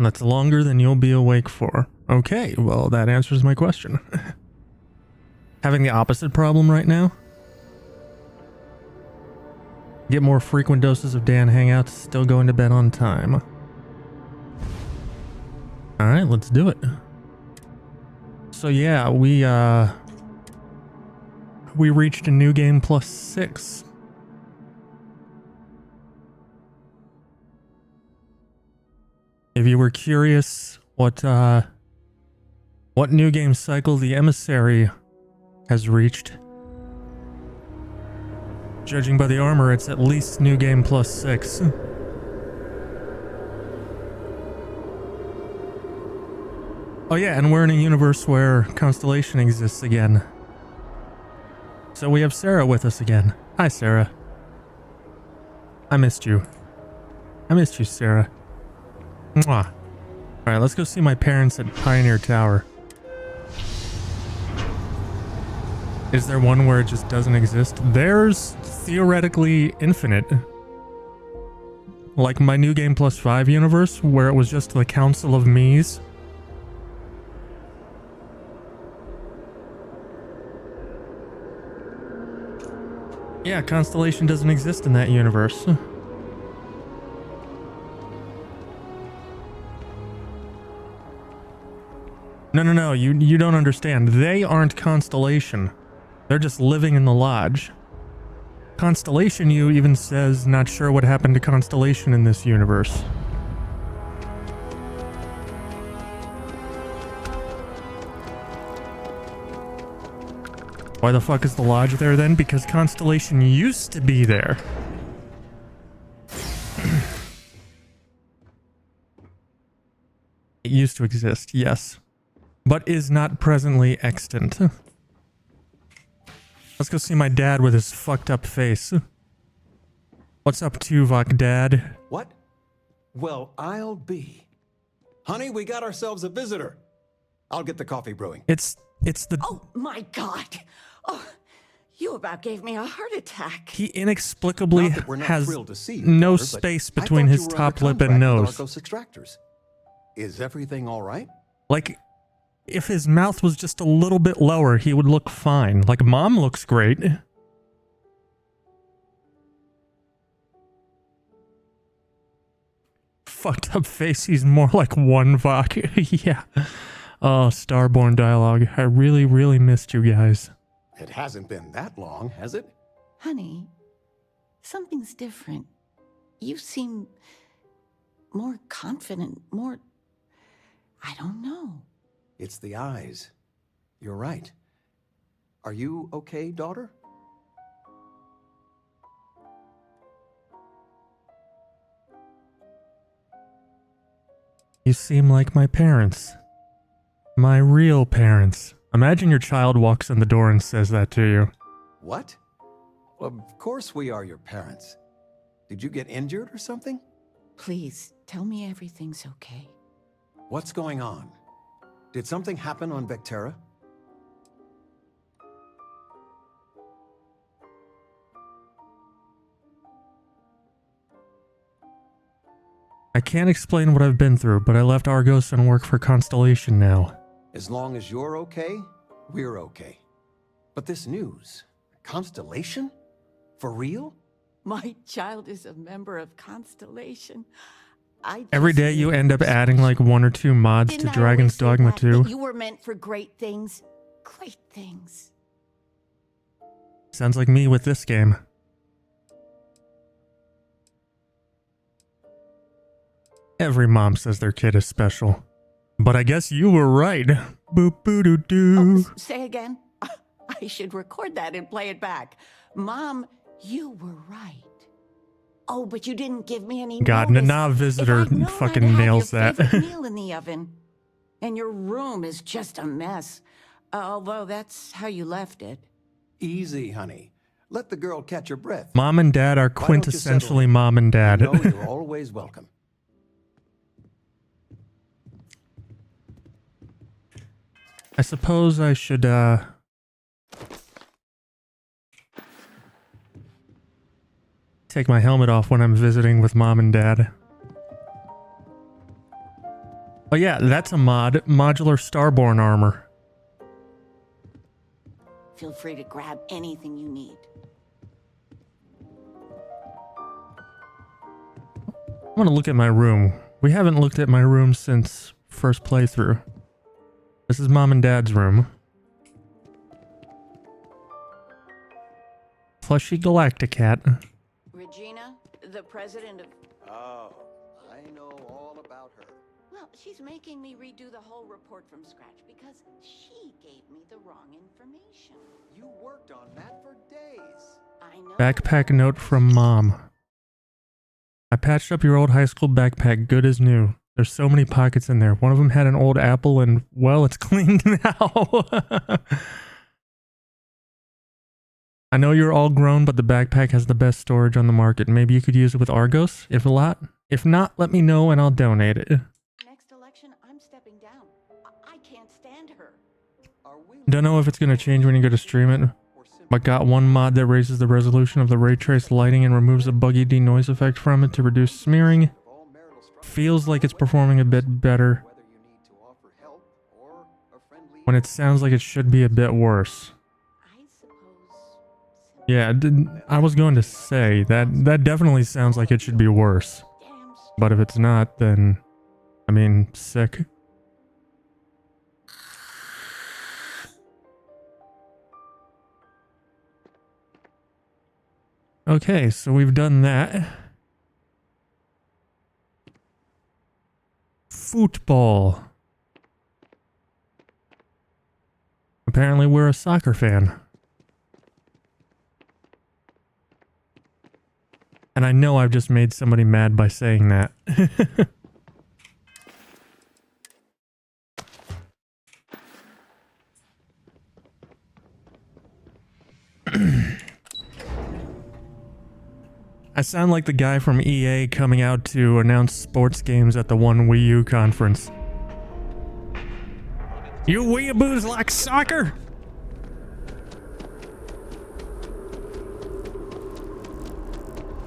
That's longer than you'll be awake for. Okay, well, that answers my question. Having the opposite problem right now? Get more frequent doses of Dan hangouts, still going to bed on time. Alright, let's do it. So yeah, we reached a new game plus 6. If you were curious what new game cycle the Emissary has reached, judging by the armor, it's at least new game plus 6. Oh yeah, and we're in a universe where Constellation exists again. So we have Sarah with us again. Hi, Sarah. I missed you. I missed you, Sarah. Mwah. Alright, let's go see my parents at Pioneer Tower. Is there one where it just doesn't exist? There's theoretically infinite. Like my new game plus 5 universe, where it was just the Council of Me's. Yeah, Constellation doesn't exist in that universe. No, you don't understand. They aren't Constellation. They're just living in the lodge. Constellation U even says not sure what happened to Constellation in this universe. Why the fuck is the lodge there then? Because Constellation used to be there. It used to exist, yes. But is not presently extant. Let's go see my dad with his fucked up face. What's up, Tuvok, Dad? What? Well, I'll be. Honey, we got ourselves a visitor. I'll get the coffee brewing. It's the... Oh, my God. Oh, you about gave me a heart attack. He inexplicably has you, no daughter, space between his top lip and nose. Extractors. Is everything all right? Like, if his mouth was just a little bit lower, he would look fine. Like, Mom looks great. Fucked up face, he's more like one Vok. Yeah. Oh, Starborn dialogue. I really, really missed you guys. It hasn't been that long, has it? Honey, something's different. You seem more confident, more... I don't know. It's the eyes. You're right. Are you okay, daughter? You seem like my parents. My real parents. Imagine your child walks in the door and says that to you. What? Well, of course we are your parents. Did you get injured or something? Please, tell me everything's okay. What's going on? Did something happen on Vectera? I can't explain what I've been through, but I left Argos and work for Constellation now. As long as you're okay, we're okay. But this news, Constellation? For real? My child is a member of Constellation. Every day you end up adding like 1 or 2 mods to Dragon's Dogma 2. You were meant for great things. Great things. Sounds like me with this game. Every mom says their kid is special. But I guess you were right. Boop boo doo doo. Oh, say again? I should record that and play it back. Mom, you were right. Oh, but you didn't give me any God, notice. Nana Visitor fucking nails that. Meal in the oven. And your room is just a mess. Although that's how you left it. Easy, honey. Let the girl catch her breath. Mom and Dad are quintessentially Mom and Dad. You know you're always welcome. I suppose I should, take my helmet off when I'm visiting with Mom and Dad. Oh yeah, that's a mod. Modular Starborn armor. Feel free to grab anything you need. I want to look at my room. We haven't looked at my room since first playthrough. This is Mom and Dad's room. Fleshy Galacticat. Regina, the president of... Oh, I know all about her. Well, she's making me redo the whole report from scratch because she gave me the wrong information. You worked on that for days. I know. Backpack note from Mom. I patched up your old high school backpack good as new. There's so many pockets in there. One of them had an old apple and, well, it's cleaned now. I know you're all grown, but the backpack has the best storage on the market. Maybe you could use it with Argos, if a lot. If not, let me know and I'll donate it. Next election, I'm stepping down. I can't stand her. Are we Don't know if it's going to change when you go to stream it, or simply but got one mod that raises the resolution of the ray trace lighting and removes the buggy denoise effect from it to reduce smearing. of all marital structure, Feels like it's performing a bit better whether you need to offer help or a friendly when it sounds like it should be a bit worse. I suppose... Yeah, I was going to say that definitely sounds like it should be worse. Damn But if it's not, then, I mean, sick. Okay, so we've done that. Football. Apparently we're a soccer fan. And I know I've just made somebody mad by saying that. I sound like the guy from EA coming out to announce sports games at the one Wii U conference. You weeaboos like soccer?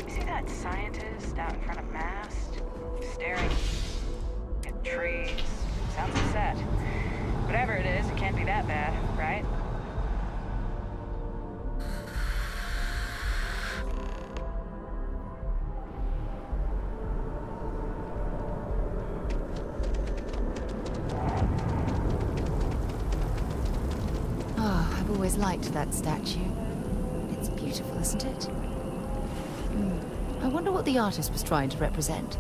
See that scientist out in front of mast, staring at trees? Sounds upset. Whatever it is, it can't be that bad, right? Oh, I've always liked that statue. It's beautiful, isn't it? I wonder what the artist was trying to represent.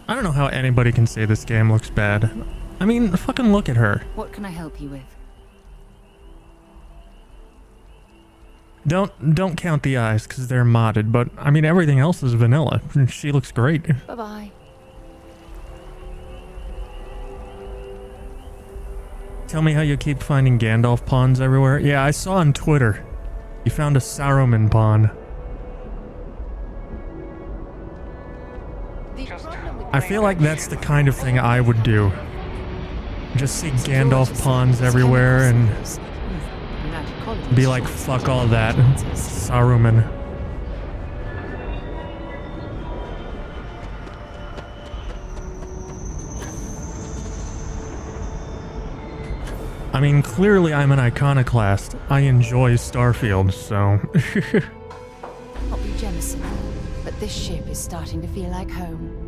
I don't know how anybody can say this game looks bad. I mean, fucking look at her. What can I help you with? Don't count the eyes because they're modded, but I mean everything else is vanilla. She looks great. Bye-bye. Tell me how you keep finding Gandalf pawns everywhere. Yeah, I saw on Twitter. You found a Saruman pawn. I feel like that's the kind of thing I would do. Just see Gandalf pawns everywhere and be like, fuck all that. Saruman. I mean, clearly I'm an iconoclast. I enjoy Starfield, so... Not be Jemison, but this ship is starting to feel like home.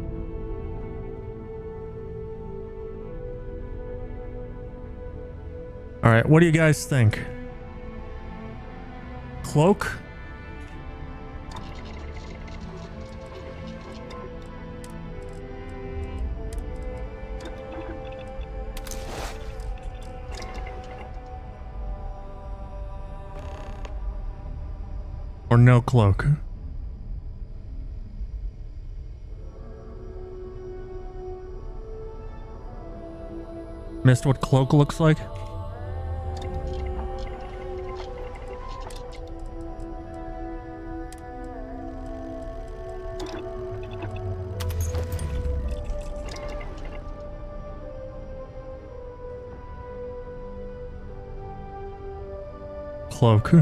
Alright, what do you guys think? Cloak? Or no cloak? Missed what cloak looks like? Cloak.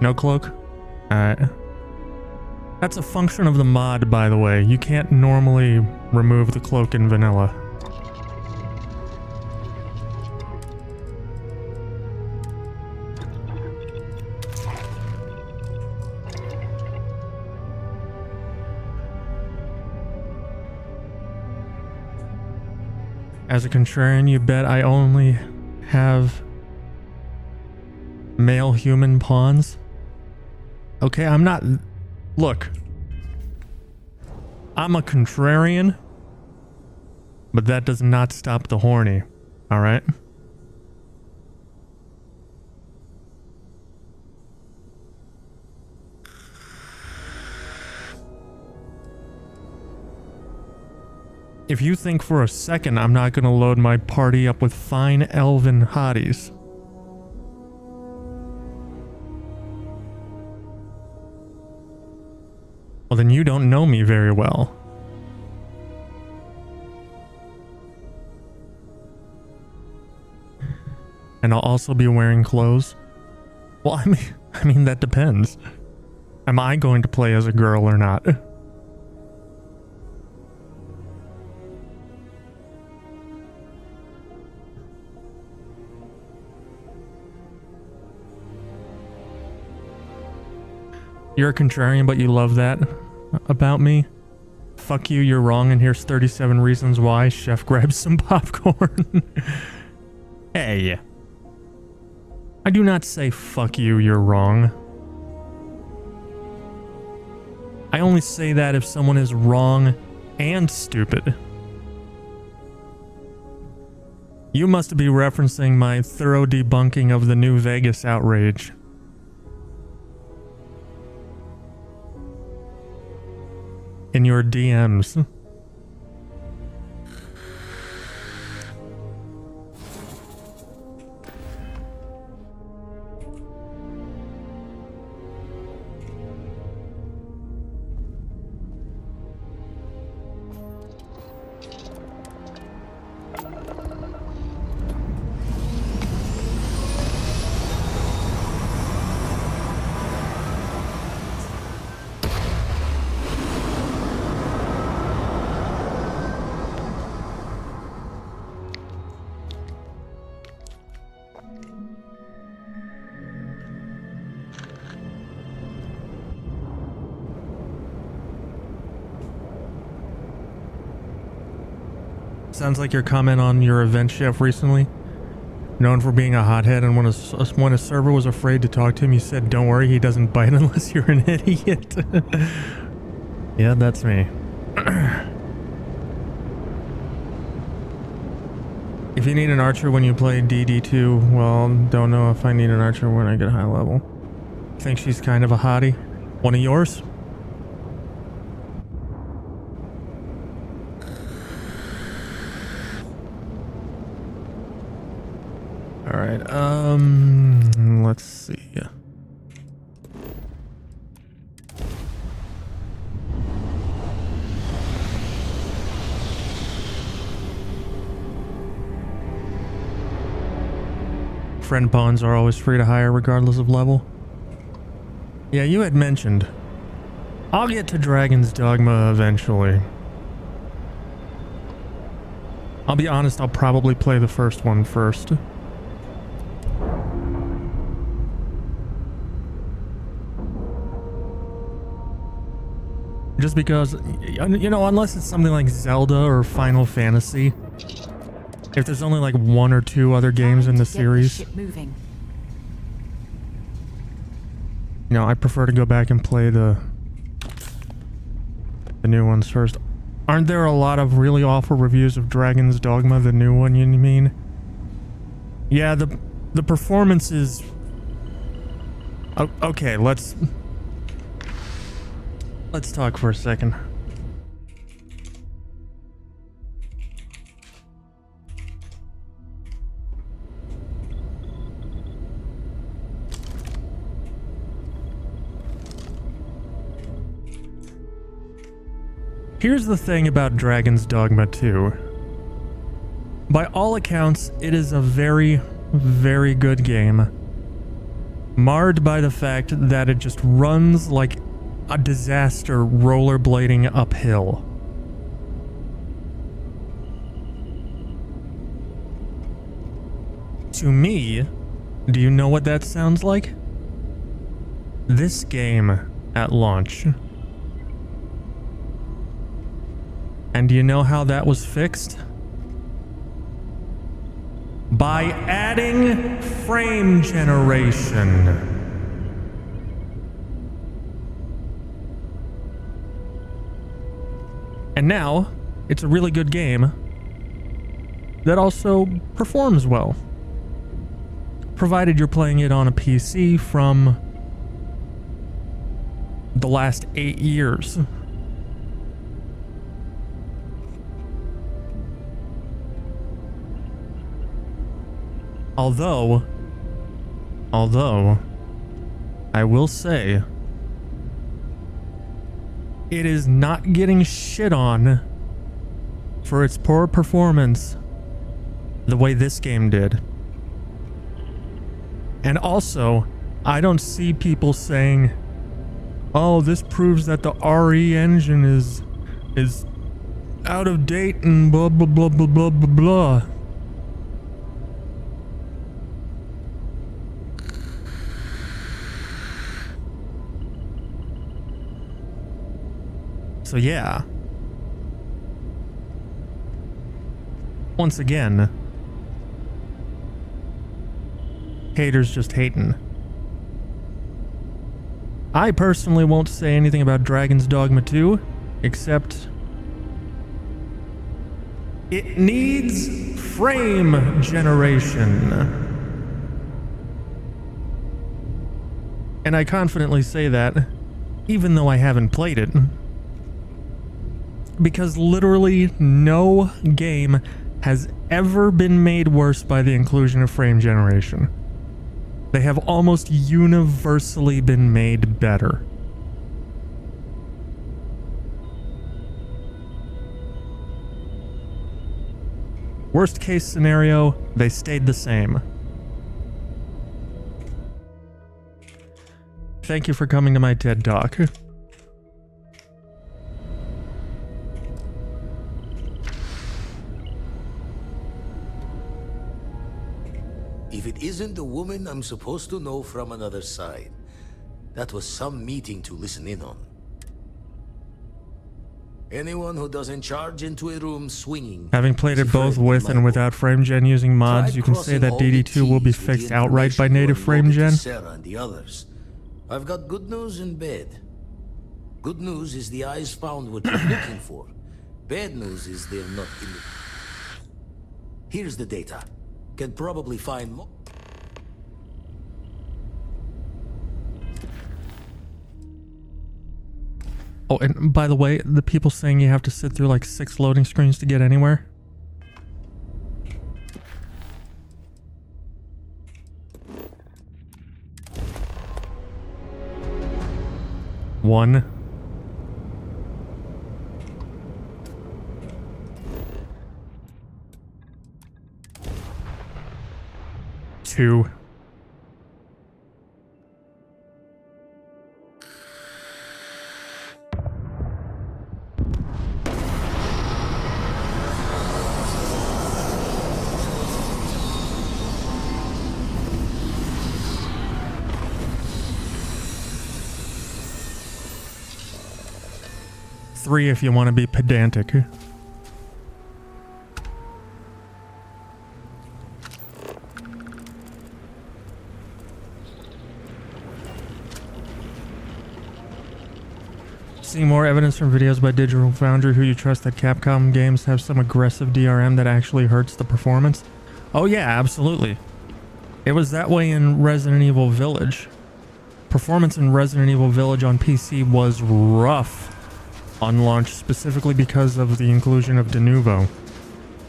No cloak? Alright. That's a function of the mod, by the way. You can't normally remove the cloak in vanilla. As a contrarian, you bet I only have male human pawns? Okay, I'm not... Look. I'm a contrarian, but that does not stop the horny, alright? If you think for a second I'm not gonna load my party up with fine elven hotties, well then you don't know me very well. And I'll also be wearing clothes. Well, I mean that depends. Am I going to play as a girl or not? You're a contrarian, but you love that about me? Fuck you, you're wrong, and here's 37 reasons why. Chef grabs some popcorn. Hey. I do not say fuck you, you're wrong. I only say that if someone is wrong and stupid. You must be referencing my thorough debunking of the New Vegas outrage. In your DMs. Sounds like your comment on your event chef recently. Known for being a hothead, and when a server was afraid to talk to him, you said, "Don't worry, he doesn't bite unless you're an idiot." Yeah, that's me. If you need an archer when you play DD2, well, don't know if I need an archer when I get high level. Think she's kind of a hottie? One of yours? Alright, let's see. Friend pawns are always free to hire regardless of level. Yeah, you had mentioned. I'll get to Dragon's Dogma eventually. I'll be honest, I'll probably play the first one first. Just because, you know, unless it's something like Zelda or Final Fantasy, if there's only like one or two other games in the series, you know, I prefer to go back and play the new ones first. Aren't there a lot of really awful reviews of Dragon's Dogma, the new one, you mean? Yeah, the performance is... Okay, let's talk for a second. Here's the thing about Dragon's Dogma 2. By all accounts, it is a very, very good game. marred by the fact that it just runs like a disaster rollerblading uphill. To me, do you know what that sounds like? This game at launch. And do you know how that was fixed? By adding frame generation. And now, it's a really good game that also performs well. Provided you're playing it on a PC from the last 8 years. Although, I will say, it is not getting shit on for its poor performance the way this game did. And also, I don't see people saying, oh, this proves that the RE engine is out of date and blah blah blah blah blah blah blah. So yeah. Once again, haters just hating. I personally won't say anything about Dragon's Dogma 2, except it needs frame generation. And I confidently say that, even though I haven't played it. Because literally no game has ever been made worse by the inclusion of frame generation. They have almost universally been made better. Worst case scenario, they stayed the same. Thank you for coming to my TED Talk. If it isn't the woman I'm supposed to know from another side, that was some meeting to listen in on. Anyone who doesn't charge into a room swinging... Having played it both with and without frame gen using mods, you can say that DD2 will be fixed outright by native frame gen. Sarah and the others. I've got good news and bad. Good news is the eyes found what you're looking for. Bad news is they're not in the... Here's the data. Can probably find more. Oh, and by the way, the people saying you have to sit through like 6 loading screens to get anywhere. One. Two. Three if you want to be pedantic. Seeing more evidence from videos by Digital Foundry who you trust that Capcom games have some aggressive DRM that actually hurts the performance. Oh yeah, absolutely. It was that way in Resident Evil Village. Performance in Resident Evil Village on PC was rough on launch, specifically because of the inclusion of Denuvo.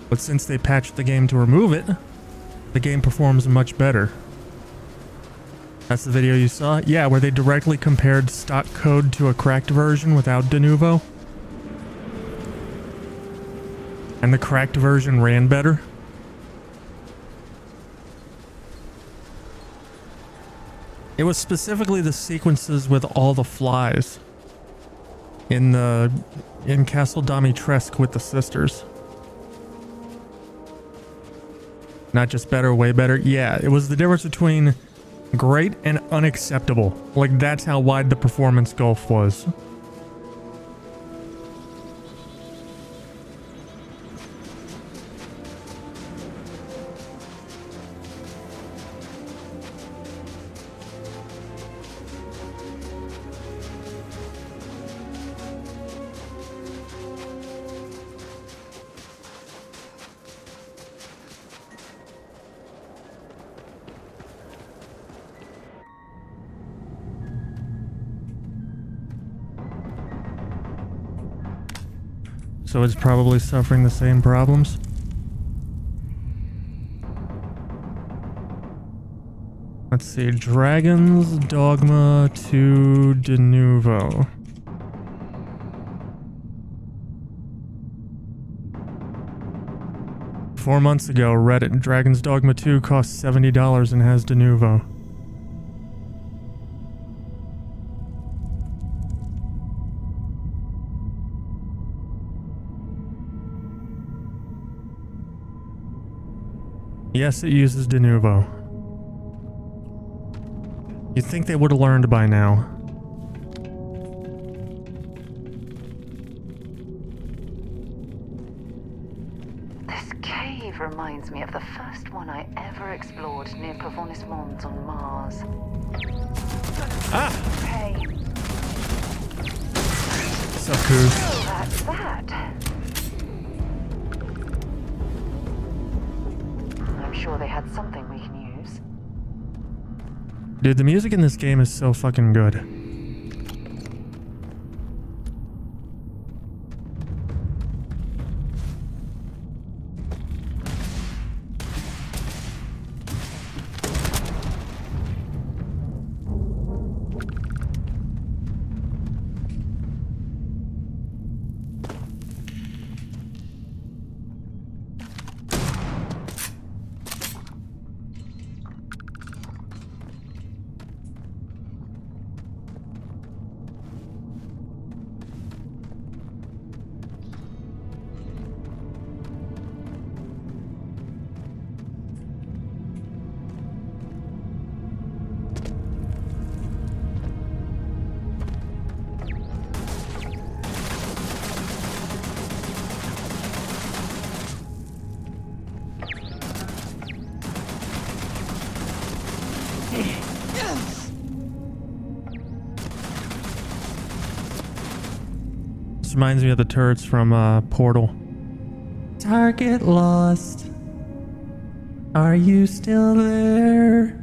But since they patched the game to remove it, the game performs much better. That's the video you saw? Yeah, where they directly compared stock code to a cracked version without Denuvo. And the cracked version ran better. It was specifically the sequences with all the flies in Castle Dimitrescu with the sisters. Not just better, way better. Yeah, it was the difference between great and unacceptable. Like, that's how wide the performance gulf was. So it's probably suffering the same problems. Let's see, Dragon's Dogma 2 de Novo. Four months ago, Reddit, Dragon's Dogma 2 costs $70 and has de Novo. Yes, it uses de Novo. You'd think they would have learned by now. This cave reminds me of the first one I ever explored near Pavonis Mons on Mars. Ah! Hey, What's up, Coos? that's that. I'm sure they had something we can use. Dude, the music in this game is so fucking good. This reminds me of the turrets from Portal. Target lost. Are you still there?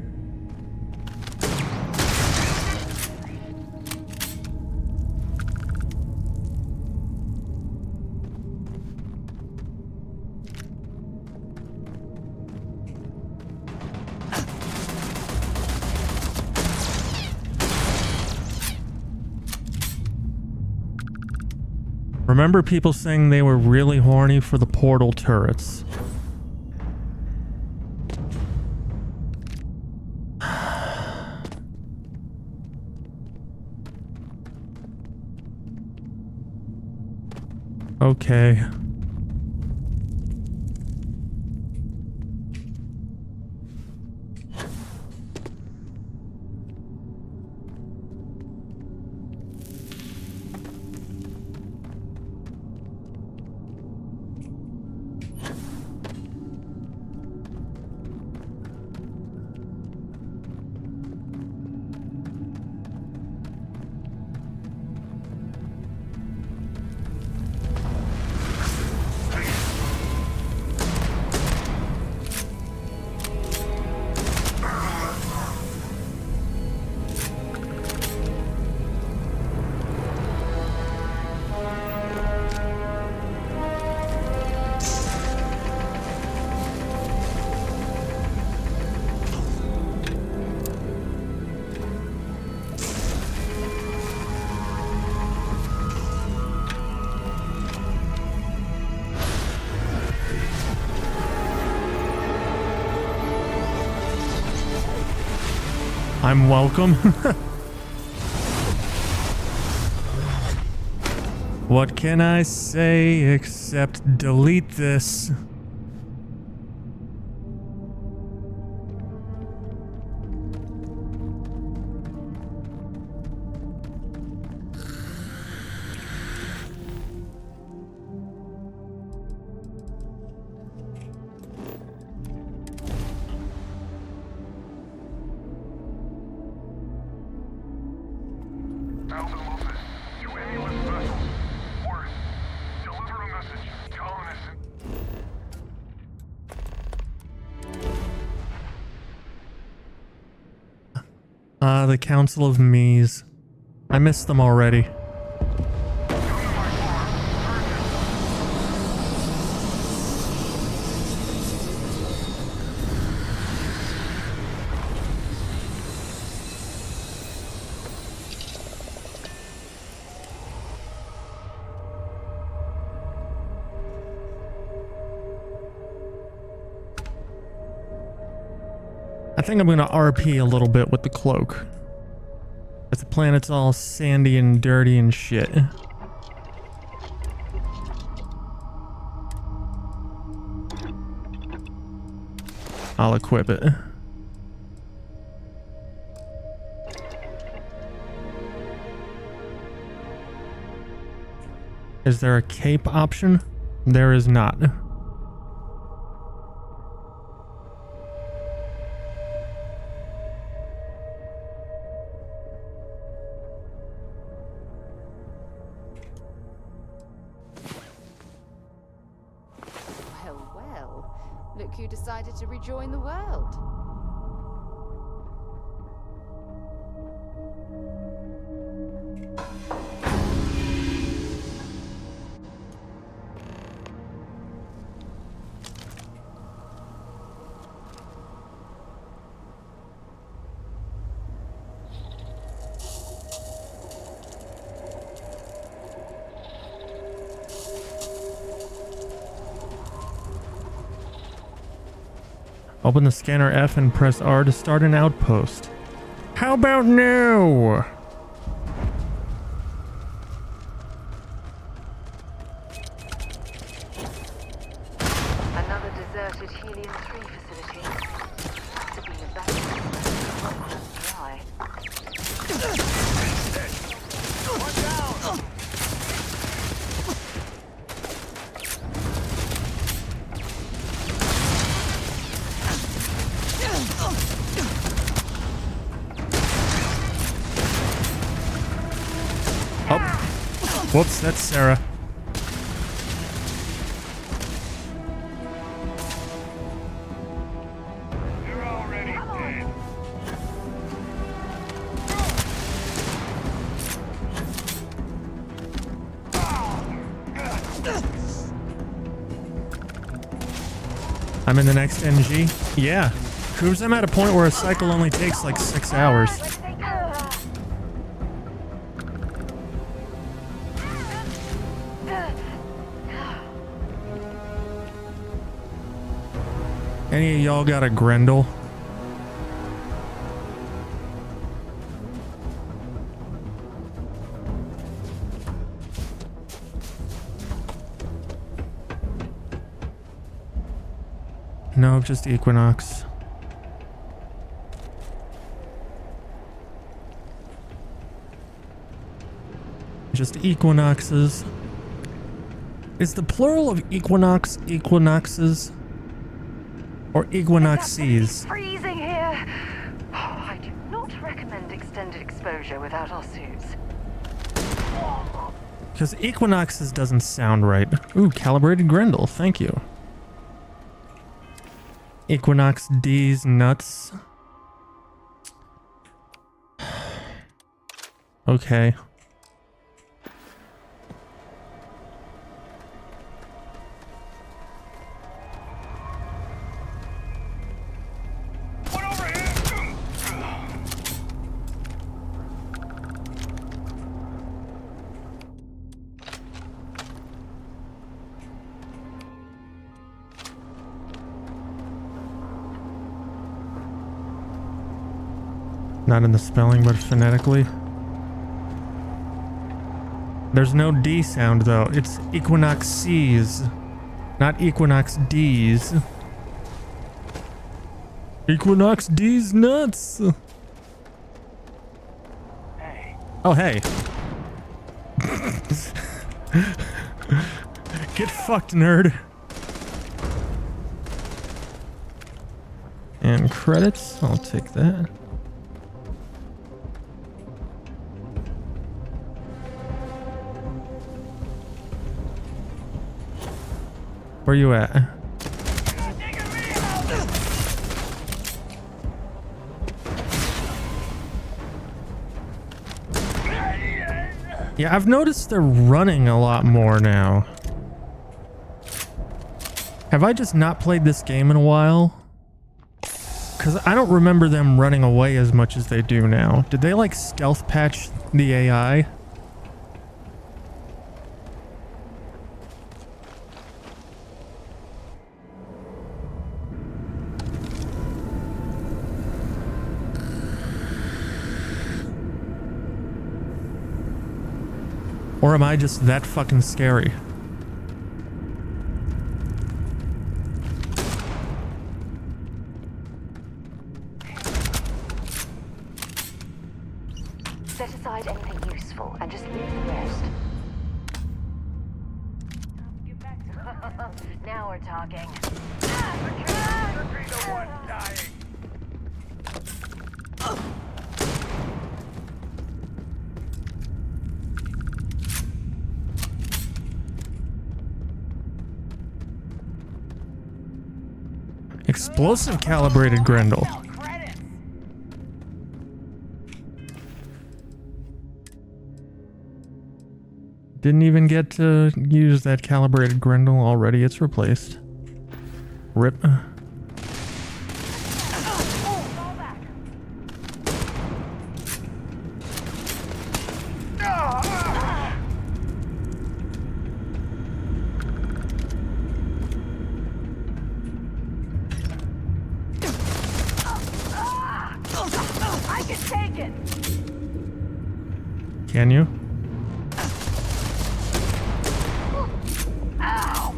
Remember people saying they were really horny for the Portal turrets. Okay. I'm welcome. What can I say except delete this? The Council of Me's. I missed them already. I think I'm gonna RP a little bit with the cloak. But the planet's all sandy and dirty and shit. I'll equip it. Is there a cape option? There is not. Look who decided to rejoin the world. Open the scanner F and press R to start an outpost. How about now? Another deserted Helium-3 facility. Must have been abandoned. Dry. Oh. Whoops, that's Sarah. You're already dead. I'm in the next NG. Yeah. Proves I'm at a point where a cycle only takes like 6 hours. Any of y'all got a Grendel? No, just Equinox. Just equinoxes. Is the plural of equinox equinoxes? Or equinoxes? Freezing here. Oh, I do not recommend extended exposure without our suits. Because equinoxes doesn't sound right. Ooh, calibrated Grendel. Thank you. Equinox D's nuts. Okay. What over here? Not in the spelling, but phonetically. There's no D sound though. It's Equinox C's, not Equinox D's. Equinox D's nuts. Hey. Oh, hey. Get fucked, nerd. And credits. I'll take that. Where you at? Yeah, I've noticed they're running a lot more now. Have I just not played this game in a while? Because I don't remember them running away as much as they do now. Did they like stealth patch the AI? Or am I just that fucking scary? Set aside anything useful and just leave the rest. Now we're talking. Should be the one dying. Explosive calibrated Grendel. Didn't even get to use that calibrated Grendel already. It's replaced. Rip. I can take it. Can you? Ow!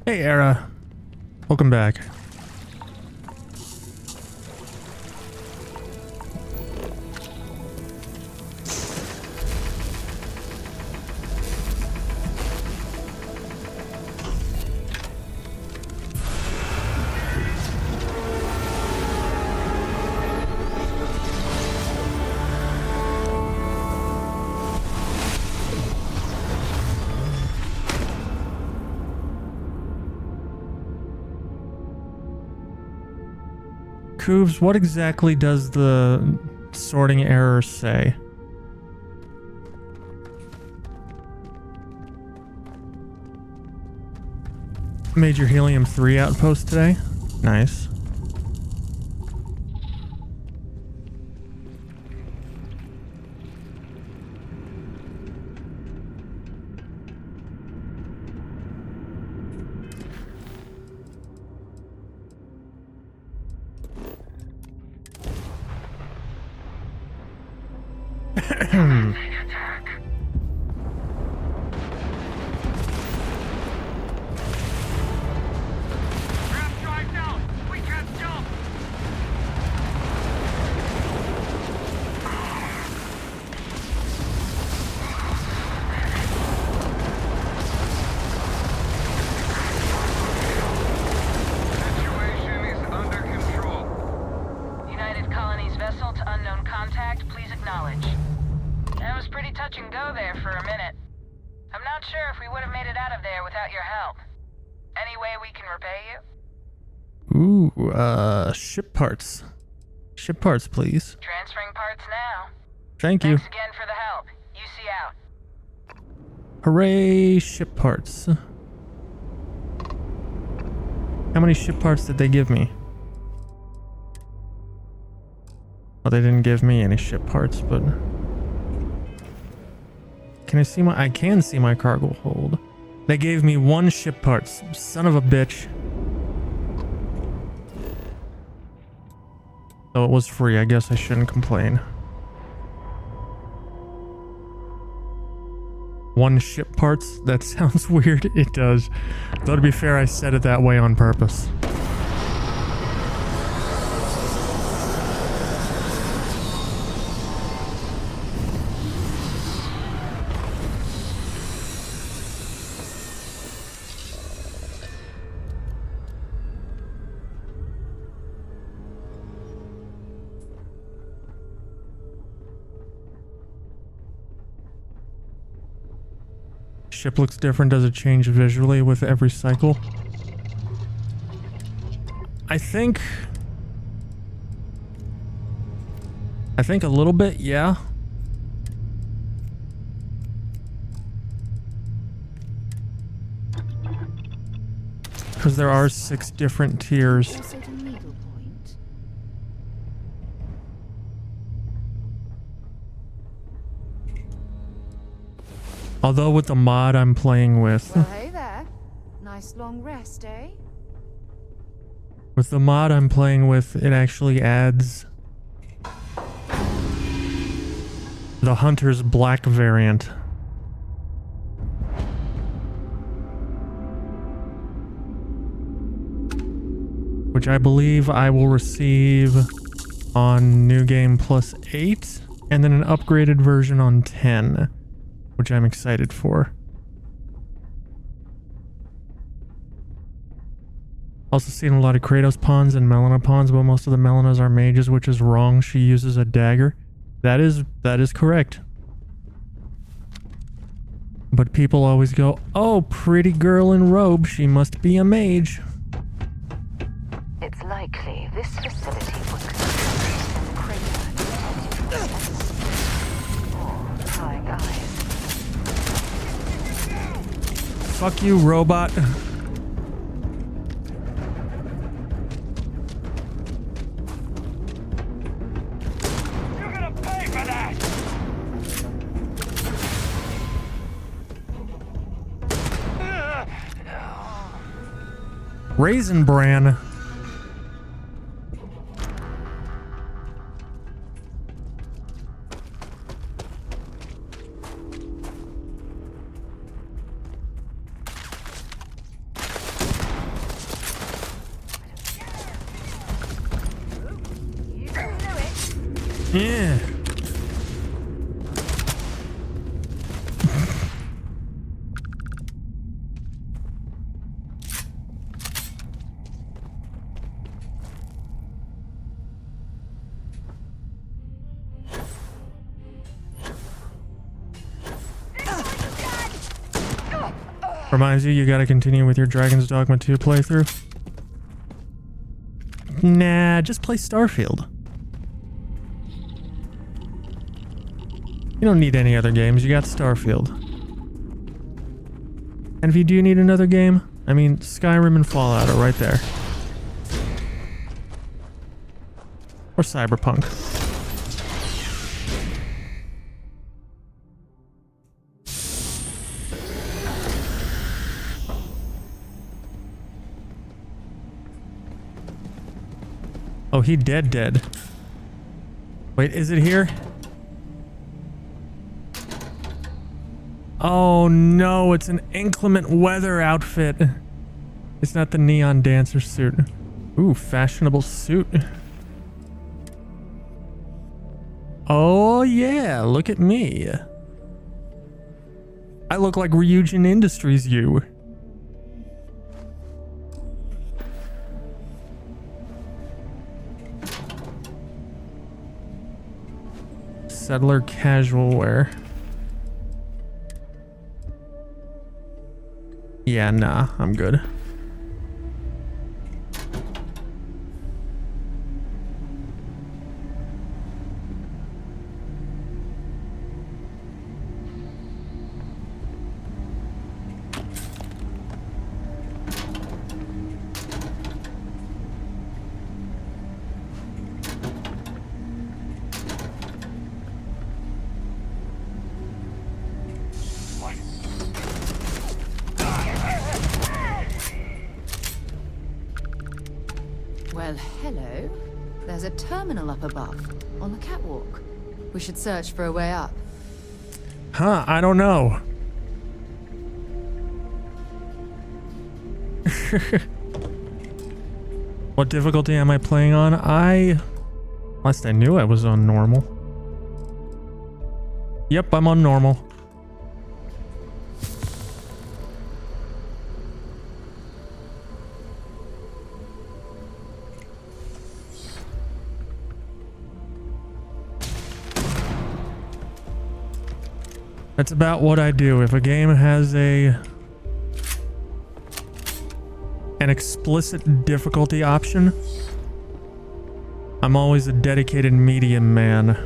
Hey, Era. Welcome back. Coobs, what exactly does the sorting error say? Major Helium-3 outpost today? Nice. Ship parts. Ship parts, please. Transferring parts now. Thank you. Thanks again for the help. UC out. Hooray, ship parts. How many ship parts did they give me? Well, they didn't give me any ship parts, but can I see my? I can see my cargo hold. They gave me 1 ship parts. Son of a bitch. Though it was free, I guess I shouldn't complain. 1 ship parts? That sounds weird. It does. Though to be fair, I said it that way on purpose. Ship looks different. Does it change visually with every cycle? I think a little bit, yeah. Because there are 6 different tiers. Also the needle point. Although with the mod I'm playing with, Well, hey there. Nice long rest, eh? with the mod I'm playing with, it actually adds the Hunter's Black variant. Which I believe I will receive on New Game Plus 8, and then an upgraded version on 10, which I'm excited for. Also seen a lot of Kratos pawns and Melina pawns, but most of the Melinas are mages, which is wrong. She uses a dagger. That is correct. But people always go, "Oh, pretty girl in robe, she must be a mage." It's likely this facility was constructed in the crater. Oh, prying eyes. Fuck you, robot. You're gonna pay for that! Raisin Bran. Yeah. Reminds you gotta continue with your Dragon's Dogma 2 playthrough. Nah, just play Starfield. You don't need any other games, you got Starfield. And if you do need another game, I mean, Skyrim and Fallout are right there. Or Cyberpunk. Oh, he dead. Wait, is it here? Oh no, it's an inclement weather outfit. It's not the neon dancer suit. Ooh, fashionable suit. Oh yeah, look at me. I look like Ryujin Industries you. Settler casual wear. Yeah, nah, I'm good. Well, hello. There's a terminal up above, on the catwalk. We should search for a way up. Huh, I don't know. What difficulty am I playing on? Last I knew I was on normal. Yep, I'm on normal. That's about what I do. If a game has an explicit difficulty option, I'm always a dedicated medium man.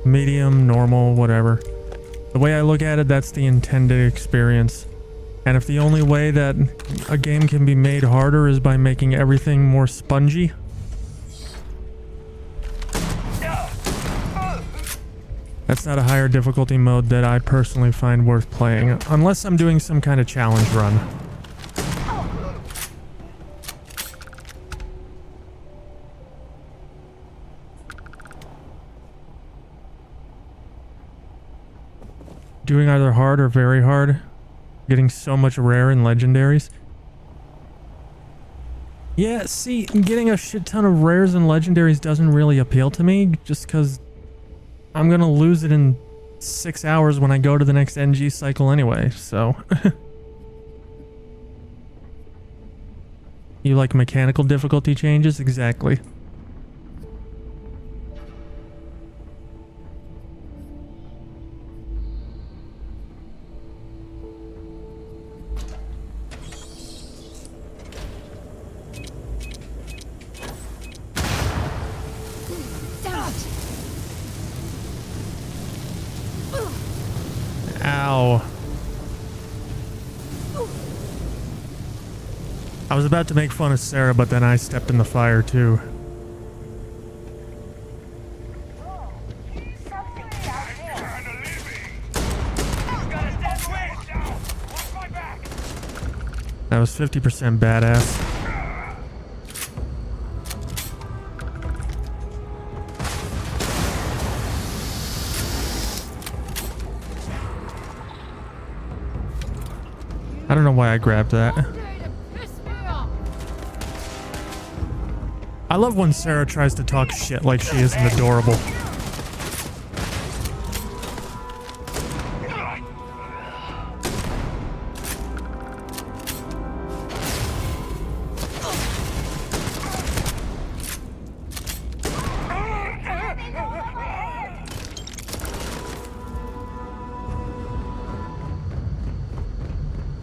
Medium, normal, whatever. The way I look at it, that's the intended experience. And if the only way that a game can be made harder is by making everything more spongy, that's not a higher difficulty mode that I personally find worth playing, unless I'm doing some kind of challenge run. Doing either hard or very hard, getting so much rare and legendaries. Yeah, see, getting a shit ton of rares and legendaries doesn't really appeal to me, just because I'm gonna lose it in 6 hours when I go to the next NG cycle anyway, so. You like mechanical difficulty changes? Exactly. Ow. I was about to make fun of Sarah, but then I stepped in the fire too. That was 50% badass. I don't know why I grabbed that. I love when Sarah tries to talk shit like she isn't adorable.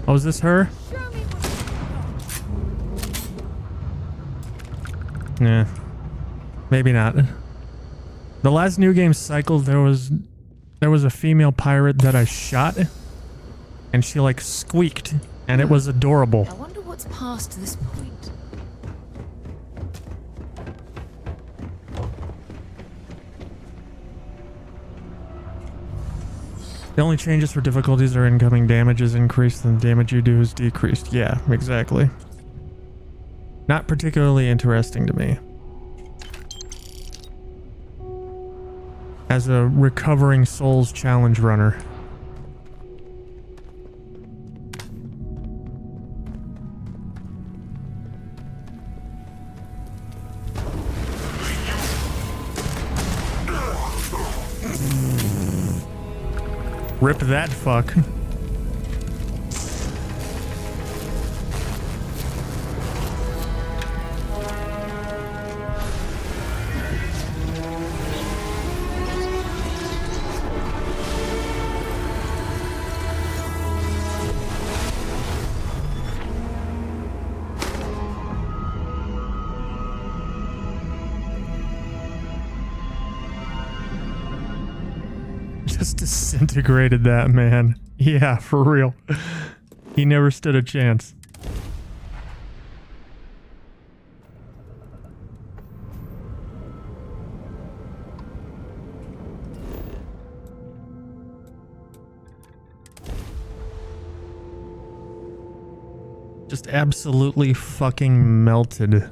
Oh, is this her? Nah. Maybe not. The last New Game cycle, there was a female pirate that I shot, and she like squeaked, and it was adorable. I wonder what's past this point. The only changes for difficulties are incoming damage is increased and the damage you do is decreased. Yeah, exactly. Not particularly interesting to me. As a recovering Souls challenge runner. Rip that fuck. Just disintegrated that man. Yeah, for real. He never stood a chance. Just absolutely fucking melted.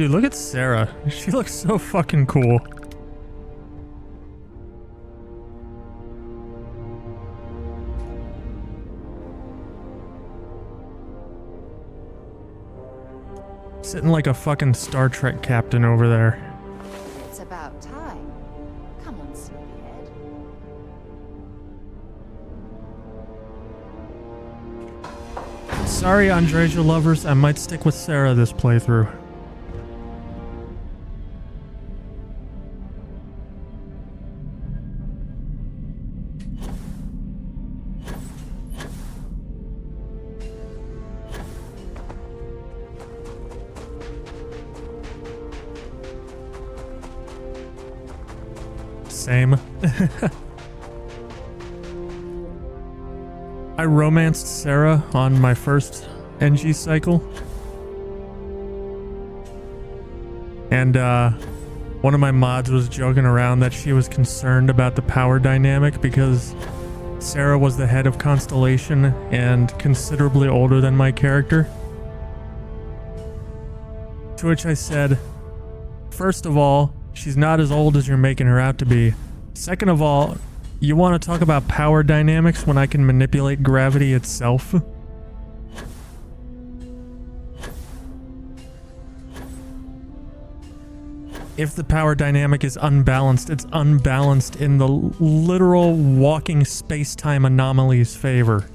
Dude, look at Sarah. She looks so fucking cool. Sitting like a fucking Star Trek captain over there. It's about time. Come on, sleepyhead. Sorry, Andreja lovers, I might stick with Sarah this playthrough. Same. I romanced Sarah on my first NG cycle. And one of my mods was joking around that she was concerned about the power dynamic because Sarah was the head of Constellation and considerably older than my character. To which I said, first of all, she's not as old as you're making her out to be. Second of all, you want to talk about power dynamics when I can manipulate gravity itself? If the power dynamic is unbalanced, it's unbalanced in the literal walking space-time anomaly's favor.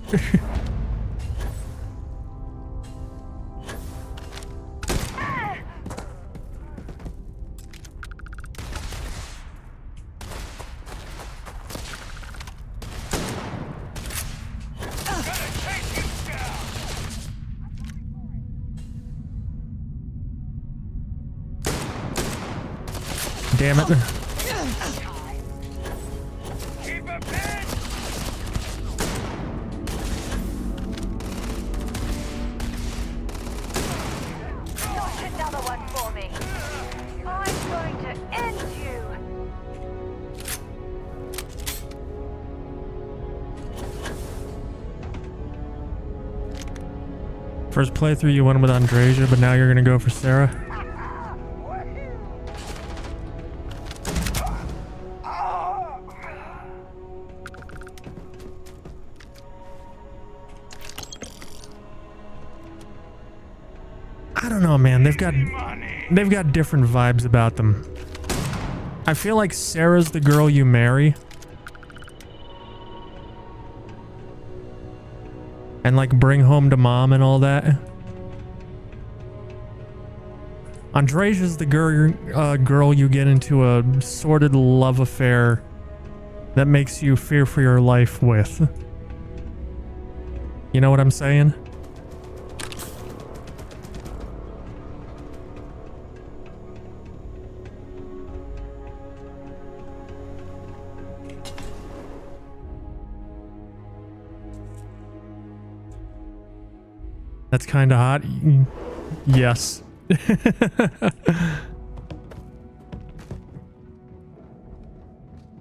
Damn it. Keep a pin! Notch another one for me. I'm going to end you. First playthrough you went with Andreja, but now you're gonna go for Sarah? I don't know, man. They've got different vibes about them. I feel like Sarah's the girl you marry. And like bring home to mom and all that. Andreja's the girl you get into a sordid love affair that makes you fear for your life with. You know what I'm saying? That's kind of hot. Yes.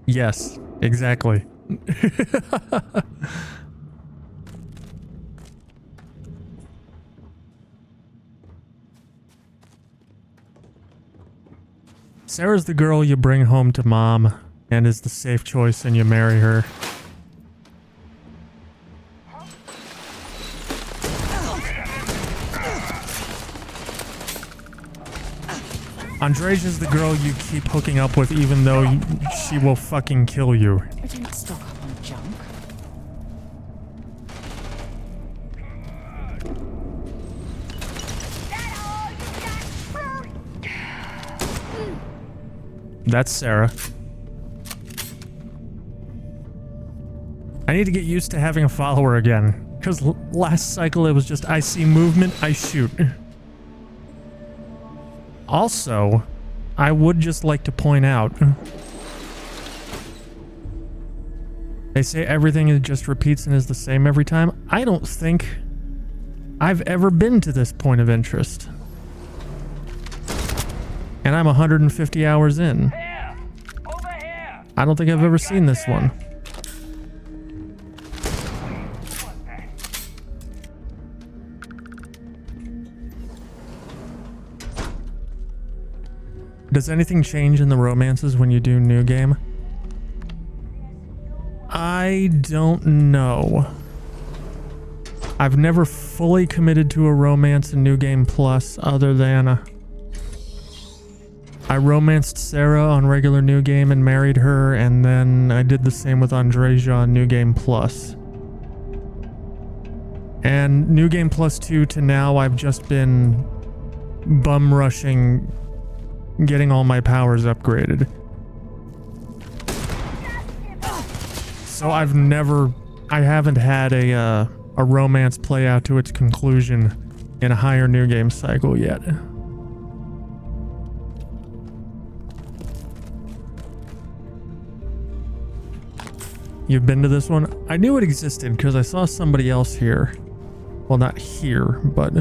Yes, exactly. Sarah's the girl you bring home to mom and is the safe choice and you marry her. Andreja's the girl you keep hooking up with even though she will fucking kill you. I didn't stock up on junk. That's Sarah. I need to get used to having a follower again. Because last cycle it was just I see movement, I shoot. Also, I would just like to point out, they say everything just repeats and is the same every time. I don't think I've ever been to this point of interest. And I'm 150 hours in. Here! Over here! I don't think I've ever seen this one. Does anything change in the romances when you do new game? I don't know. I've never fully committed to a romance in New Game Plus other than I romanced Sarah on regular New Game and married her, and then I did the same with Andreja on New Game Plus. And New Game Plus 2 to now, I've just been bum rushing, getting all my powers upgraded. So I haven't had a romance play out to its conclusion in a higher New Game cycle yet. You've been to this one? I knew it existed because I saw somebody else here. Well, not here, but...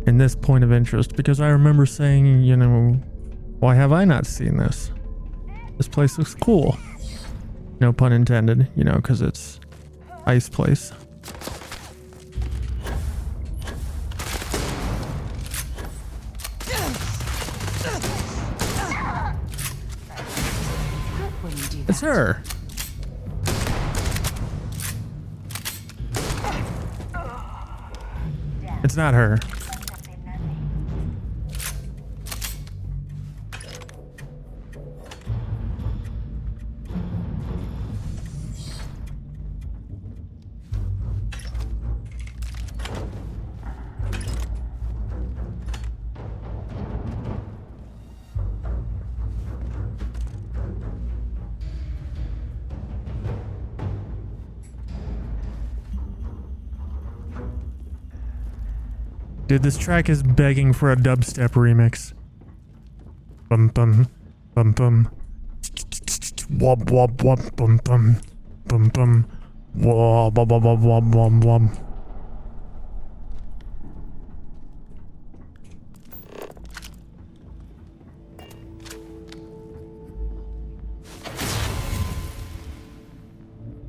in this point of interest, because I remember saying, you know, why have I not seen this? This place looks cool. No pun intended, you know, because it's ice place. It's her. It's not her. Dude, this track is begging for a dubstep remix. Bum bum bum bum. Wob wob wob bum bum bum bum. Wob wob wob wob wob wob wob.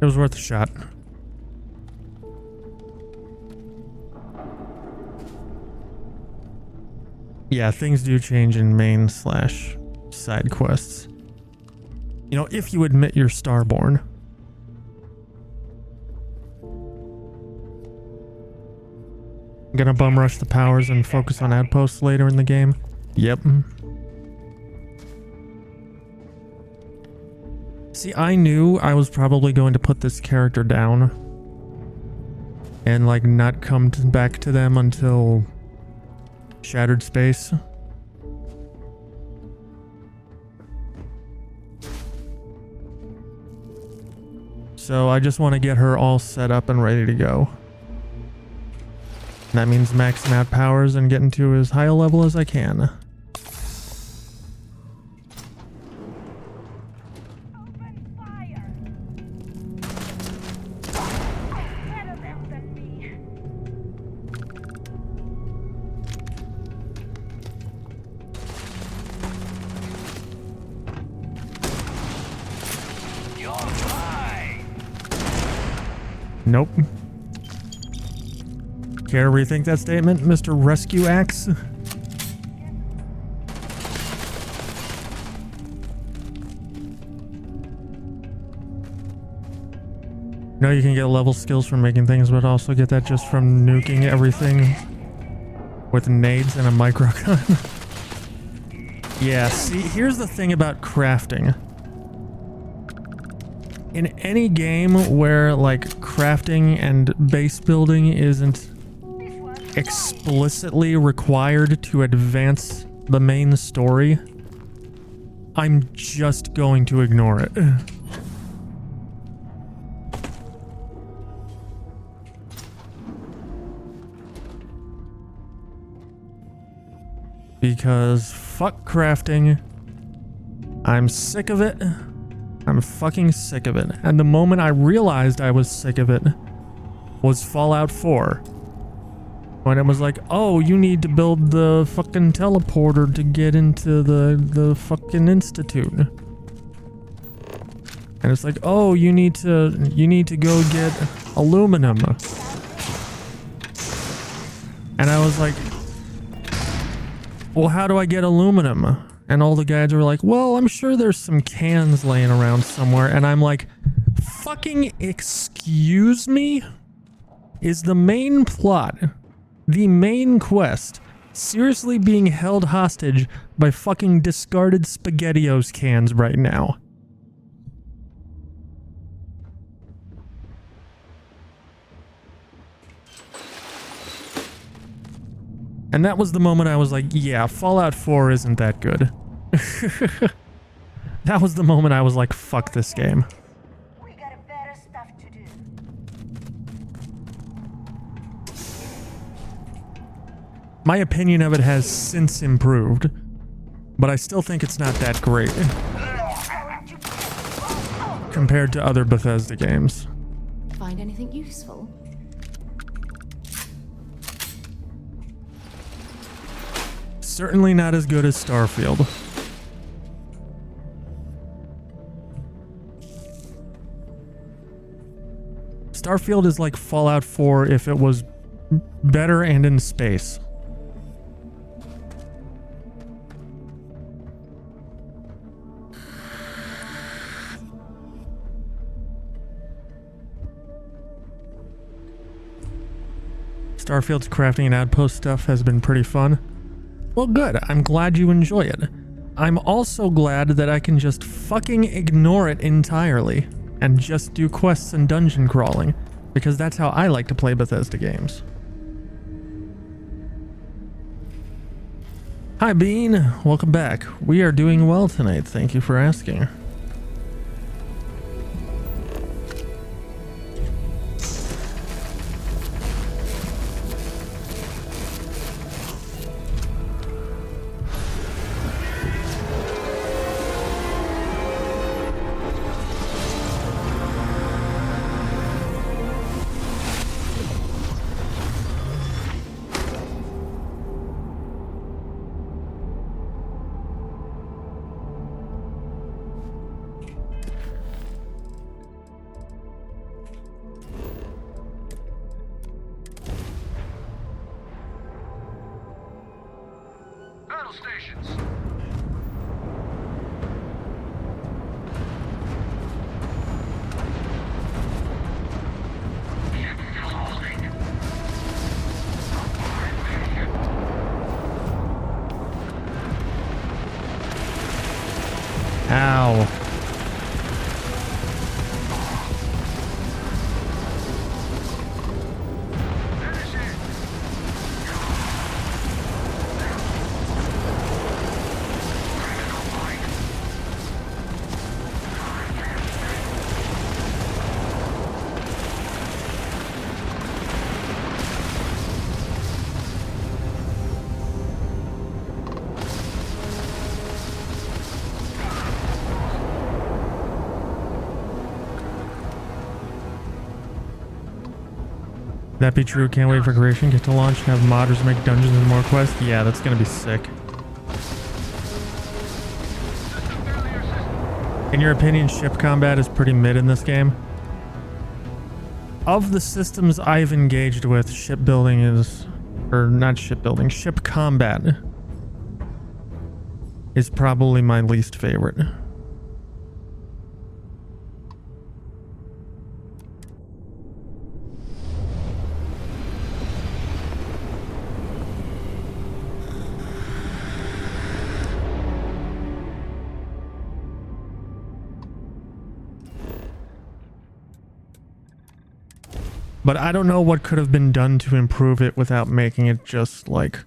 It was worth a shot. Yeah, things do change in main / side quests. You know, if you admit you're Starborn. Gonna bum rush the powers and focus on outposts later in the game? Yep. See, I knew I was probably going to put this character down and like not come back to them until Shattered Space. So I just want to get her all set up and ready to go. And that means maxing out powers and getting to as high a level as I can. Nope. Care to rethink that statement, Mr. Rescue Axe? No, you can get level skills from making things, but also get that just from nuking everything with nades and a microgun. Yeah, see, here's the thing about crafting. In any game where, like, crafting and base building isn't explicitly required to advance the main story, I'm just going to ignore it. Because fuck crafting. I'm sick of it. I'm fucking sick of it. And the moment I realized I was sick of it was Fallout 4. When it was like, oh, you need to build the fucking teleporter to get into the fucking institute. And it's like, oh, you need to go get aluminum. And I was like, well, how do I get aluminum? And all the guys were like, well, I'm sure there's some cans laying around somewhere. And I'm like, fucking excuse me? Is the main plot, the main quest, seriously being held hostage by fucking discarded SpaghettiOs cans right now? And that was the moment I was like, yeah, Fallout 4 isn't that good. That was the moment I was like, fuck this game. We got better stuff to do. My opinion of it has since improved, but I still think it's not that great compared to other Bethesda games. Find anything useful? Certainly not as good as Starfield. Starfield is like Fallout 4 if it was better and in space. Starfield's crafting and outpost stuff has been pretty fun. Well, good. I'm glad you enjoy it. I'm also glad that I can just fucking ignore it entirely and just do quests and dungeon crawling, because that's how I like to play Bethesda games. Hi, Bean. Welcome back. We are doing well tonight. Thank you for asking. Ow. That be true. Can't wait for creation. Get to launch and have modders make dungeons and more quests. Yeah, that's gonna be sick. In your opinion, ship combat is pretty mid in this game? Of the systems I've engaged with, shipbuilding is... or not shipbuilding, ship combat is probably my least favorite. But I don't know what could have been done to improve it without making it just like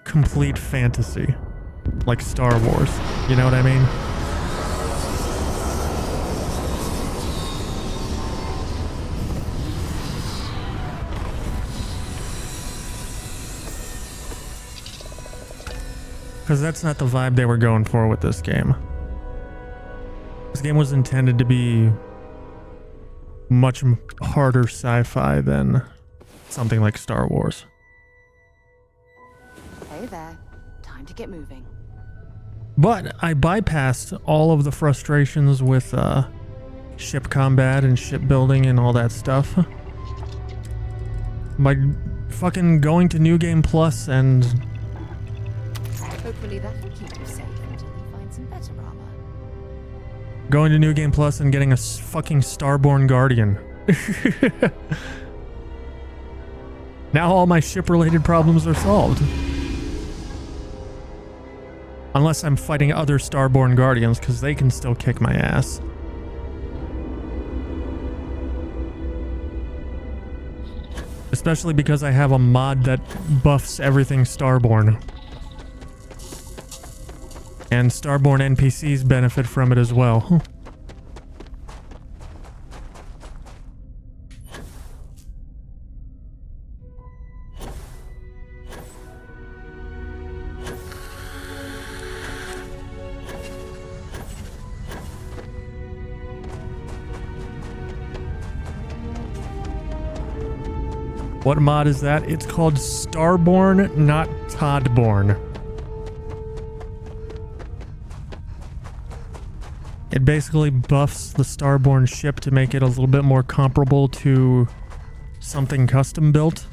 complete fantasy, like Star Wars. You know what I mean? Because that's not the vibe they were going for with this game. This game was intended to be much harder sci-fi than something like Star Wars. Hey there. Time to get moving. But I bypassed all of the frustrations with ship combat and shipbuilding and all that stuff by fucking going to New Game Plus and Hopefully that'll keep you safe until you find some better armor. going to New Game Plus and getting a fucking Starborn Guardian. Now all my ship-related problems are solved. Unless I'm fighting other Starborn Guardians, because they can still kick my ass. Especially because I have a mod that buffs everything Starborn. And Starborn NPCs benefit from it as well. What mod is that? It's called Starborn, not Toddborn. It basically buffs the Starborn ship to make it a little bit more comparable to something custom built.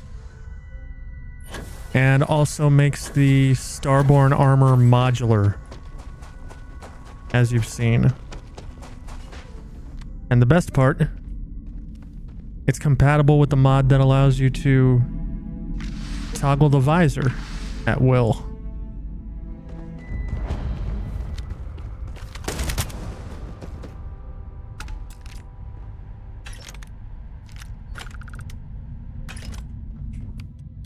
And also makes the Starborn armor modular, as you've seen. And the best part, it's compatible with the mod that allows you to toggle the visor at will.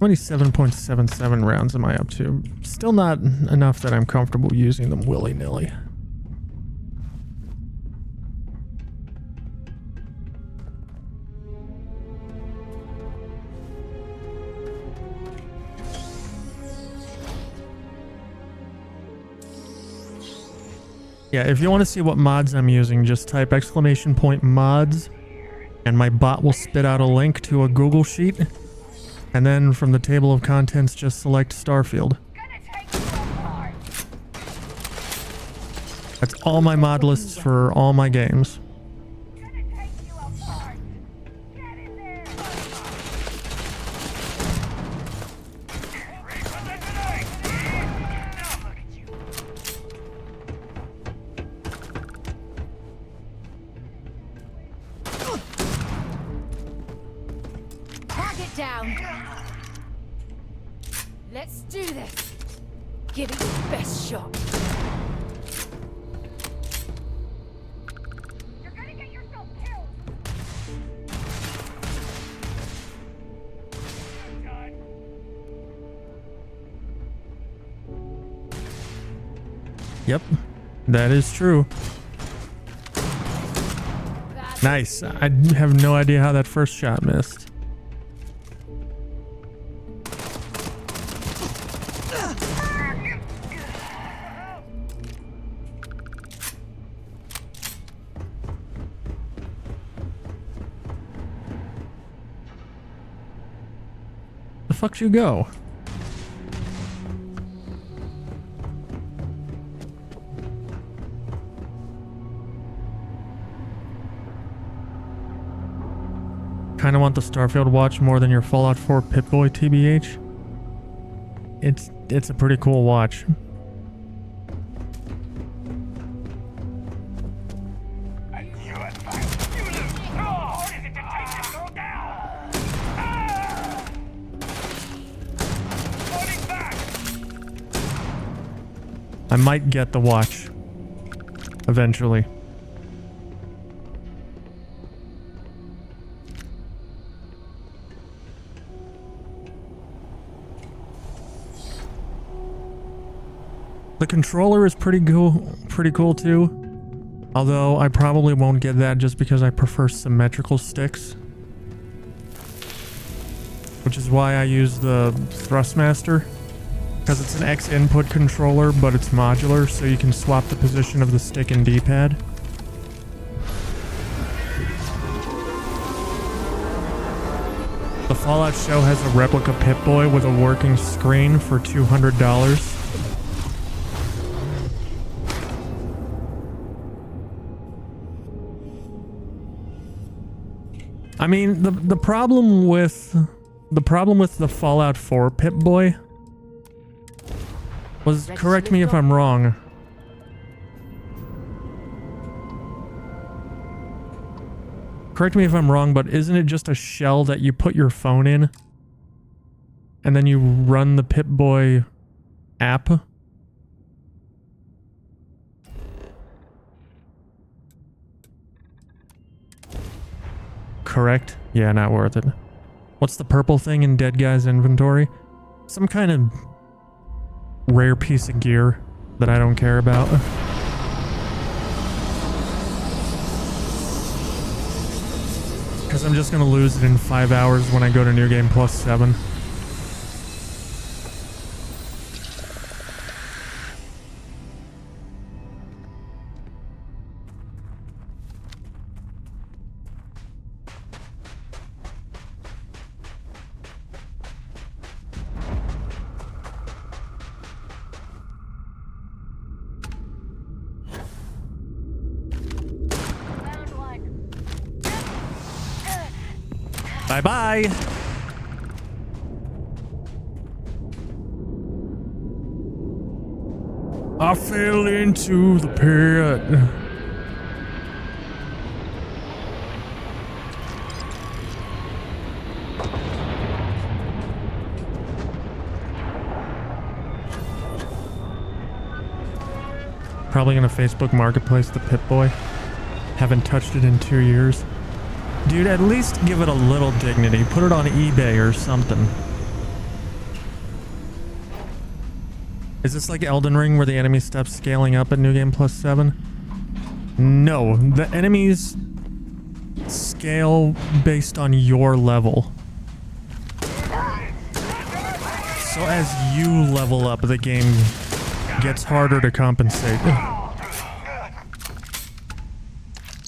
How many 7.77 rounds am I up to? Still not enough that I'm comfortable using them willy-nilly. Yeah, if you want to see what mods I'm using, just type !mods and my bot will spit out a link to a Google sheet. And then from the table of contents, just select Starfield. That's all my mod lists for all my games. Down. Let's do this. Give it your best shot. You're gonna get yourself killed. Yep, that is true. Nice. I have no idea how that first shot missed. The fuck you go? Kinda want the Starfield watch more than your Fallout 4 Pip-Boy, TBH. It's a pretty cool watch. I might get the watch eventually. The controller is pretty cool too. Although I probably won't get that just because I prefer symmetrical sticks. Which is why I use the Thrustmaster. Because it's an X input controller, but it's modular, so you can swap the position of the stick and D-pad. The Fallout show has a replica Pip-Boy with a working screen for $200. I mean, the problem with the Fallout 4 Pip-Boy was, correct me if I'm wrong. Correct me if I'm wrong, but isn't it just a shell that you put your phone in and then you run the Pip-Boy app? Correct? Yeah, not worth it. What's the purple thing in Dead Guy's inventory? Some kind of rare piece of gear that I don't care about. Because I'm just going to lose it in 5 hours when I go to New Game Plus 7. Bye-bye. I fell into the pit. Probably gonna Facebook Marketplace the Pip-Boy. Haven't touched it in 2 years. Dude, at least give it a little dignity. Put it on eBay or something. Is this like Elden Ring where the enemy stops scaling up at New Game Plus 7? No, the enemies scale based on your level. So as you level up, the game gets harder to compensate.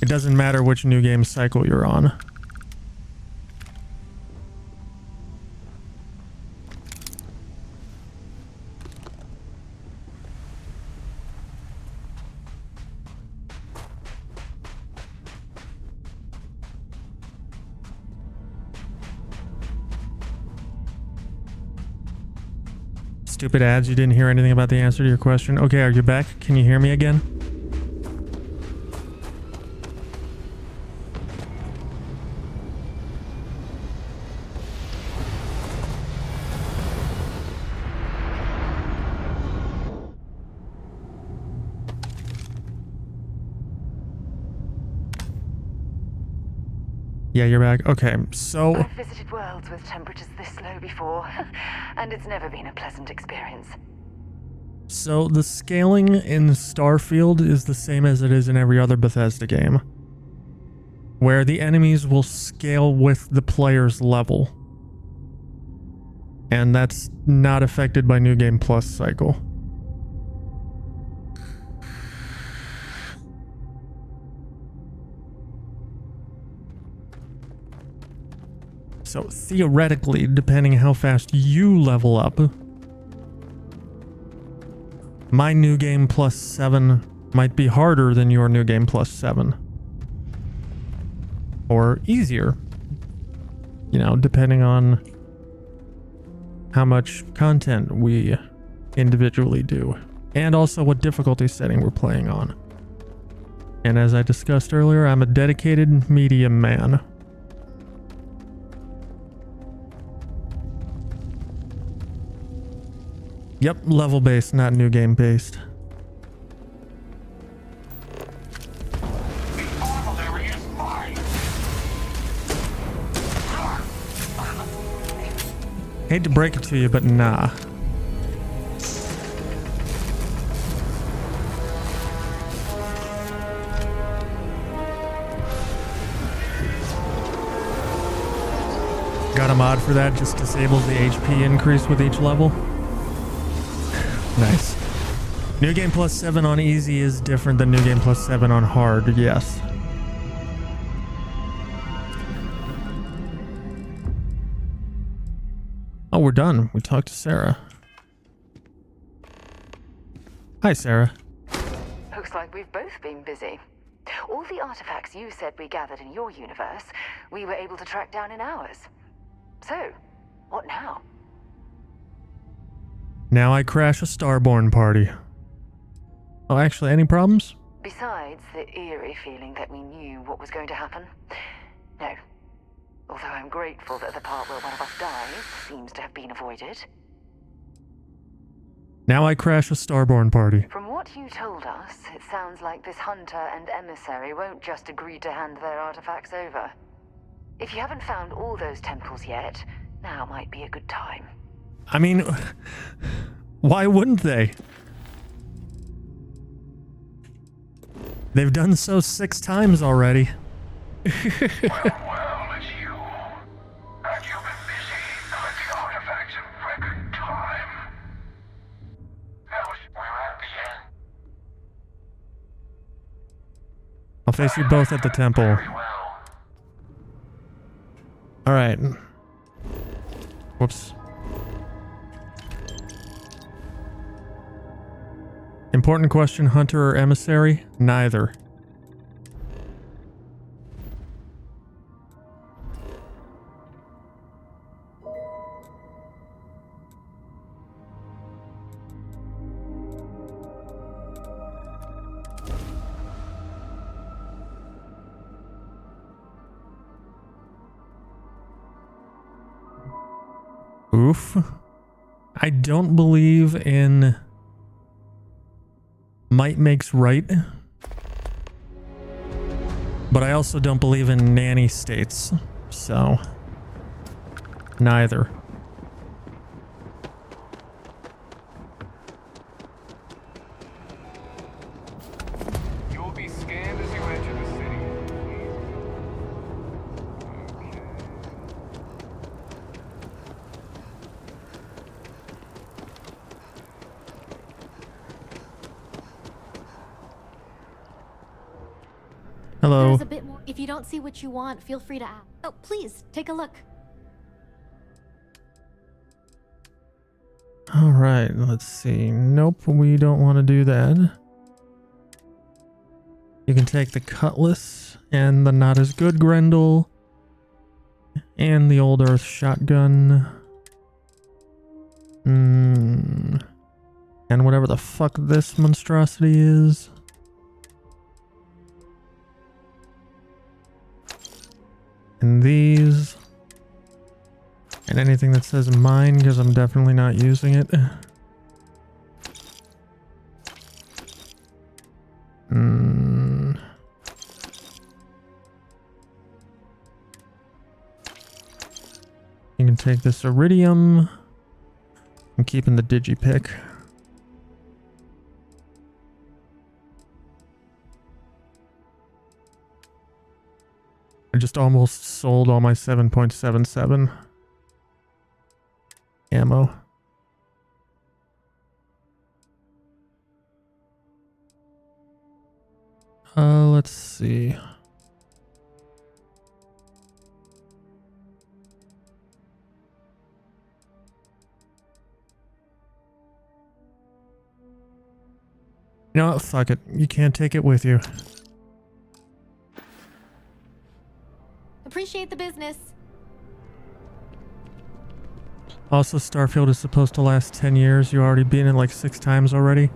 It doesn't matter which New Game cycle you're on. Stupid ads, you didn't hear anything about the answer to your question. Okay, are you back? Can you hear me again? Yeah, you're back. Okay, so... I've visited worlds with temperatures this low before, and it's never been a pleasant experience. So the scaling in Starfield is the same as it is in every other Bethesda game, where the enemies will scale with the player's level. And that's not affected by New Game Plus cycle. So theoretically, depending how fast you level up, my New Game Plus 7 might be harder than your New Game Plus 7. Or easier. You know, depending on how much content we individually do. And also what difficulty setting we're playing on. And as I discussed earlier, I'm a dedicated medium man. Yep, level based, not new game based. Hate to break it to you, but nah. Got a mod for that, just disables the HP increase with each level. Nice. New Game Plus 7 on easy is different than New Game Plus 7 on hard, yes. we're done. We talked to Sarah. Hi, Sarah. Looks like we've both been busy. All the artifacts you said we gathered in your universe, we were able to track down in ours. So, what now? Now I crash a Starborn party. Oh, actually, any problems? Besides the eerie feeling that we knew what was going to happen? No. Although I'm grateful that the part where one of us dies seems to have been avoided. Now I crash a Starborn party. From what you told us, it sounds like this hunter and emissary won't just agree to hand their artifacts over. If you haven't found all those temples yet, now might be a good time. I mean, why wouldn't they? They've done so 6 times already. Well, it's you. And you've been busy collecting artifacts in record time. Else, we're at the end. I'll face you both at the temple. Very well. Alright. Whoops. Important question, hunter or emissary? Neither. Oof. I don't believe in might makes right, but I also don't believe in nanny states, so neither. You'll be scanned as you enter the city. Okay. Hello. There's a bit more. If you don't see what you want, feel free to ask. Oh, please, take a look. All right, let's see. Nope, we don't want to do that. You can take the cutlass and the not as good Grendel and the old earth shotgun. And whatever the fuck this monstrosity is. And these. And anything that says mine, because I'm definitely not using it. You can take this iridium. I'm keeping the digipick. I just almost sold all my 7.77 ammo. Let's see. You know what? Fuck it. You can't take it with you. Appreciate the business. Also, Starfield is supposed to last 10 years. You already beaten it like 6 times already.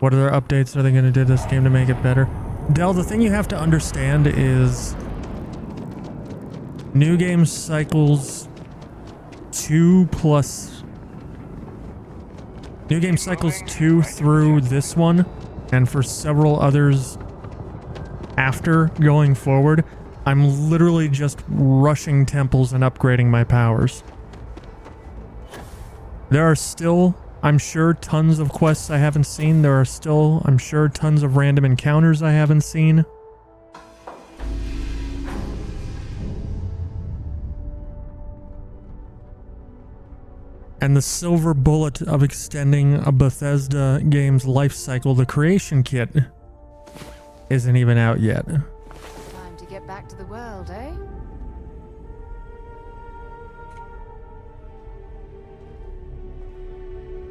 What other updates are they going to do to this game to make it better? Del, the thing you have to understand is new game cycles 2 through this one, and for several others after going forward, I'm literally just rushing temples and upgrading my powers. There are still, I'm sure, tons of quests I haven't seen. There are still, I'm sure, tons of random encounters I haven't seen. And the silver bullet of extending a Bethesda game's life cycle, the creation kit, isn't even out yet. Time to get back to the world, eh?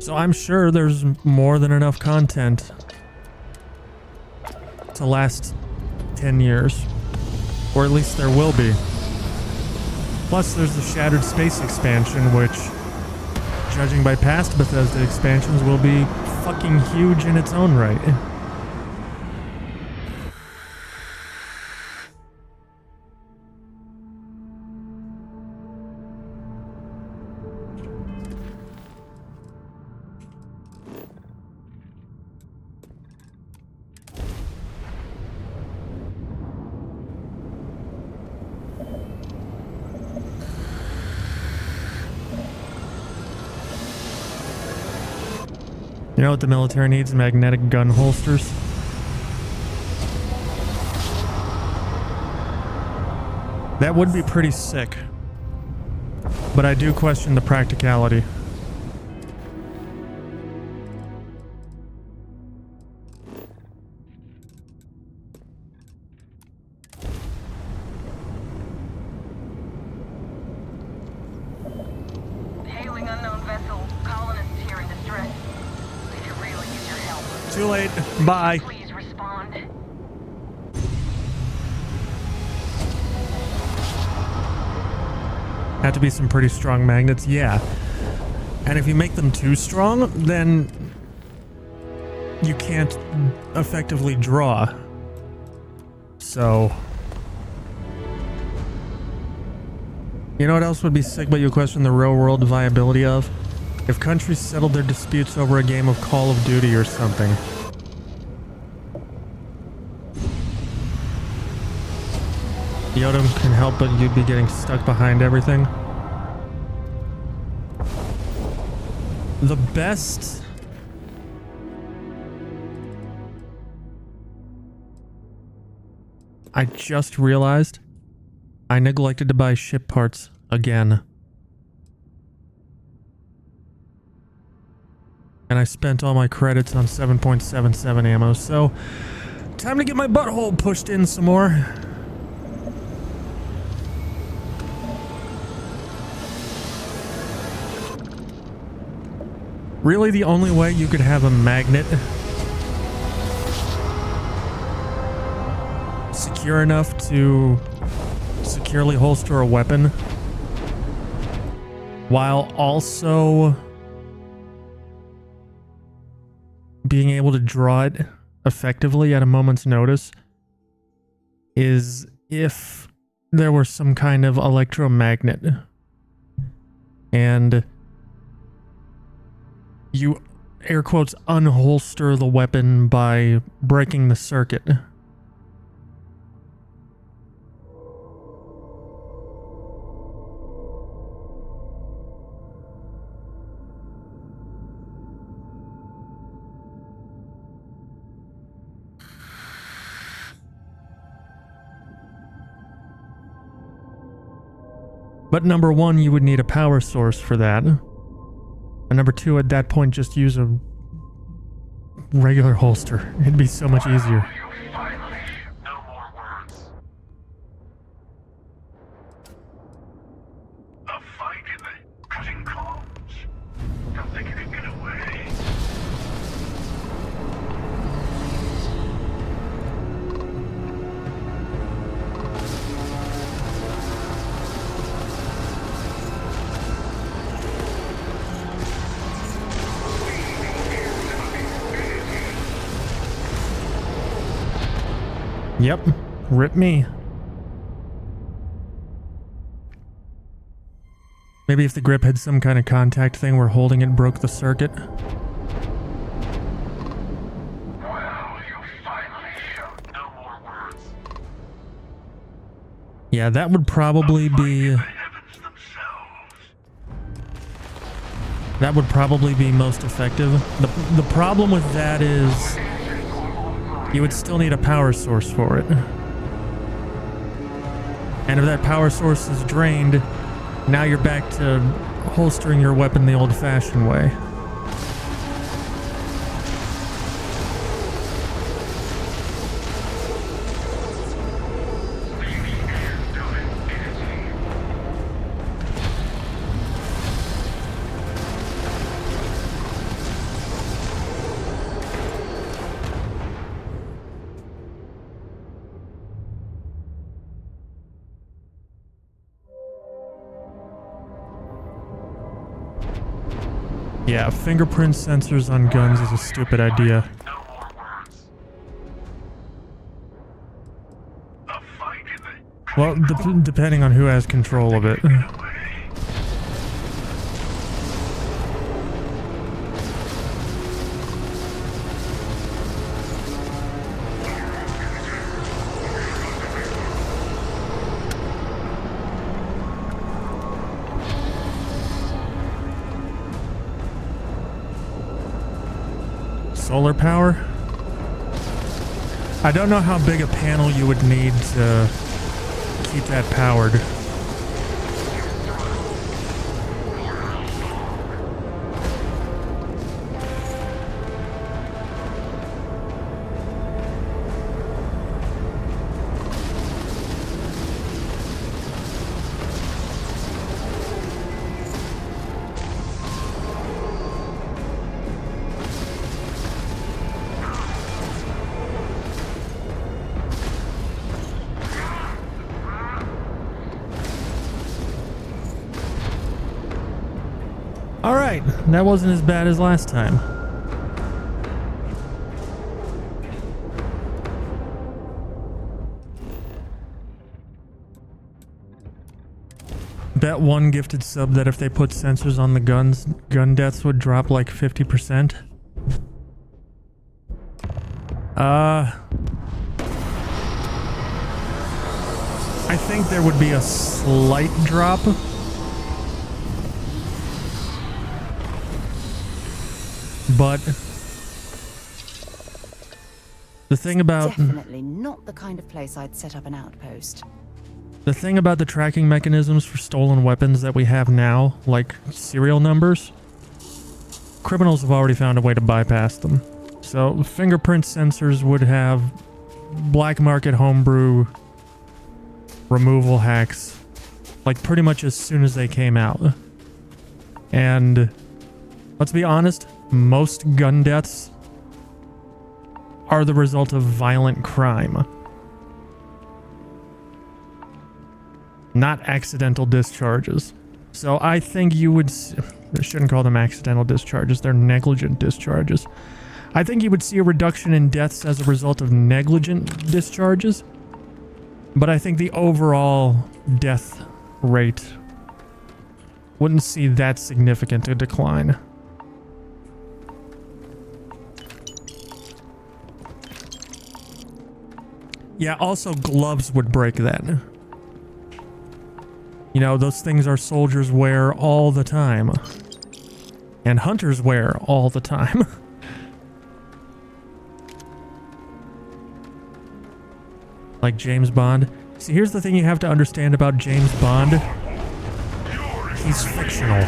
So I'm sure there's more than enough content to last 10 years. Or at least there will be. Plus there's the Shattered Space expansion, which, judging by past Bethesda expansions, will be fucking huge in its own right. You know what the military needs? Magnetic gun holsters. That would be pretty sick. But I do question the practicality. Hailing unknown vessel. Colonists here in distress. They could really use your help. Too late. Bye. Please respond. Have to be some pretty strong magnets, yeah. And if you make them too strong, then you can't effectively draw. So, you know what else would be sick, but you question the real world viability of? If countries settled their disputes over a game of Call of Duty or something. Yodam can help, but you'd be getting stuck behind everything. The best... I just realized I neglected to buy ship parts again. And I spent all my credits on 7.77 ammo, so time to get my butthole pushed in some more. Really, the only way you could have a magnet secure enough to securely holster a weapon while also being able to draw it effectively at a moment's notice is if there were some kind of electromagnet and you, air quotes, unholster the weapon by breaking the circuit. But number one, you would need a power source for that. And number two, at that point, just use a regular holster. It'd be so much easier. Finally, no more words. A fight in the cutting comms. Don't think you can get away. Yep, rip me. Maybe if the grip had some kind of contact thing where holding it broke the circuit. Well, you finally showed no more words. Yeah, that would probably be... The heavens themselves. That would probably be most effective. The problem with that is you would still need a power source for it. And if that power source is drained, now you're back to holstering your weapon the old-fashioned way. Yeah, fingerprint sensors on guns is a stupid idea. No more words. A fight in the Well, depending on who has control of it. way. Solar power? I don't know how big a panel you would need to keep that powered. Alright, that wasn't as bad as last time. Bet one gifted sub that if they put sensors on the guns, gun deaths would drop like 50%. I think there would be a slight drop. But the thing about Definitely not the kind of place I'd set up an outpost. the thing about the tracking mechanisms for stolen weapons that we have now, like serial numbers, criminals have already found a way to bypass them. So fingerprint sensors would have black market homebrew removal hacks like pretty much as soon as they came out. And let's be honest, most gun deaths are the result of violent crime, not accidental discharges. So I think you would, I shouldn't call them accidental discharges, they're negligent discharges. I think you would see a reduction in deaths as a result of negligent discharges, but I think the overall death rate wouldn't see that significant a decline. Yeah, also gloves would break then. You know, those things our soldiers wear all the time. And hunters wear all the time. Like James Bond. See, here's the thing you have to understand about James Bond. He's fictional.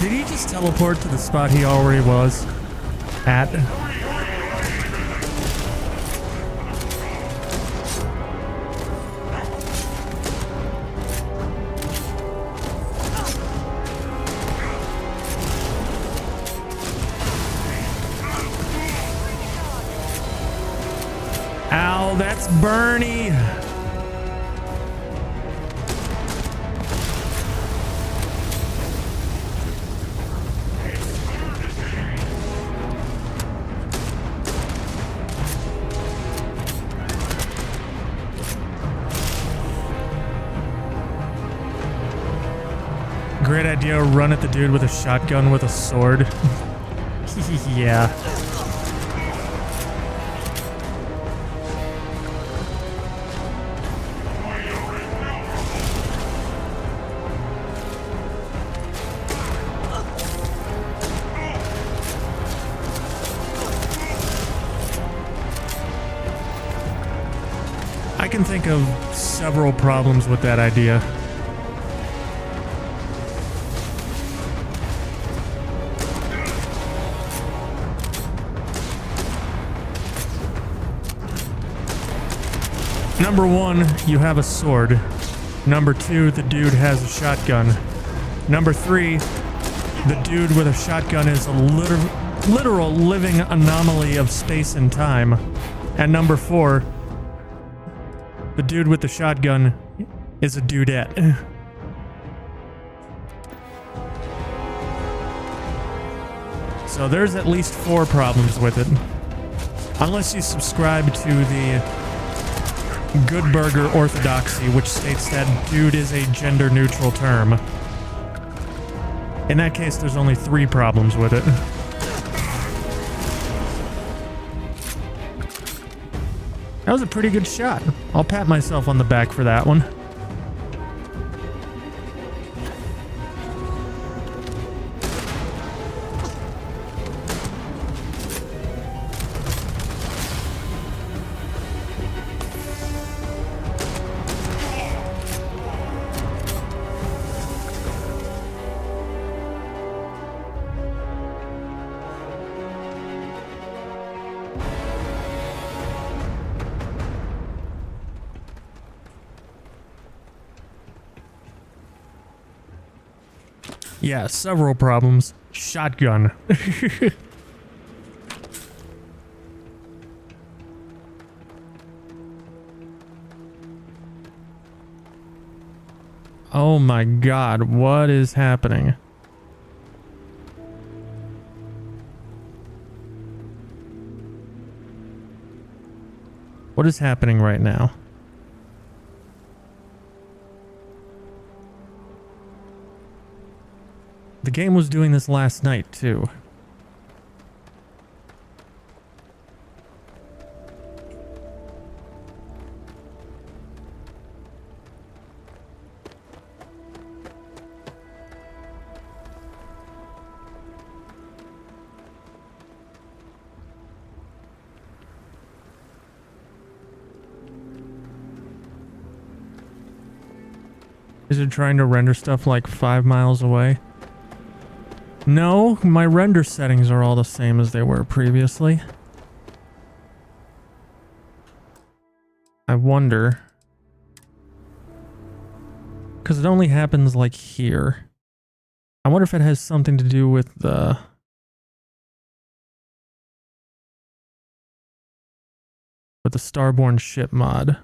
Did he just teleport to the spot he already was at? Ow, that's Bernie. Great idea, run at the dude with a shotgun with a sword. Yeah. can think of several problems with that idea. Number one, you have a sword. Number two, the dude has a shotgun. Number three, the dude with a shotgun is a literal living anomaly of space and time. And number four, the dude with the shotgun is a dudette. So there's at least 4 problems with it. Unless you subscribe to the Good Burger orthodoxy, which states that dude is a gender-neutral term. In that case, there's only 3 problems with it. That was a pretty good shot. I'll pat myself on the back for that one. Yeah, several problems. Shotgun. Oh my god, what is happening? What is happening right now? The game was doing this last night, too. Is it trying to render stuff like 5 miles away? No, my render settings are all the same as they were previously. I wonder. Because it only happens like here. I wonder if it has something to do with the... Starborn ship mod.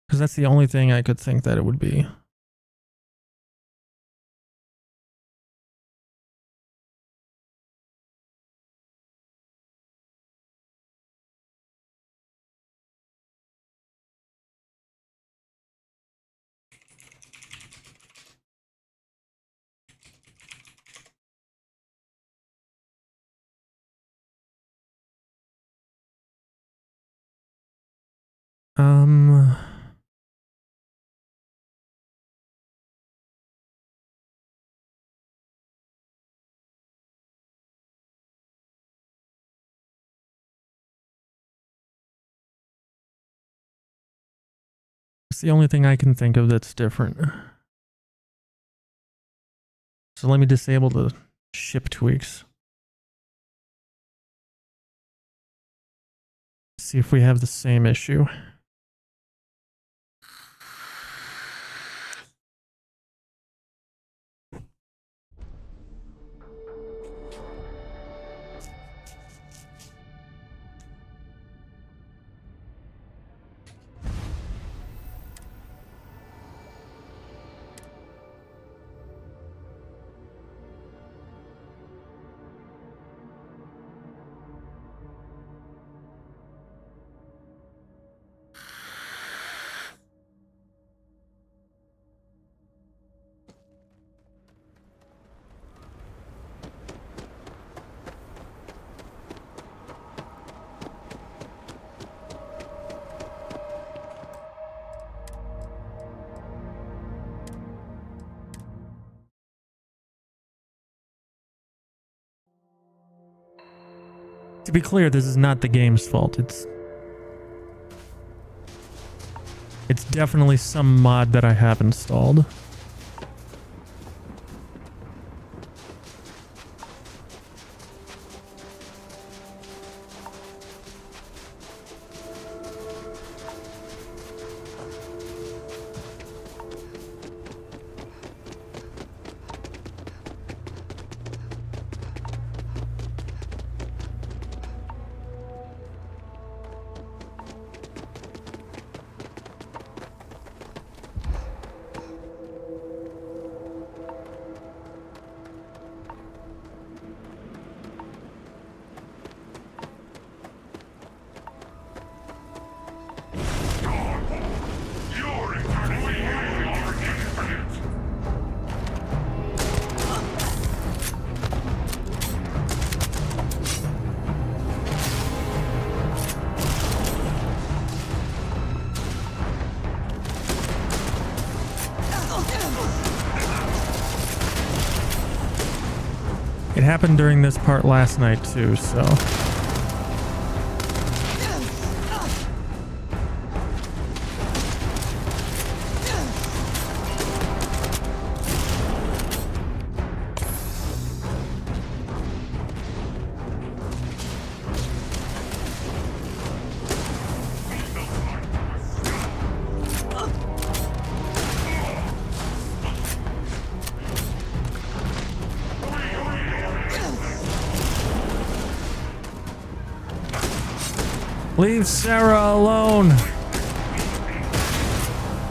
Because that's the only thing I could think that it would be. It's the only thing I can think of that's different. So let me disable the ship tweaks. See if we have the same issue. To be clear, this is not the game's fault. It's It's definitely some mod that I have installed. It happened during this part last night too, so... Leave Sarah alone!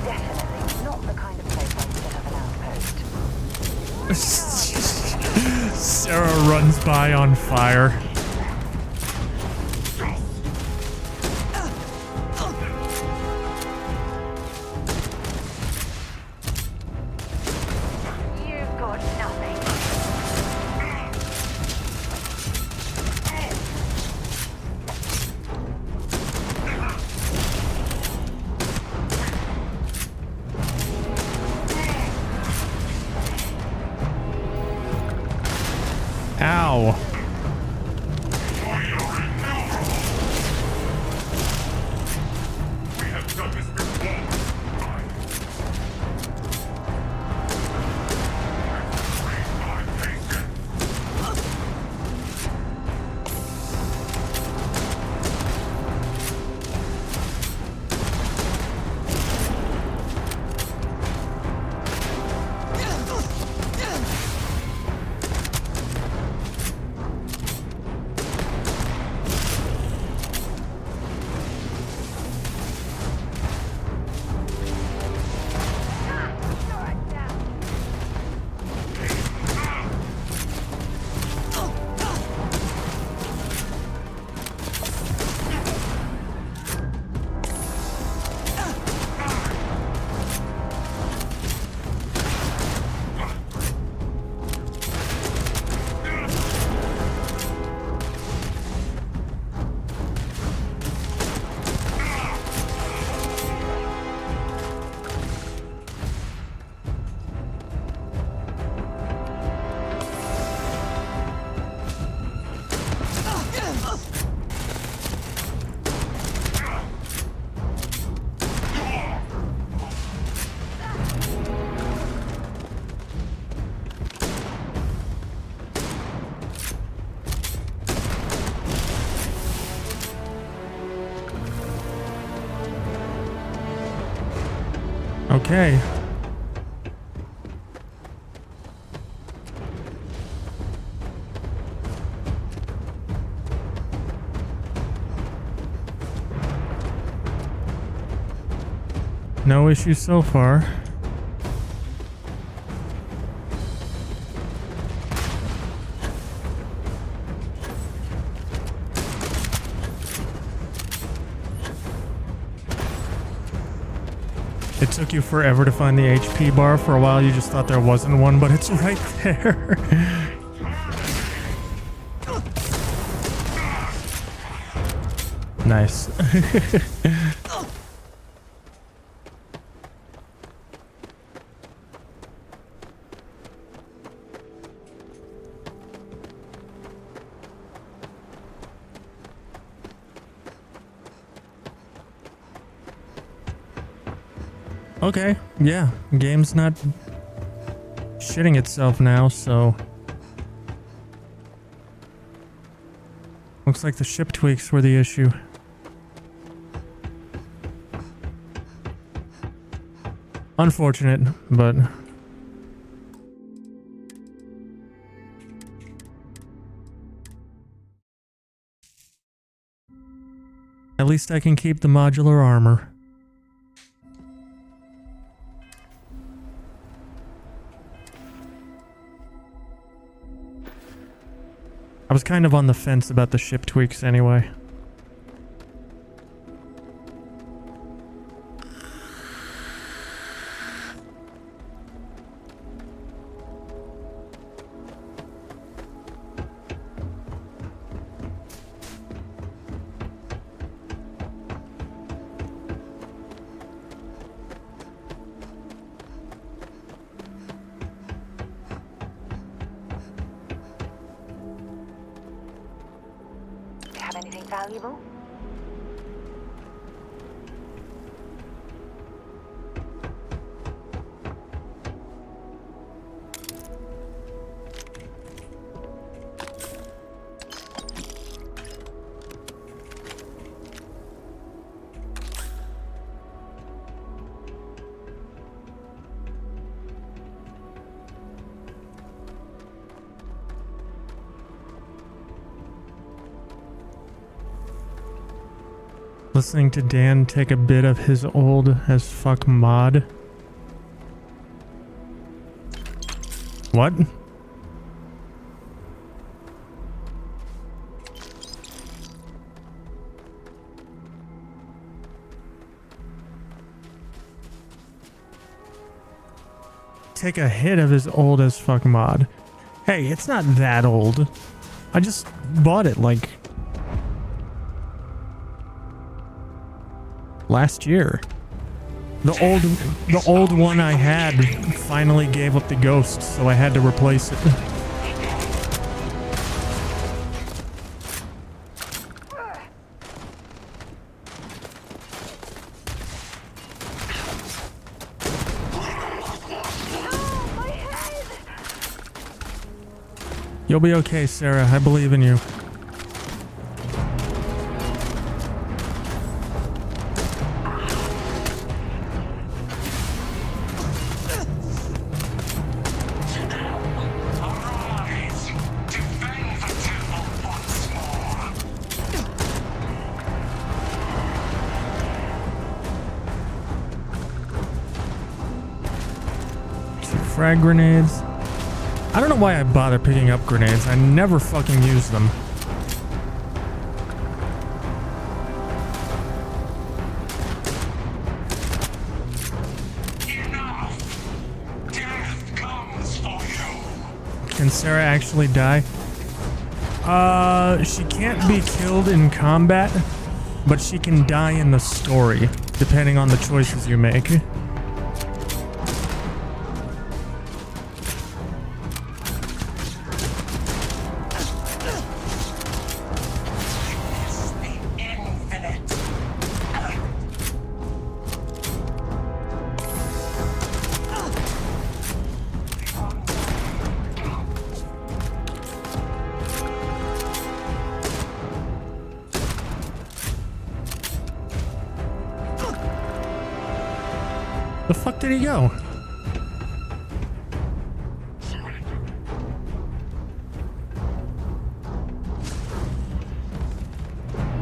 Definitely not the kind of place I used to have an outpost. Sarah runs by on fire. You've got nothing. Ow. Okay. No issues so far. It took you forever to find the HP bar. For a while you just thought there wasn't one, but it's right there. Nice. Okay, yeah. Game's not shitting itself now, so... Looks like the ship tweaks were the issue. Unfortunate, but... At least I can keep the modular armor. I was kind of on the fence about the ship tweaks anyway. Have anything valuable? Listening to Dan take a bit of his old as fuck mod. What? Take a hit of his old as fuck mod. Hey, it's not that old. I just bought it like last year. The old one I had finally gave up the ghost, so I had to replace it. You'll be okay, Sarah. I believe in you. Frag grenades. I don't know why I bother picking up grenades. I never fucking use them. Enough. Death comes for you. Can Sarah actually die? She can't be killed in combat, but she can die in the story, depending on the choices you make. The fuck did he go?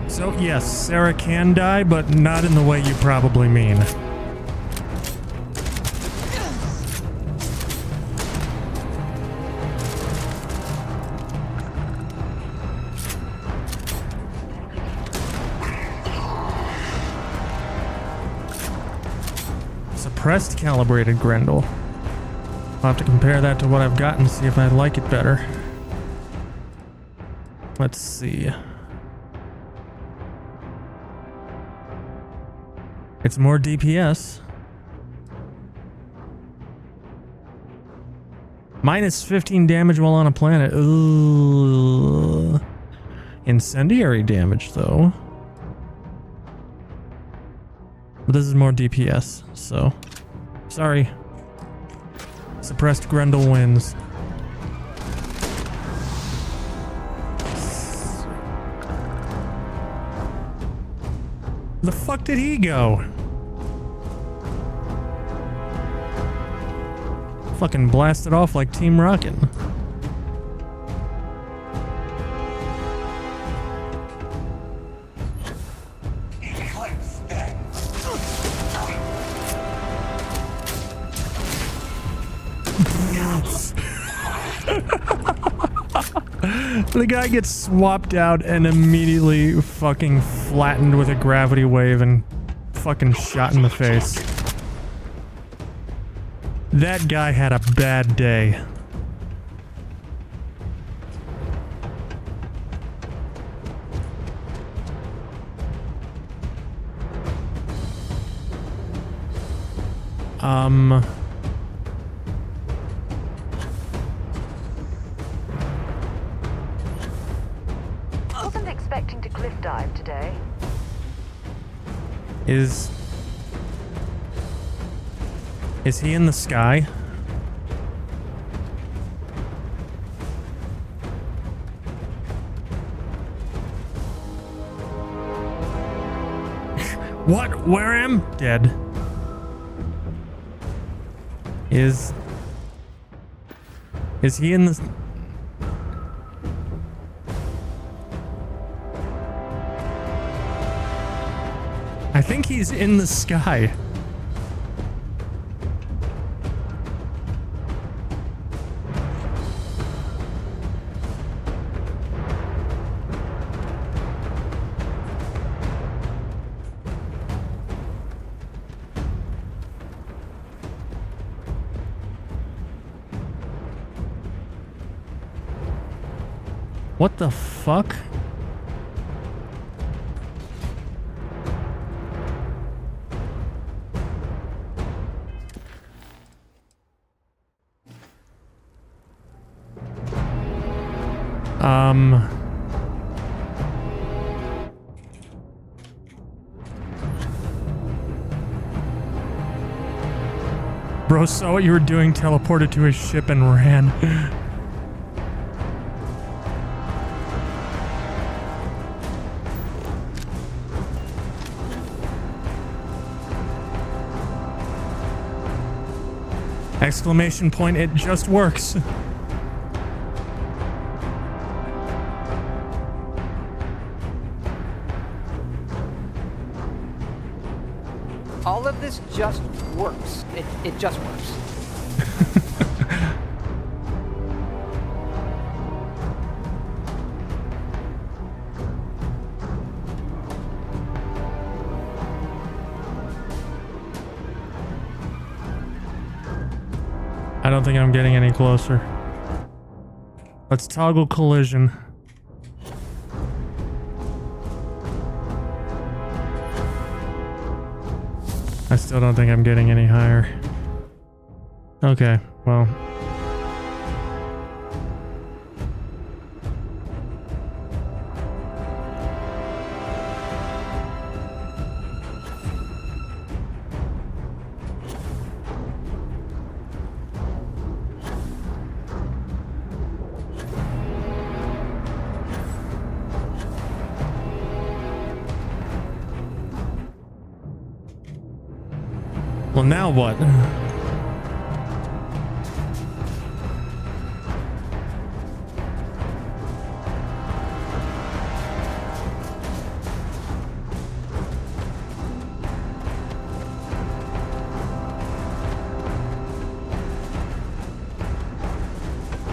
So yes, Sarah can die, but not in the way you probably mean. Suppressed calibrated Grendel. I'll have to compare that to what I've got and see if I like it better. Let's see. It's more DPS. Minus 15 damage while on a planet. Ugh. Incendiary damage though. But this is more DPS, so Sorry. Suppressed Grendel wins. The fuck did he go? Fucking blasted off like Team Rocket. The guy gets swapped out and immediately fucking flattened with a gravity wave and fucking shot in the face. That guy had a bad day. Wasn't expecting to cliff dive today. Is he in the sky? What? Where am? Dead. Is he in the... I think he's in the sky. What the fuck? Bro saw what you were doing, teleported to his ship and ran. Exclamation point, it just works. All of this just works. It just works. I don't think I'm getting any closer. Let's toggle collision. I still don't think I'm getting any higher. Okay, well. Well, now what?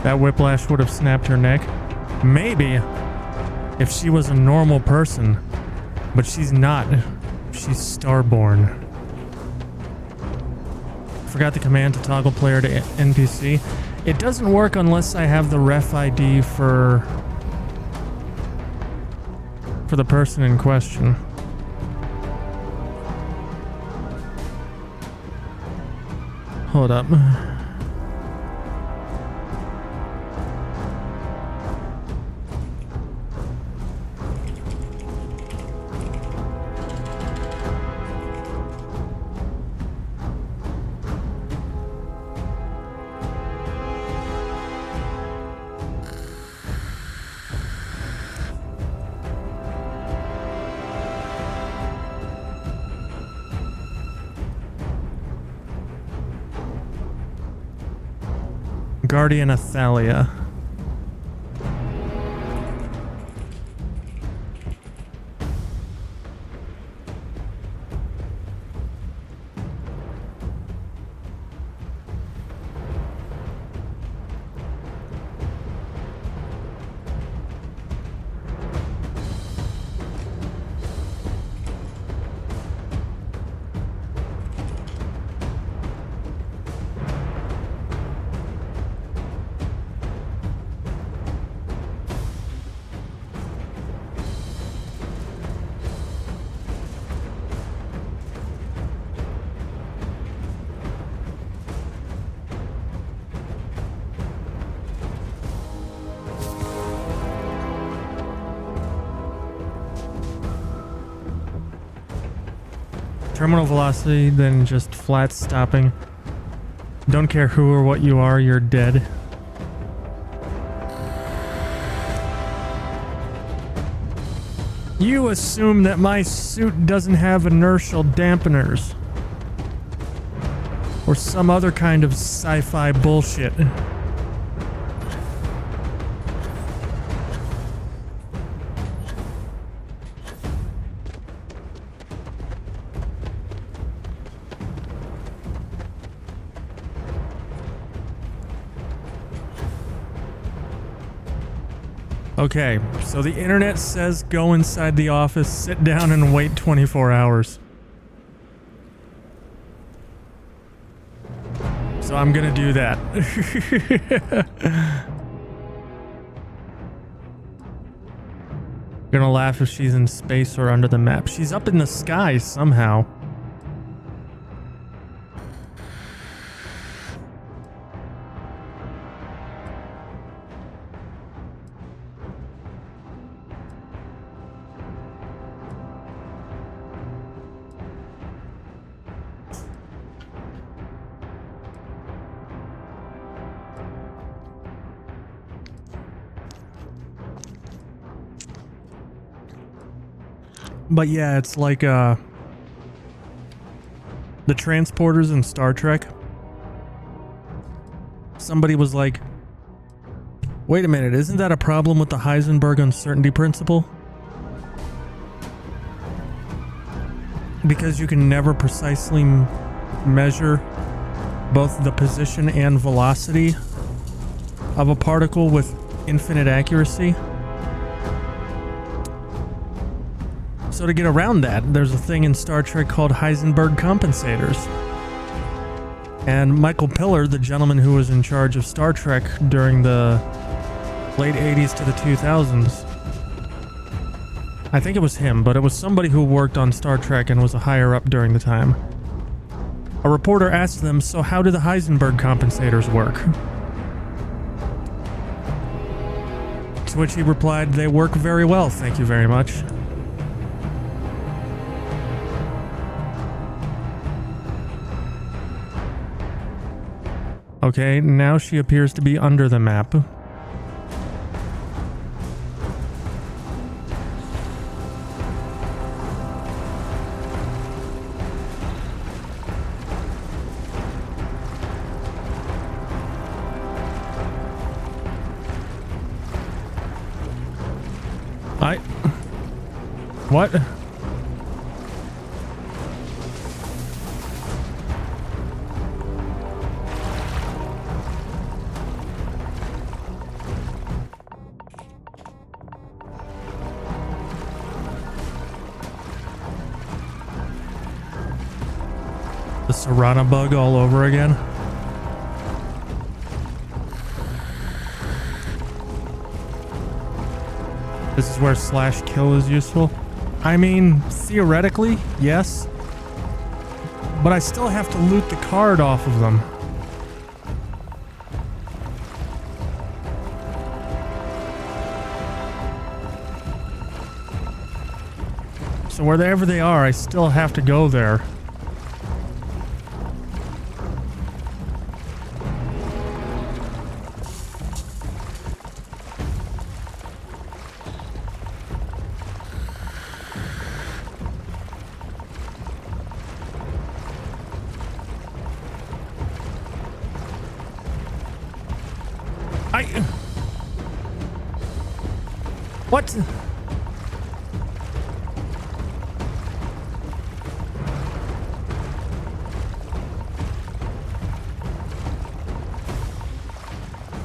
That whiplash would have snapped her neck. Maybe if she was a normal person, but she's not. She's starborn. Forgot the command to toggle player to NPC. It doesn't work unless I have the ref ID for the person in question. Hold up. Guardian Athalia. Terminal velocity, then just flat stopping. Don't care who or what you are, you're dead. You assume that my suit doesn't have inertial dampeners. Or some other kind of sci-fi bullshit. Okay, so the internet says go inside the office, sit down, and wait 24 hours. So I'm gonna do that. Gonna laugh if she's in space or under the map. She's up in the sky somehow. But yeah, it's like the transporters in Star Trek. Somebody was like, wait a minute, isn't that a problem with the Heisenberg uncertainty principle? Because you can never precisely measure both the position and velocity of a particle with infinite accuracy. So to get around that, there's a thing in Star Trek called Heisenberg compensators. And Michael Piller, the gentleman who was in charge of Star Trek during the late 80s to the 2000s, I think it was him, but it was somebody who worked on Star Trek and was a higher up during the time. A reporter asked them, so how do the Heisenberg compensators work? To which he replied, they work very well, thank you very much. Okay, now she appears to be under the map. What? The Serana bug all over again. This is where slash kill is useful. I mean, theoretically, yes. But I still have to loot the card off of them. So wherever they are, I still have to go there. What?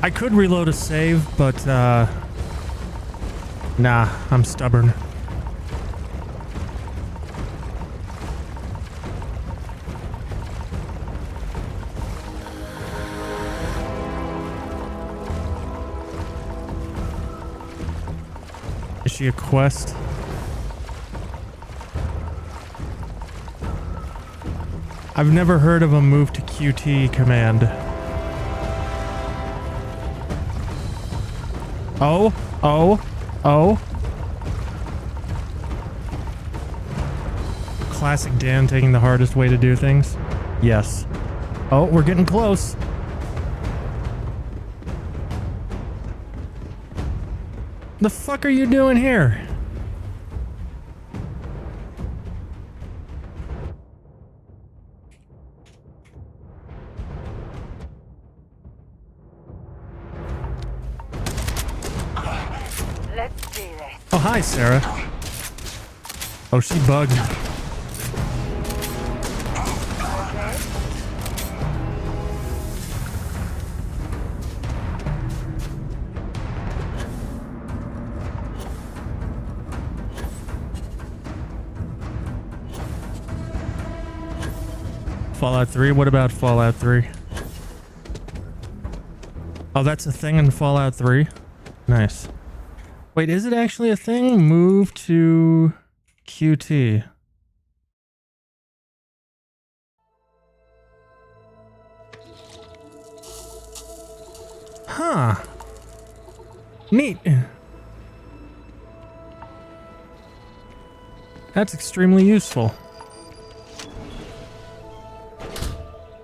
I could reload a save, but, nah, I'm stubborn. Is she a quest? I've never heard of a move to QT command. Oh, oh, oh. Classic Dan taking the hardest way to do things. Yes. Oh, we're getting close. The fuck are you doing here? Let's do this. Oh, hi, Sarah. Oh, she bugged. Fallout 3? What about Fallout 3? Oh, that's a thing in Fallout 3? Nice. Wait, is it actually a thing? Move to QT. Huh. Neat. That's extremely useful.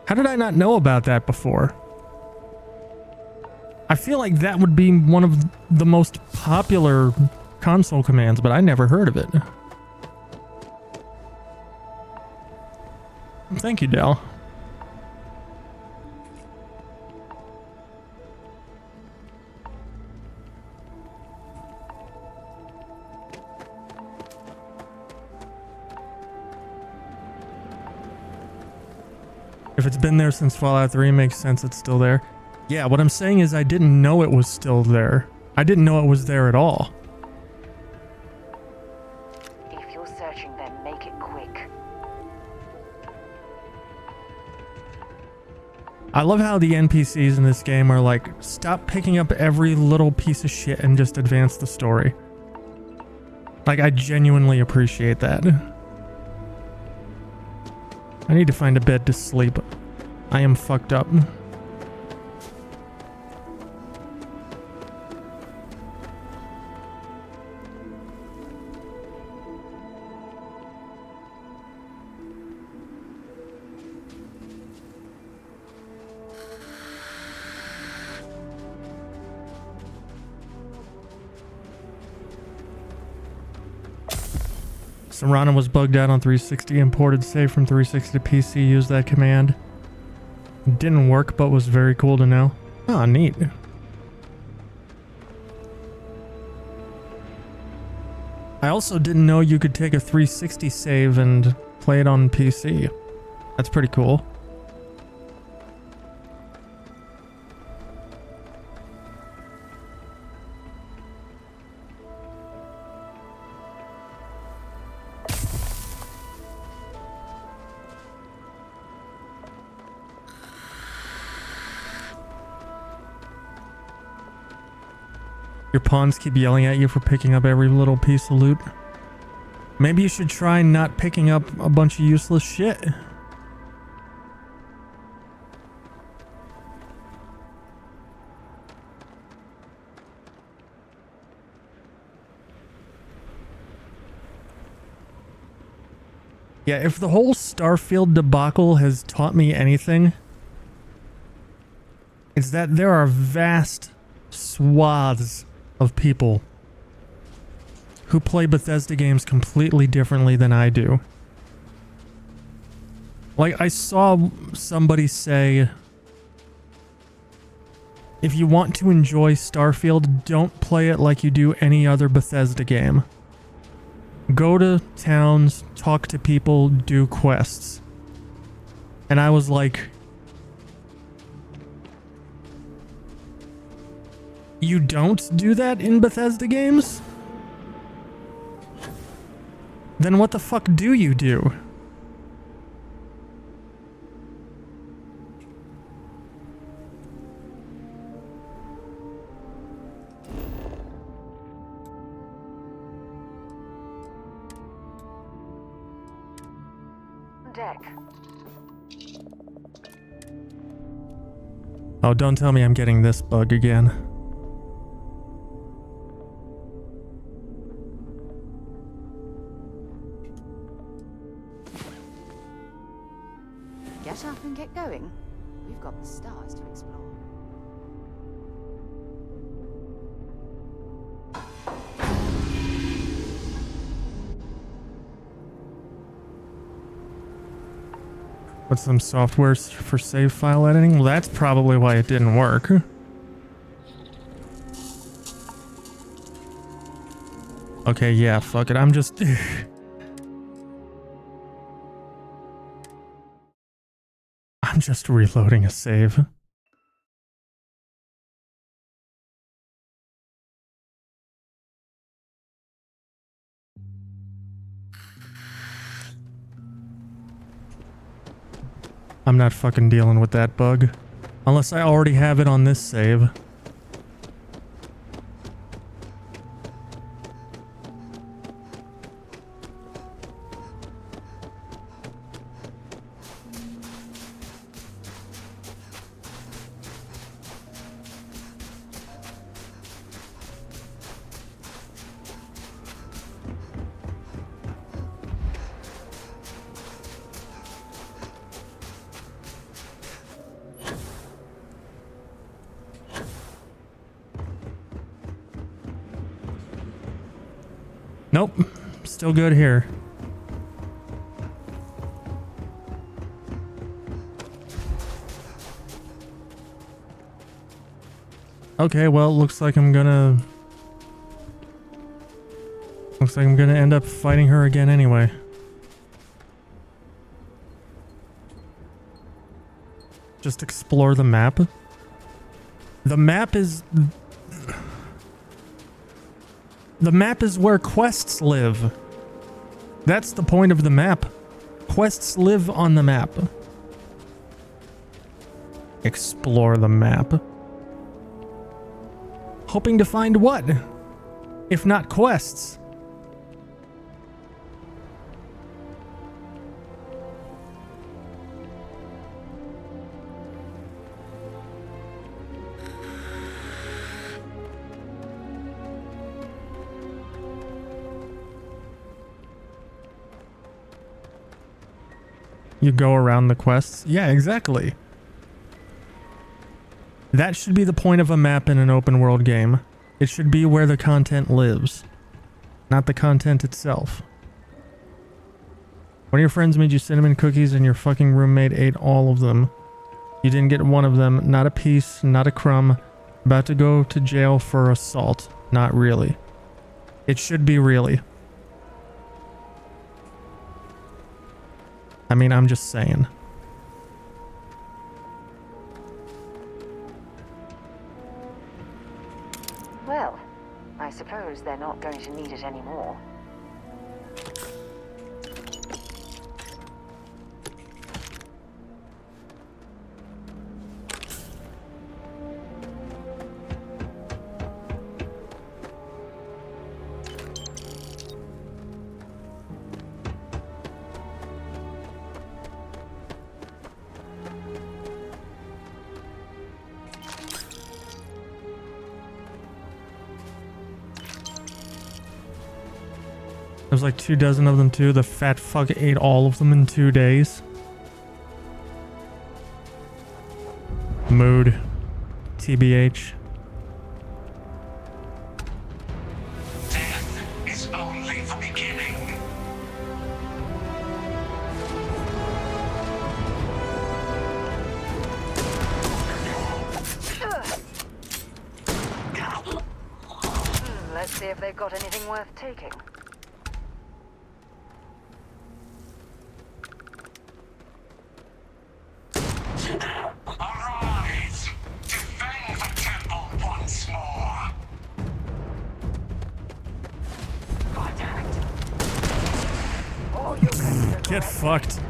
How did I not know about that before? I feel like that would be one of the most popular console commands, but I never heard of it. Thank you, Dell. If it's been there since Fallout 3, makes sense it's still there. Yeah, what I'm saying is I didn't know it was still there. I didn't know it was there at all. If you're searching, then make it quick. I love how the NPCs in this game are like, stop picking up every little piece of shit and just advance the story. Like, I genuinely appreciate that. I need to find a bed to sleep. I am fucked up. Serrano was bugged out on 360, imported save from 360 to PC, used that command. Didn't work, but was very cool to know. Ah, neat. I also didn't know you could take a 360 save and play it on PC. That's pretty cool. Your pawns keep yelling at you for picking up every little piece of loot. Maybe you should try not picking up a bunch of useless shit. Yeah, if the whole Starfield debacle has taught me anything, it's that there are vast swaths of people who play Bethesda games completely differently than I do. Like, I saw somebody say If you want to enjoy Starfield, don't play it like you do any other Bethesda game. Go to towns, talk to people, do quests. And I was like, you don't do that in Bethesda games? Then what the fuck do you do? Deck. Oh, don't tell me I'm getting this bug again. Get up and get going. We've got the stars to explore. What's some software for save file editing? Well, that's probably why it didn't work. Okay, yeah, fuck it. I'm just... I'm just reloading a save. I'm not fucking dealing with that bug. Unless I already have it on this save. Nope. Still good here. Okay, well, looks like I'm gonna end up fighting her again anyway. Just explore the map. The map is where quests live. That's the point of the map. Quests live on the map. Explore the map. Hoping to find what? If not quests. You go around the quests? Yeah, exactly. That should be the point of a map in an open world game. It should be where the content lives, not the content itself. One of your friends made you cinnamon cookies and your fucking roommate ate all of them. You didn't get one of them, not a piece, not a crumb. About to go to jail for assault. Not really. It should be really. I mean, I'm just saying. Well, I suppose they're not going to need it anymore. There's like 24 of them too. The fat fuck ate all of them in 2 days. Mood. TBH. Death is only the beginning. they've got anything worth taking. Arise! Defend the temple once more! Contact! Oh, you can Get fucked.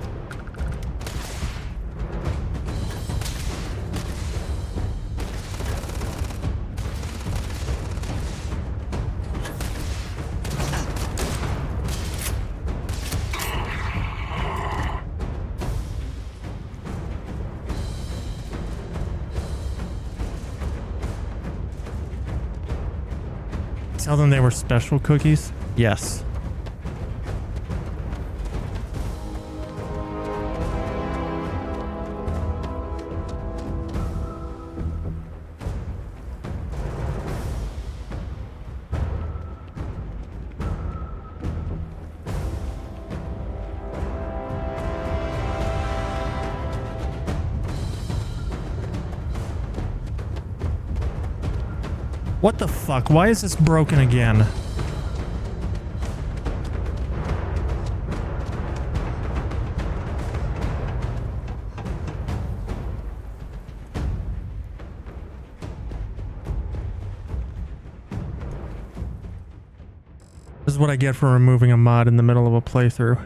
Tell them they were special cookies? Yes. What the fuck? Why is this broken again? This is what I get for removing a mod in the middle of a playthrough.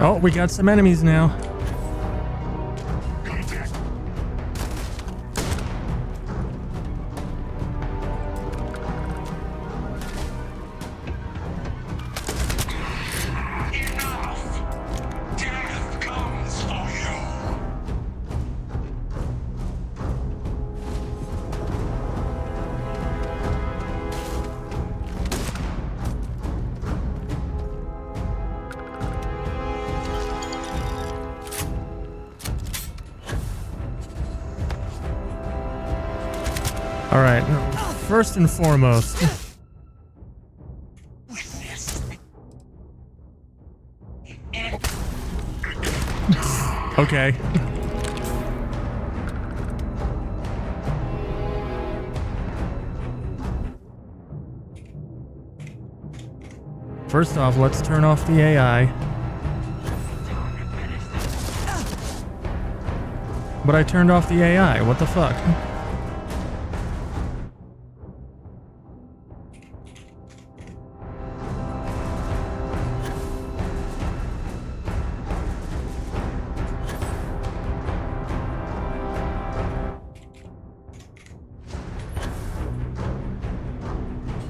Oh, we got some enemies now. Death comes for you! All right, first and foremost. Okay. First off, let's turn off the AI. But I turned off the AI. What the fuck?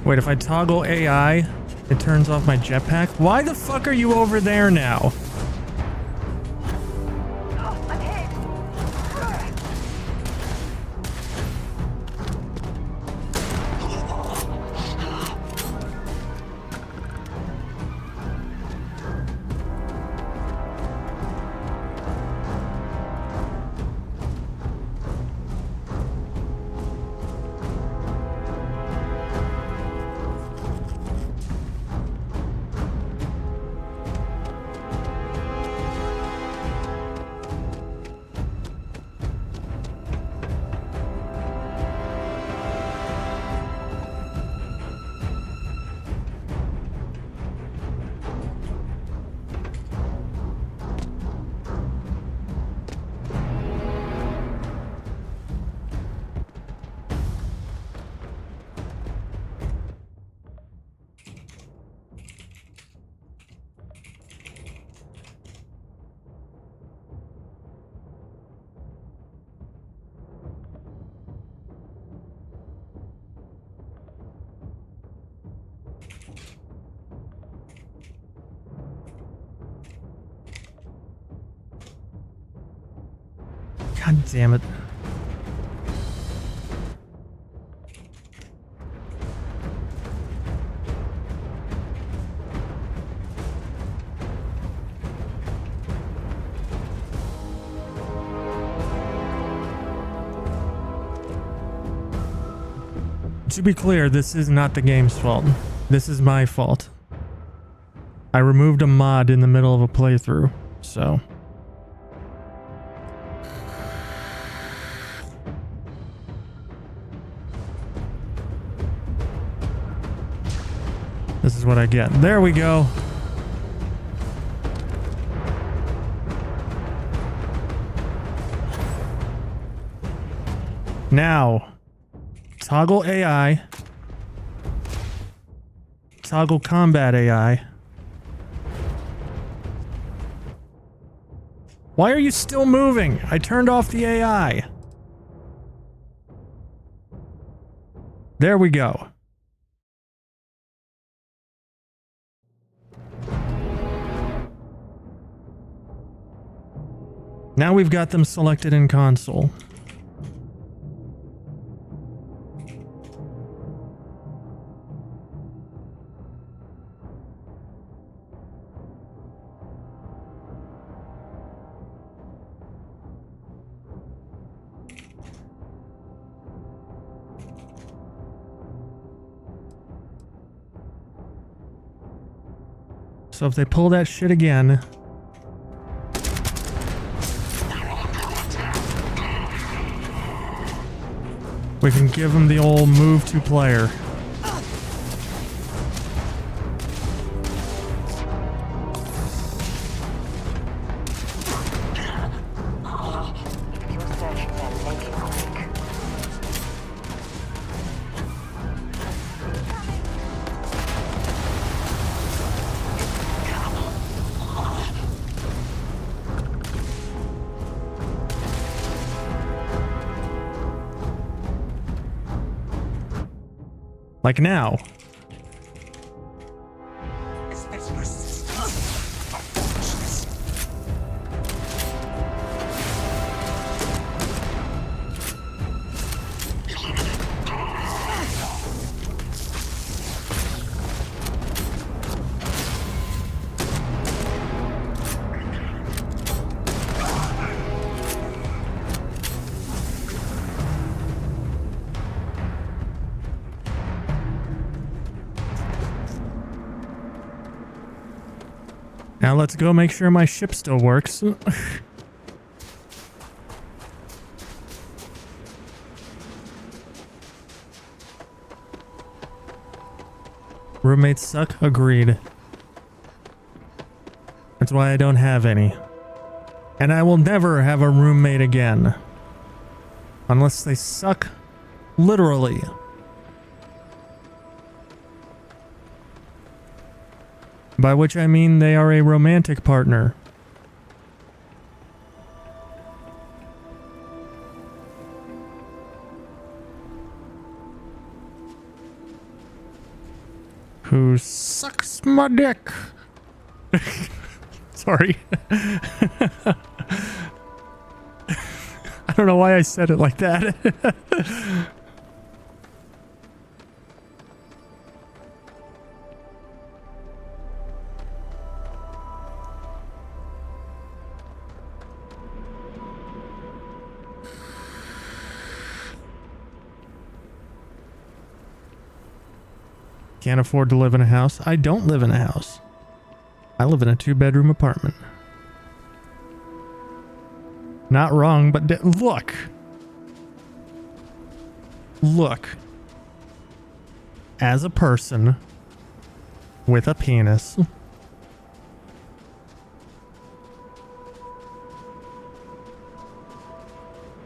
Wait, if I toggle AI, it turns off my jetpack? Why the fuck are you over there now? I'm hit. God damn it. To be clear, this is not the game's fault. This is my fault. I removed a mod in the middle of a playthrough, so... This is what I get. There we go. Now, toggle AI. Toggle combat AI. Why are you still moving? I turned off the AI. There we go. Now we've got them selected in console. So if they pull that shit again... we can give them the old move to player. Like now. Now let's go make sure my ship still works. Roommates suck? Agreed. That's why I don't have any. And I will never have a roommate again. Unless they suck literally. By which I mean they are a romantic partner. Who sucks my dick? Sorry. I don't know why I said it like that. Can't afford to live in a house. I don't live in a house. I live in a 2-bedroom apartment. Not wrong, but look. Look. As a person with a penis,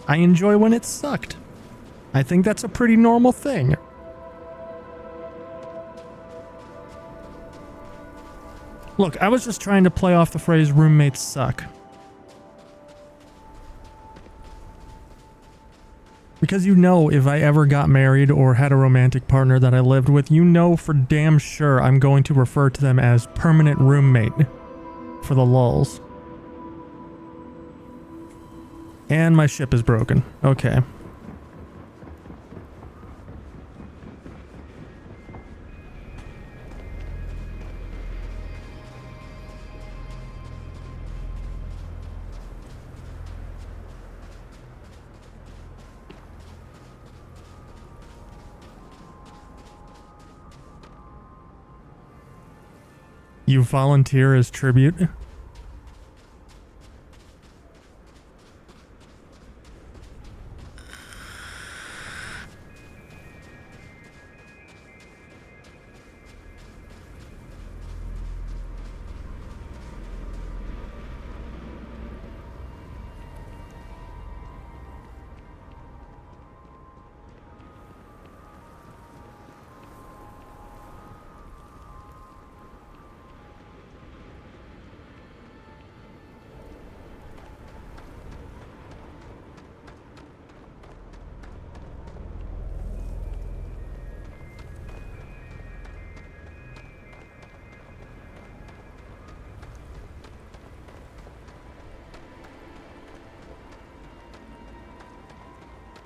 I enjoy when it sucked. I think that's a pretty normal thing. Look, I was just trying to play off the phrase roommates suck. Because you know, if I ever got married or had a romantic partner that I lived with, you know for damn sure I'm going to refer to them as permanent roommate for the lulz. And my ship is broken. Okay. You volunteer as tribute?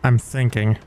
I'm thinking.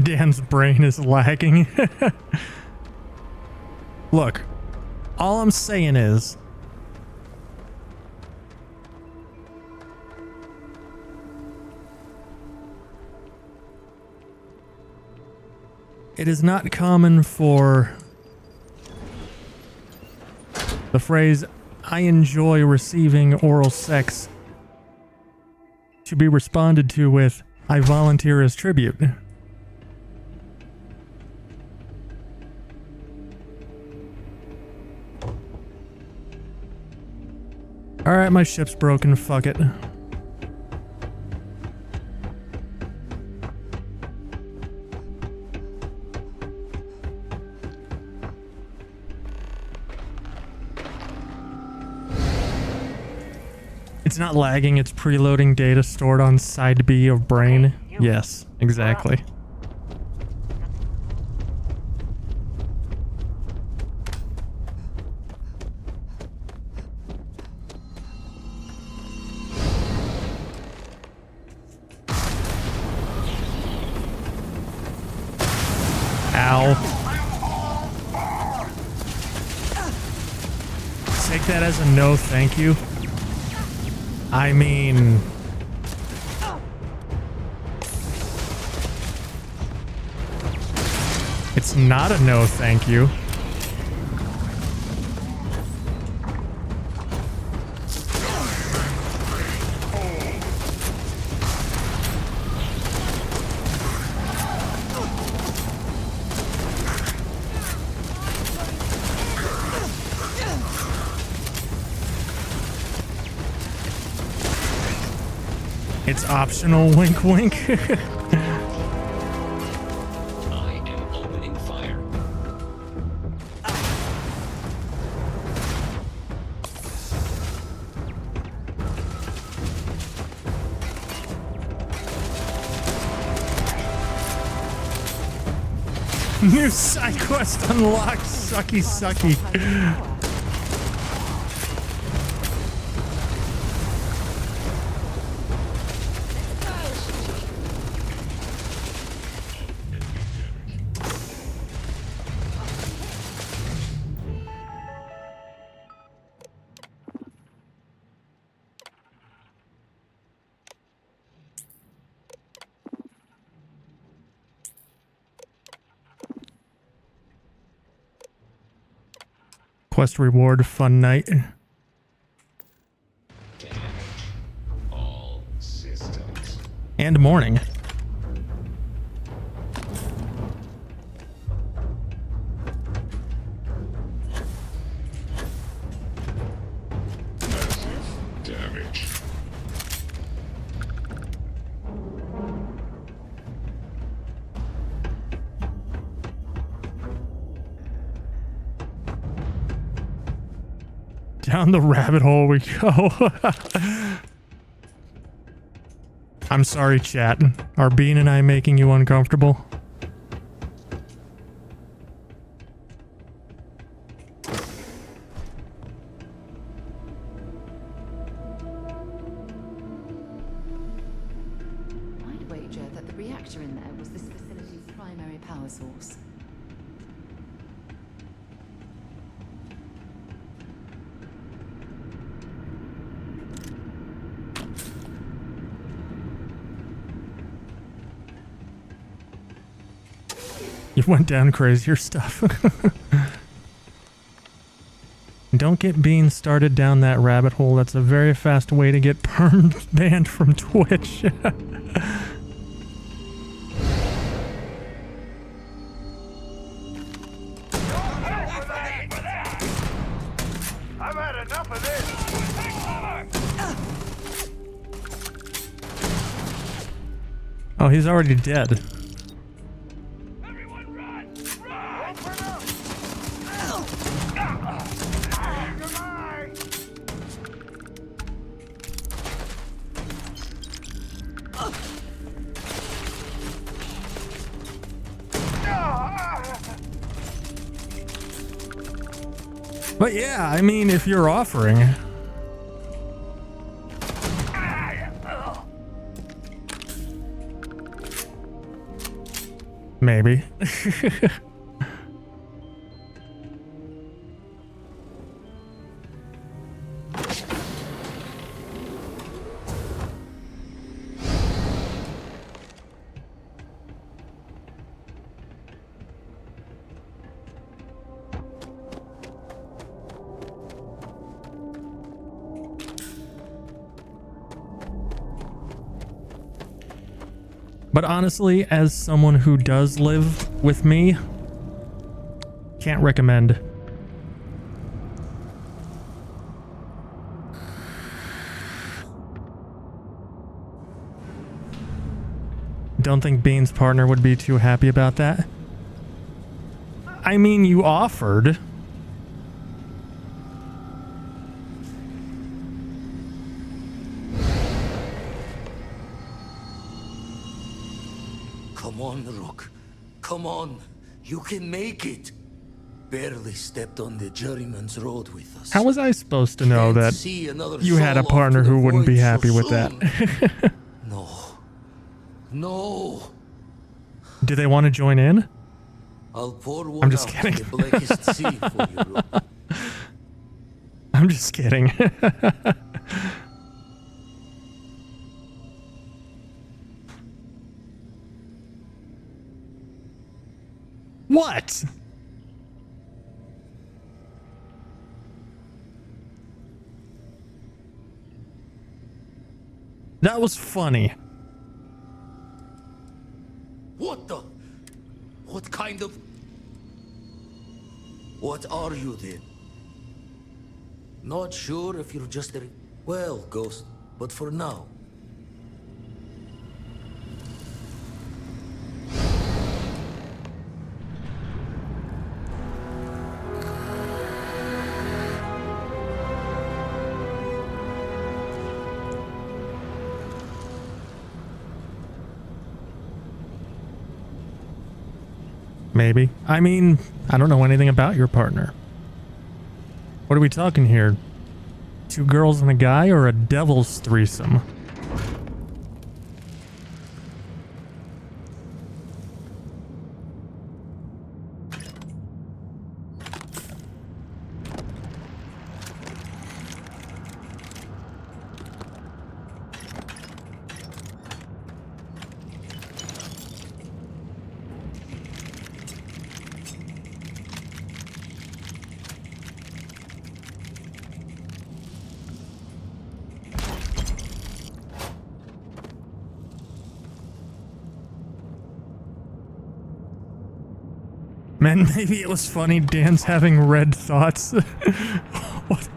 Dan's brain is lagging. Look, all I'm saying is it is not common for the phrase "I enjoy receiving oral sex" to be responded to with "I volunteer as tribute." Alright, my ship's broken, fuck it. It's not lagging, it's preloading data stored on side B of brain. Yes, exactly. Ow. Take that as a no thank you. I mean... it's not a no thank you. It's optional, wink wink. I am opening fire. New side quest unlocked, sucky sucky. Quest reward, fun night. Damage. All systems. And morning. Massive damage. Down the rabbit hole we go. I'm sorry, chat. Are Bean and I making you uncomfortable? I'd wager that the reactor in there was this facility's primary power source. You went down crazier stuff. Don't get Bean started down that rabbit hole. That's a very fast way to get perm banned from Twitch. I've had enough of this. Oh, he's already dead. Everyone run! Run! Open up! Goodbye! But yeah, I mean, if you're offering. Maybe. But honestly, as someone who does live with me, can't recommend. Don't think Bean's partner would be too happy about that. I mean, you offered. Come on, Rook. Come on. You can make it. Barely stepped on the juryman's road with us. How was I supposed to know Can't that see another you had a soul off partner to the who wouldn't be void so happy with soon. that? No. No. Do they want to join in? I'll pour one I'm just out kidding. to the blackest sea for you, Rook. I'm just kidding. What? That was funny. What the? What kind of... What are you then? Not sure if you're just a... Well, Ghost, but for now... Maybe. I mean, I don't know anything about your partner. What are we talking here? 2 girls and a guy, or a devil's threesome? meant maybe it was funny Dan's having red thoughts.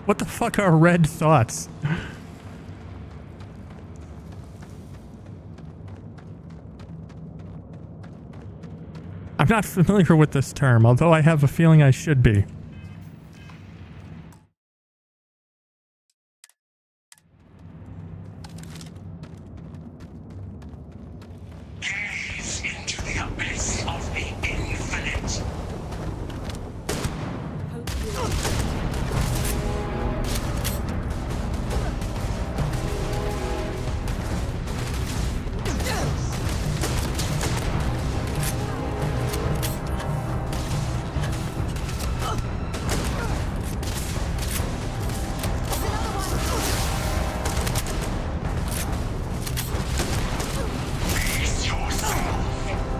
What the fuck are red thoughts? I'm not familiar with this term, although I have a feeling I should be. Gaze into the abyss of the infinite.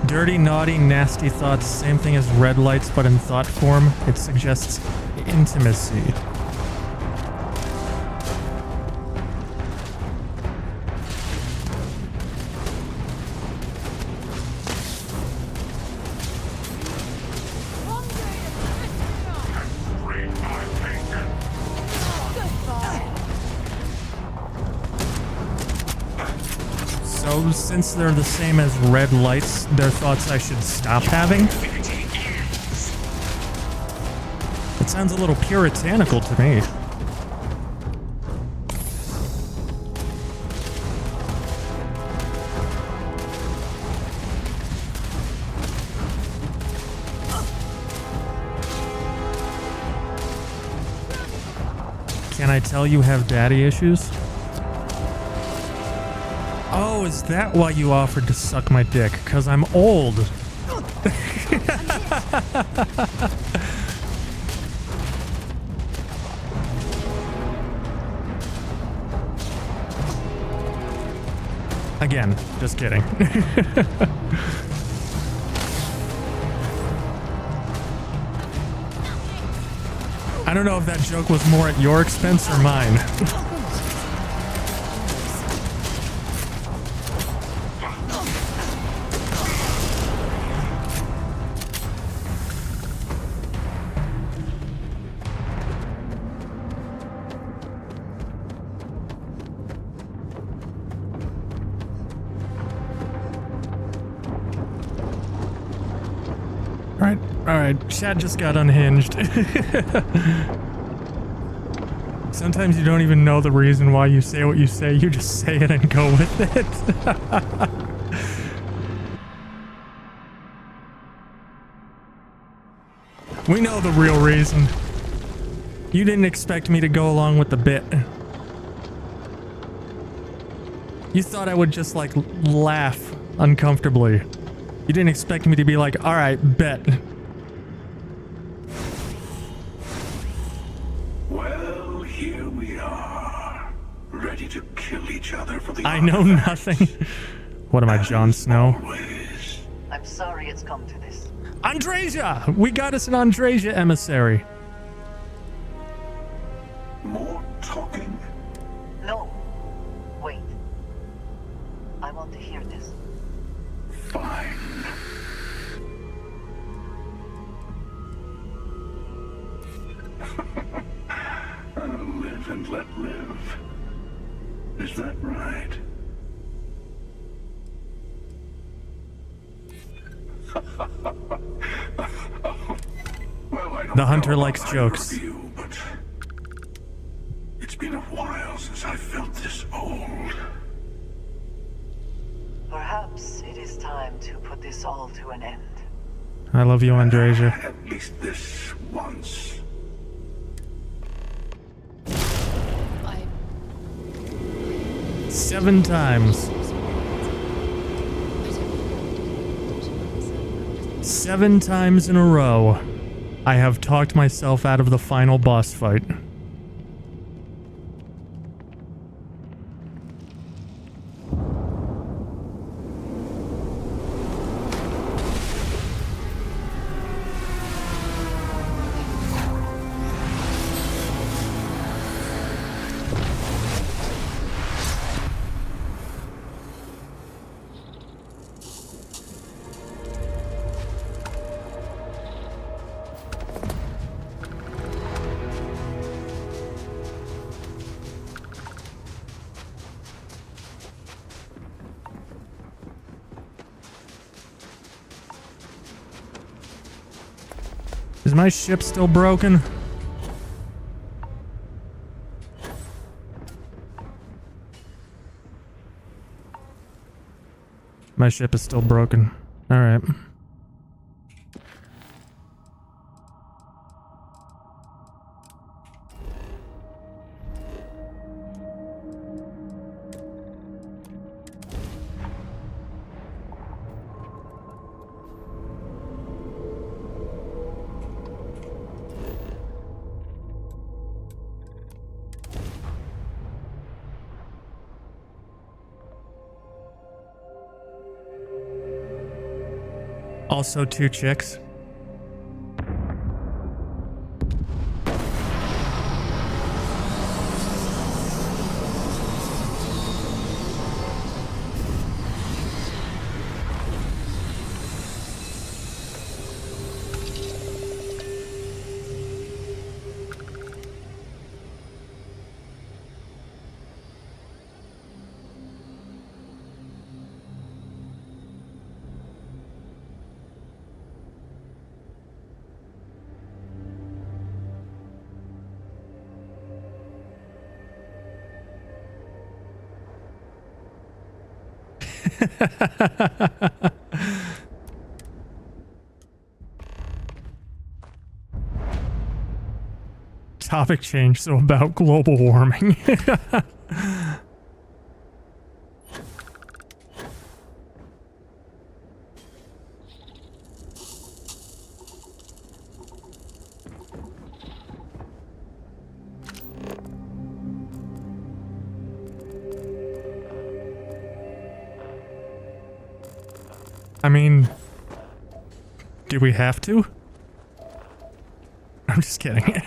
Dirty, naughty, nasty thoughts, same thing as red lights, but in thought form. It suggests intimacy. So, since they're the same as red lights, they're thoughts I should stop having? It sounds a little puritanical to me. Can I tell you have daddy issues? Oh, is that why you offered to suck my dick? 'Cause I'm old. Again, just kidding. I don't know if that joke was more at your expense or mine. Alright, chat just got unhinged. Sometimes you don't even know the reason why you say what you say, you just say it and go with it. We know the real reason. You didn't expect me to go along with the bit. You thought I would just, like, laugh uncomfortably. You didn't expect me to be like, alright, bet. Well, here we are. Ready to kill each other for the I know nothing. What am I, Jon Snow? I'm sorry it's come to this. Andresia! We got us an Andresia emissary. More talking? No. Wait. I want to hear this. Fine. Live and let live. Is that right? Well, I don't The hunter know likes about jokes. either of you, but it's been a while since I felt this old. Perhaps it is time to put this all to an end. I love you, Andresia. At least this once. 7 times. 7 times in a row, I have talked myself out of the final boss fight. Is my ship still broken? My ship is still broken. All right. Also 2 chicks. Topic change, so about global warming. I mean, do we have to? I'm just kidding.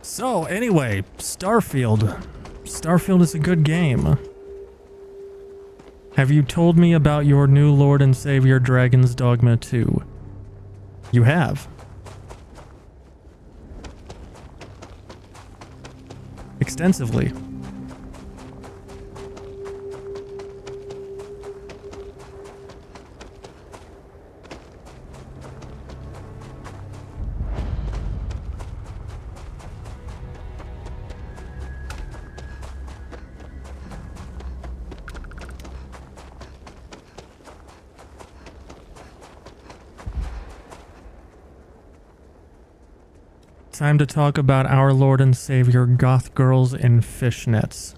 So, anyway, Starfield. Starfield is a good game. Have you told me about your new Lord and Savior Dragon's Dogma 2? You have. Extensively. Time to talk about our Lord and Savior, Goth Girls in Fishnets.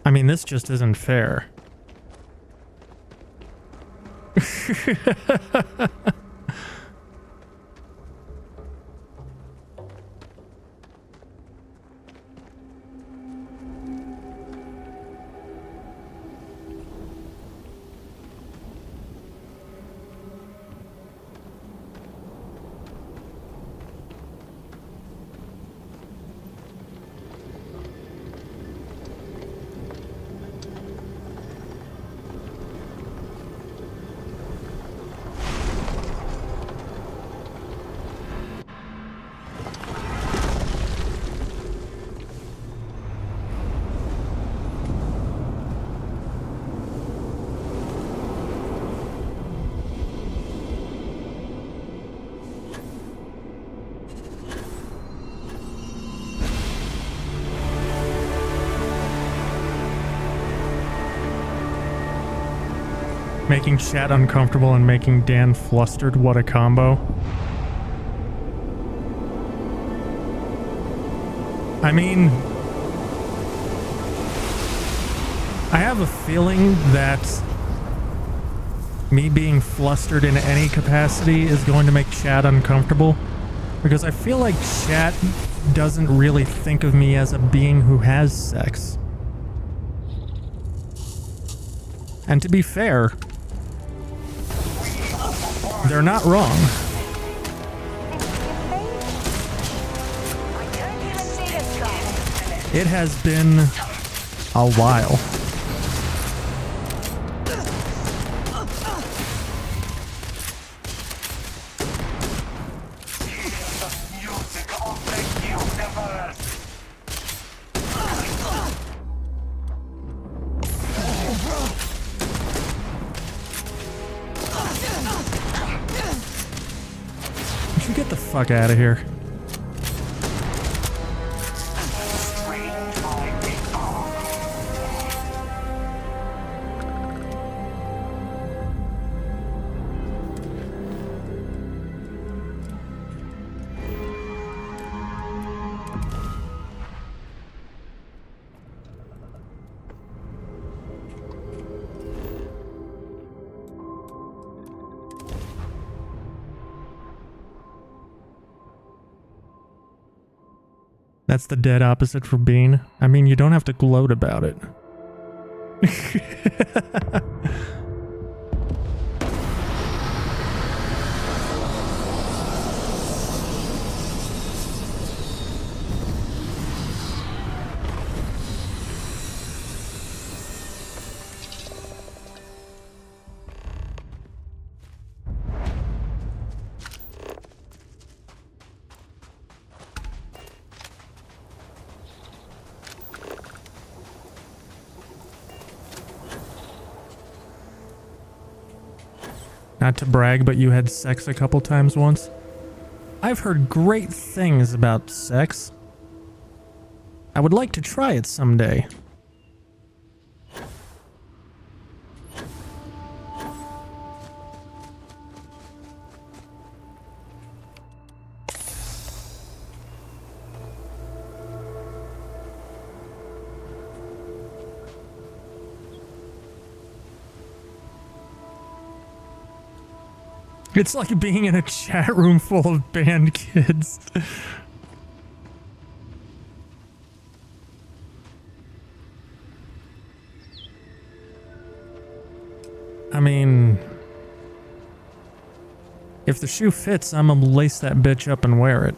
I mean, this just isn't fair. Making chat uncomfortable and making Dan flustered. What a combo. I mean, I have a feeling that me being flustered in any capacity is going to make chat uncomfortable, because I feel like chat doesn't really think of me as a being who has sex. And to be fair, they're not wrong. It has been a while. You should get the fuck out of here. That's the dead opposite for Bean. I mean, you don't have to gloat about it. Not to brag, but you had sex a couple times once. I've heard great things about sex. I would like to try it someday. It's like being in a chat room full of band kids. I mean, if the shoe fits, I'm gonna lace that bitch up and wear it.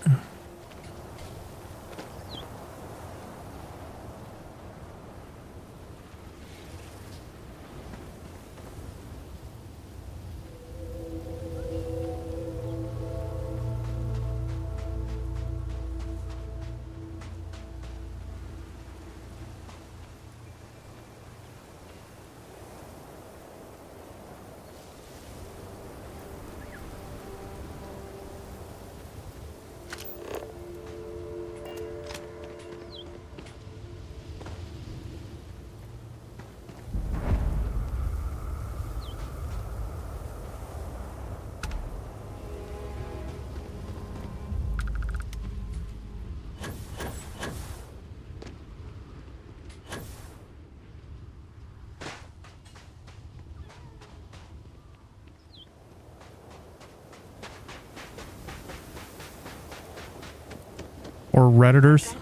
Or Redditors.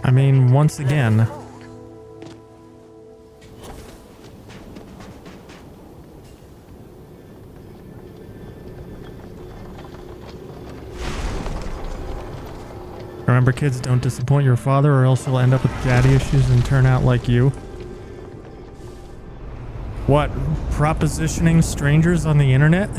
I mean, once again, remember, kids, don't disappoint your father or else you'll end up with daddy issues and turn out like you. What? Propositioning strangers on the internet?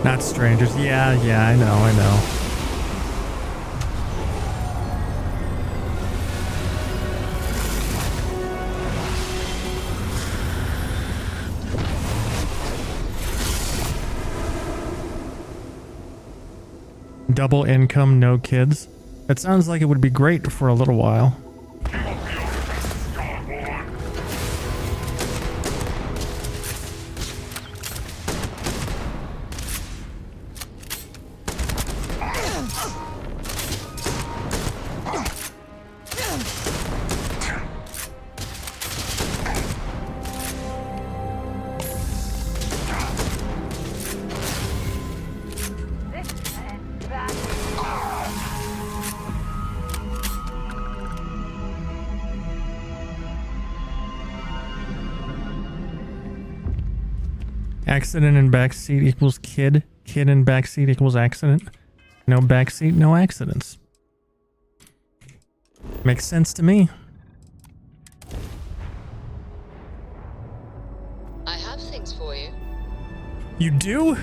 Not strangers. Yeah, I know. Double income, no kids. It sounds like it would be great for a little while. Accident in backseat equals kid. Kid in backseat equals accident. No backseat, no accidents. Makes sense to me. I have things for you. You do?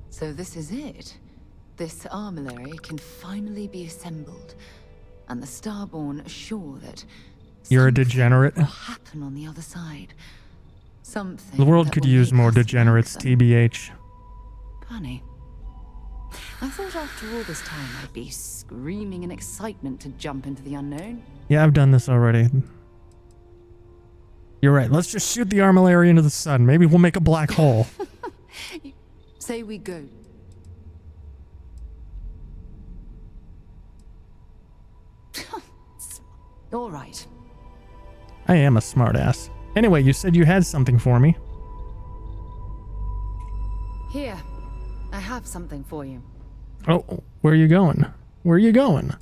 So this is it. This armillary can finally be assembled, and the Starborn are sure that You're a degenerate. will happen on the other side. Something The world that could will use make more us degenerates, like them. TBH. Funny. I thought after all this time I'd be screaming in excitement to jump into the unknown. Yeah, I've done this already. You're right. Let's just shoot the armillary into the sun. Maybe we'll make a black hole. Say we go. All right. I am a smartass. Anyway, you said you had something for me. Here, I have something for you. Oh, where are you going? Where are you going?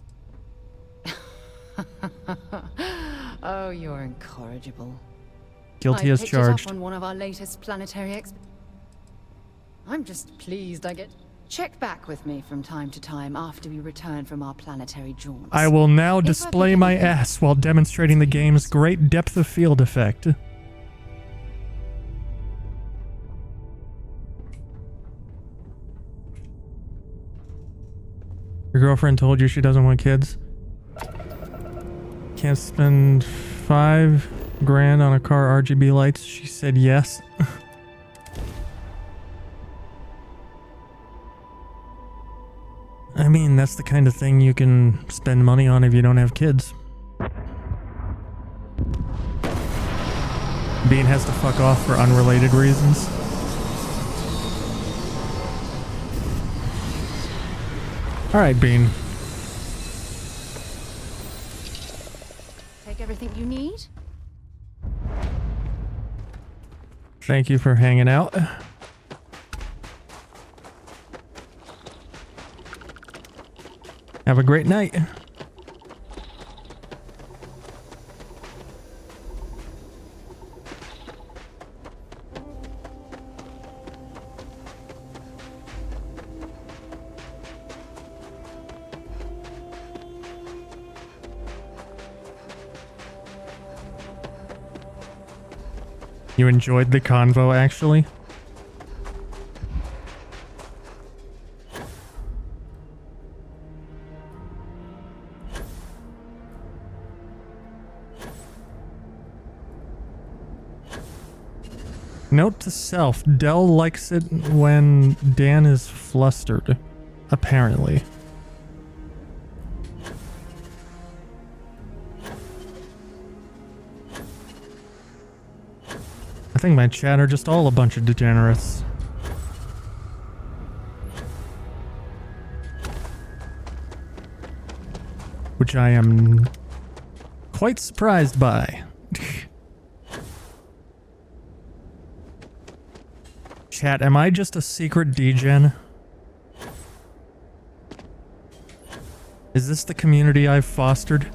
Oh, you're incorrigible. Guilty as charged. I picked it up on one of our latest planetary I'm just pleased I get check back with me from time to time after we return from our planetary jaunts. I will now display my ass while demonstrating the game's great depth of field effect. Your girlfriend told you she doesn't want kids? Can't spend $5 grand on a car RGB lights? She said yes. I mean, that's the kind of thing you can spend money on if you don't have kids. Bean has to fuck off for unrelated reasons. Alright, Bean. Take everything you need? Thank you for hanging out. Have a great night. You enjoyed the convo, actually? Note to self, Dell likes it when Dan is flustered, apparently. I think my chat are just all a bunch of degenerates. Which I am quite surprised by. Chat, am I just a secret degen? Is this the community I've fostered?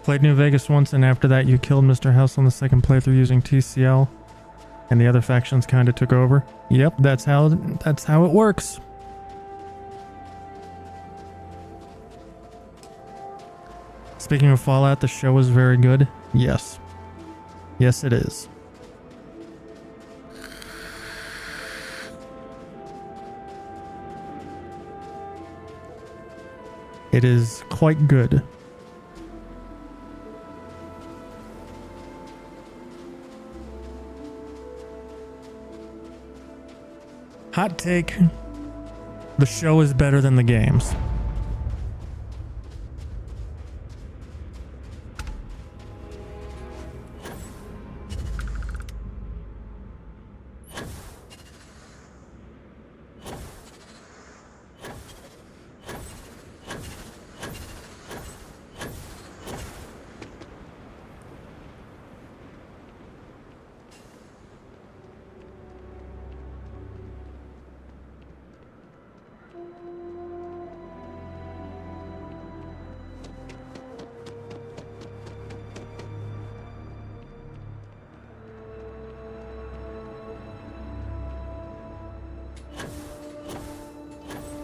Played New Vegas once, and after that you killed Mr. House on the second playthrough using TCL, and the other factions kind of took over. Yep, that's how it works. Speaking of Fallout, the show is very good. Yes. Yes, it is. It is quite good. Hot take. The show is better than the games.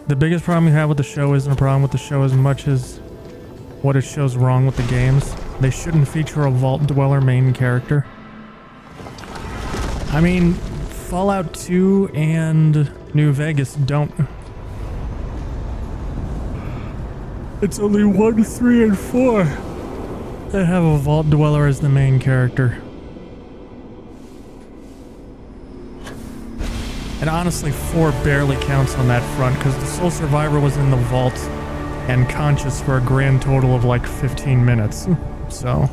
The biggest problem you have with the show isn't a problem with the show as much as what it shows wrong with the games. They shouldn't feature a Vault Dweller main character. I mean, Fallout 2 and New Vegas don't. It's only 1, 3, and 4 that have a Vault Dweller as the main character. And honestly, 4 barely counts on that front, because the Sole Survivor was in the vault and conscious for a grand total of like 15 minutes. So...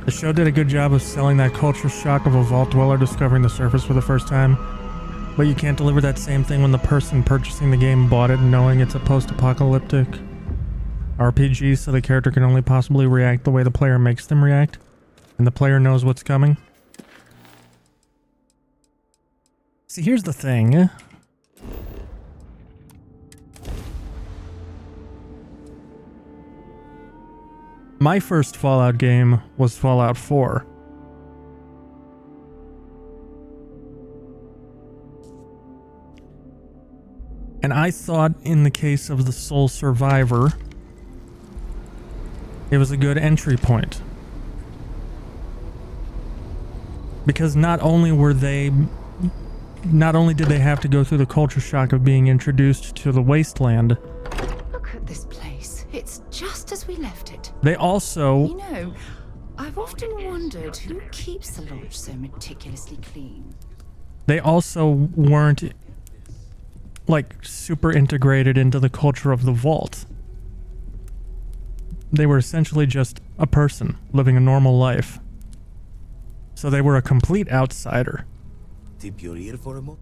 The show did a good job of selling that culture shock of a Vault Dweller discovering the surface for the first time, but you can't deliver that same thing when the person purchasing the game bought it knowing it's a post-apocalyptic RPG, so the character can only possibly react the way the player makes them react, and the player knows what's coming. See, here's the thing. My first Fallout game was Fallout 4. And I thought in the case of the Sole Survivor, it was a good entry point. Because not only did they have to go through the culture shock of being introduced to the wasteland. Look at this place. It's just as we left it. They also... You know, I've often wondered who keeps the lodge so meticulously clean. They also weren't, like, super integrated into the culture of the vault. They were essentially just a person living a normal life. So they were a complete outsider. Tip your ear for a moment.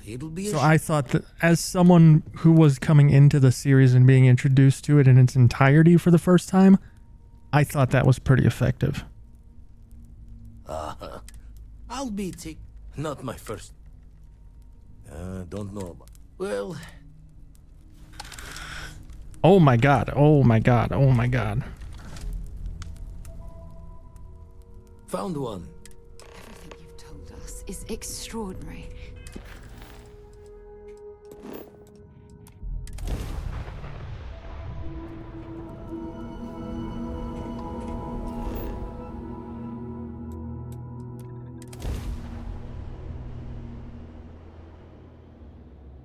It'll be So I thought that as someone who was coming into the series and being introduced to it in its entirety for the first time, I thought that was pretty effective. I'll be tick. Not my first. Don't know about. Well. Oh my god, oh my god, oh my god. Found one. Everything you've told us is extraordinary.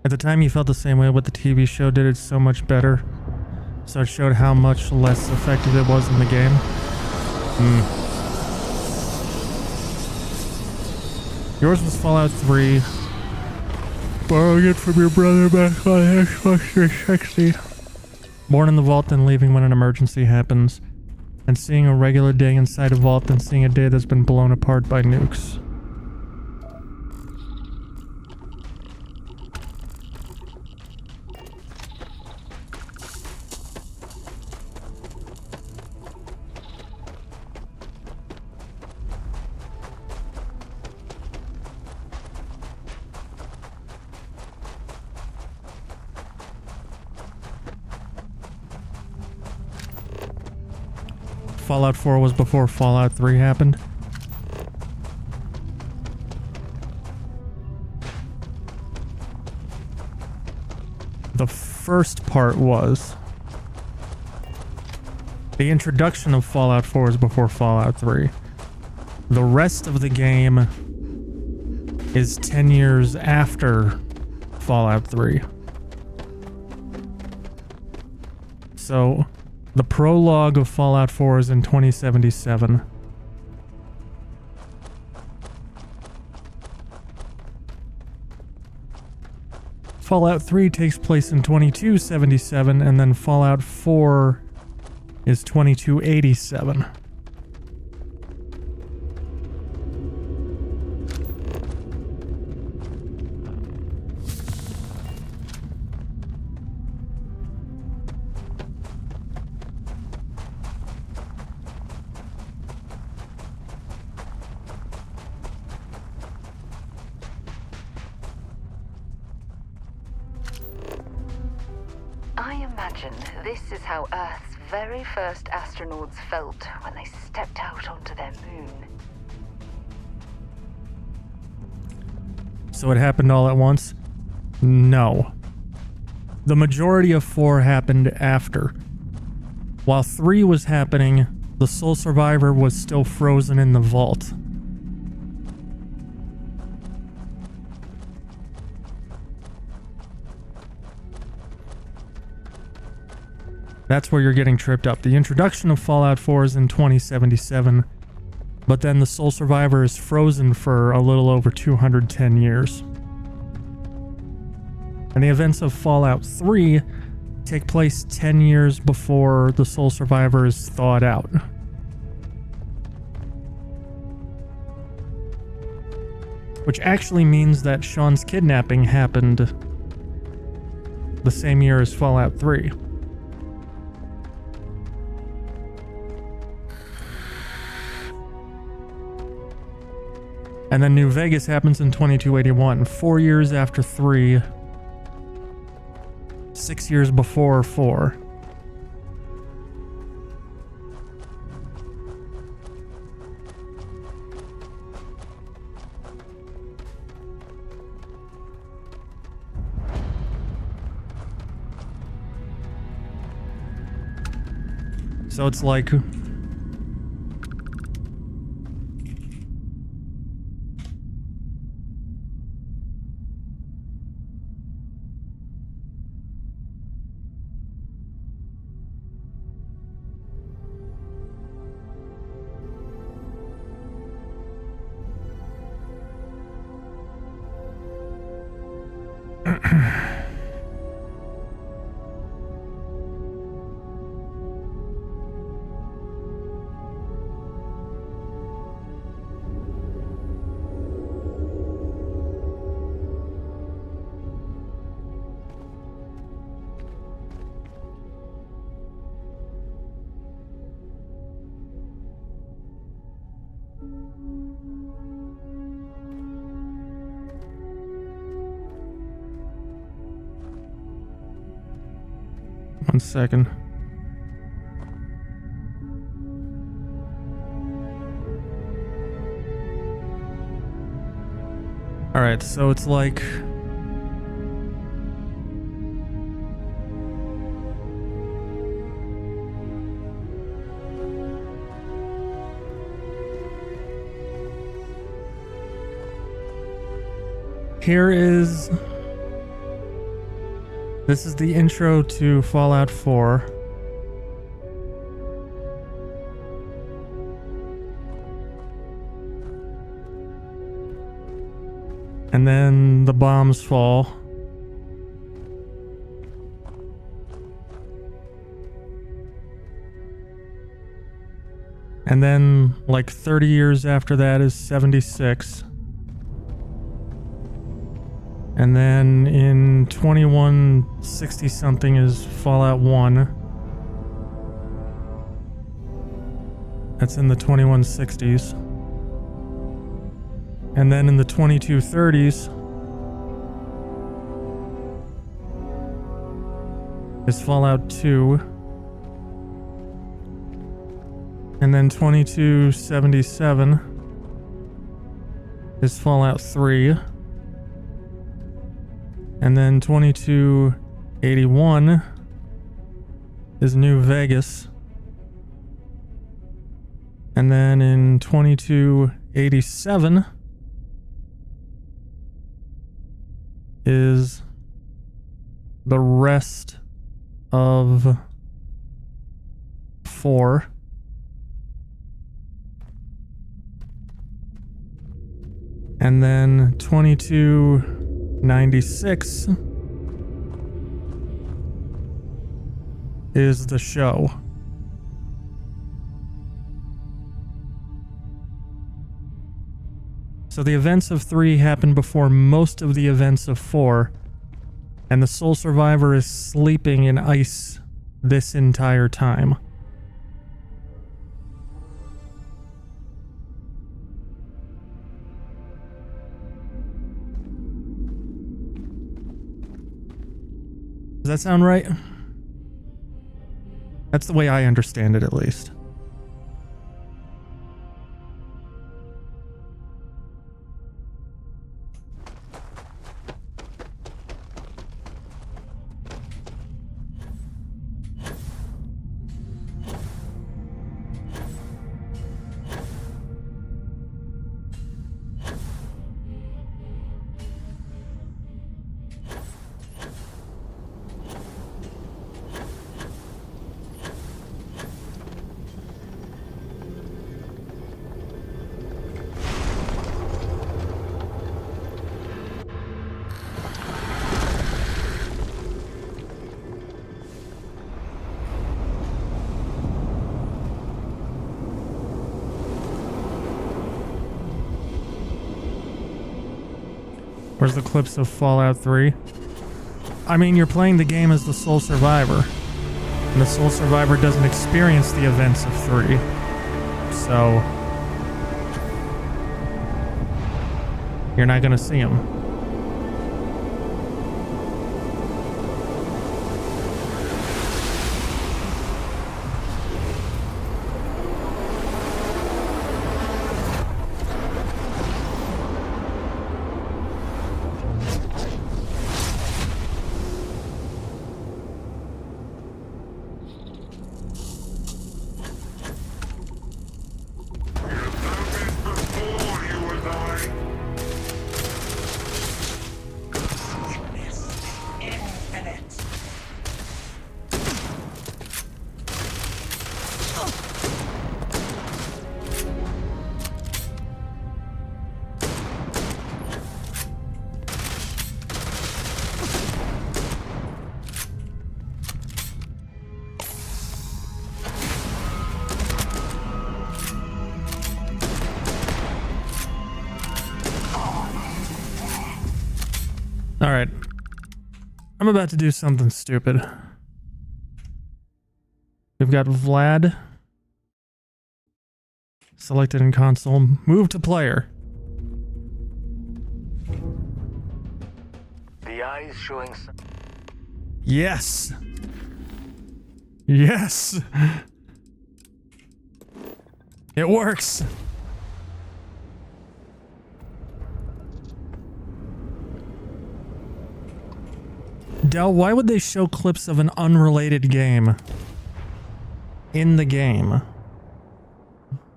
At the time, you felt the same way, but the TV show did it so much better. So it showed how much less effective it was in the game. Yours was Fallout 3. Borrowing it from your brother back on Xbox 360. Born in the vault and leaving when an emergency happens. And seeing a regular day inside a vault than seeing a day that's been blown apart by nukes. Fallout 4 was before Fallout 3 happened. The first part was... the introduction of Fallout 4 is before Fallout 3. The rest of the game is 10 years after Fallout 3. So... the prologue of Fallout 4 is in 2077. Fallout 3 takes place in 2277, and then Fallout 4 is 2287. This is how Earth's very first astronauts felt when they stepped out onto their moon. So it happened all at once? No. The majority of 4 happened after. While 3 was happening, the sole survivor was still frozen in the vault. That's where you're getting tripped up. The introduction of Fallout 4 is in 2077, but then the sole survivor is frozen for a little over 210 years. And the events of Fallout 3 take place 10 years before the sole survivor is thawed out. Which actually means that Sean's kidnapping happened the same year as Fallout 3. And then New Vegas happens in 2281, 4 years after 3, 6 years before 4. So it's like... One second. Alright, so it's like... here is This is the intro to Fallout 4. And then the bombs fall. And then, like 30 years after that is 76. And then in 2160 something is Fallout 1. That's in the 2160s. And then in the 2230s is Fallout 2. And then 2277 is Fallout 3. And then 2281 is New Vegas. And then in 2287 is the rest of 4. And then 2296 is the show. So the events of 3 happen before most of the events of 4, and the sole survivor is sleeping in ice this entire time. Does that sound right? That's the way I understand it, at least. Where's the clips of Fallout 3? I mean, you're playing the game as the sole survivor. And the sole survivor doesn't experience the events of 3. So you're not gonna see them. Alright. I'm about to do something stupid. We've got Vlad selected in console. Move to player. The eyes showing. Yes. Yes. It works. Del, why would they show clips of an unrelated game in the game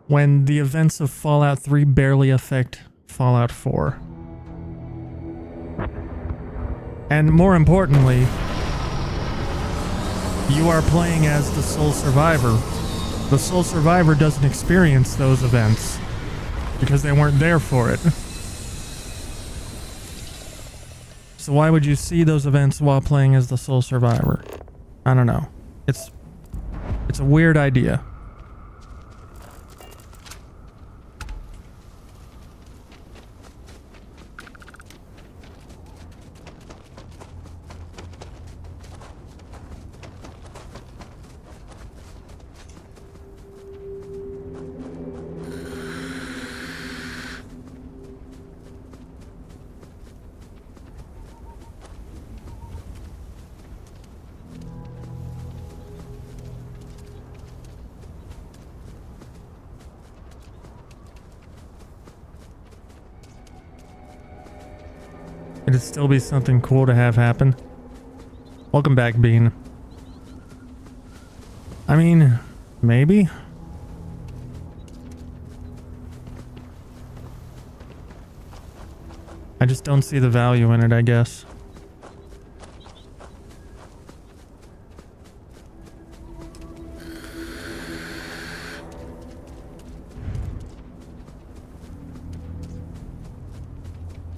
when the events of Fallout 3 barely affect Fallout 4? And more importantly, You are playing as the sole survivor. The sole survivor doesn't experience those events because they weren't there for it. So why would you see those events while playing as the sole survivor? I don't know. It's a weird idea. It'd still be something cool to have happen. Welcome back, Bean. I mean, maybe? I just don't see the value in it, I guess.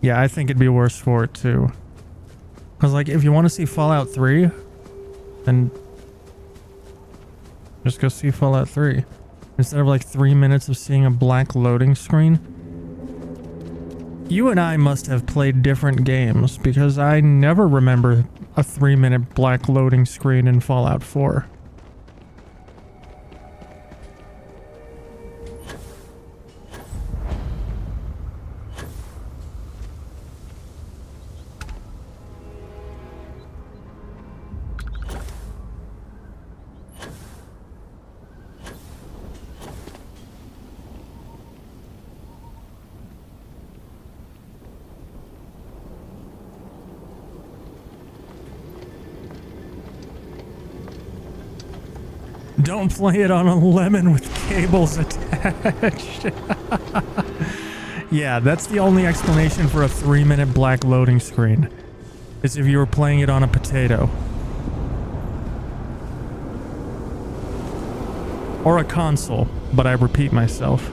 Yeah, I think it'd be worse for it too. Because, like, if you want to see Fallout 3, then just go see Fallout 3. Instead of like 3 minutes of seeing a black loading screen. You and I must have played different games, because I never remember a 3-minute black loading screen in Fallout 4. Don't play it on a lemon with cables attached. Yeah, that's the only explanation for a 3-minute black loading screen. Is if you were playing it on a potato. Or a console, but I repeat myself.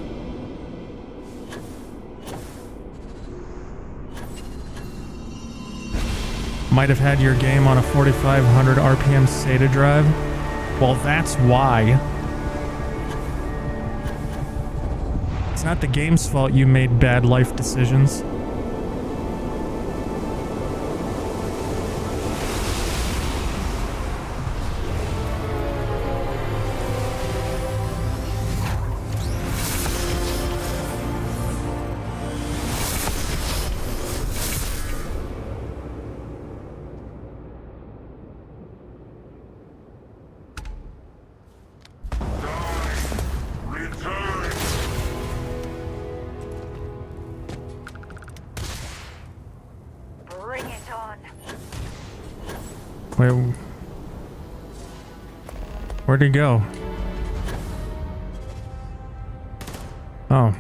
Might have had your game on a 4500 RPM SATA drive. Well, that's why. It's not the game's fault you made bad life decisions. Wait, where'd he go? Oh.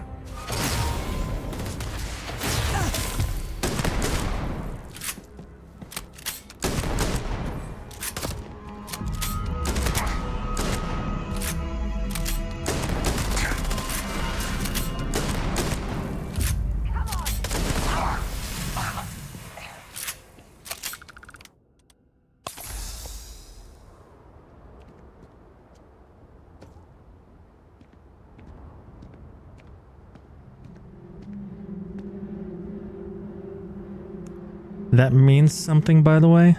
That means something, by the way.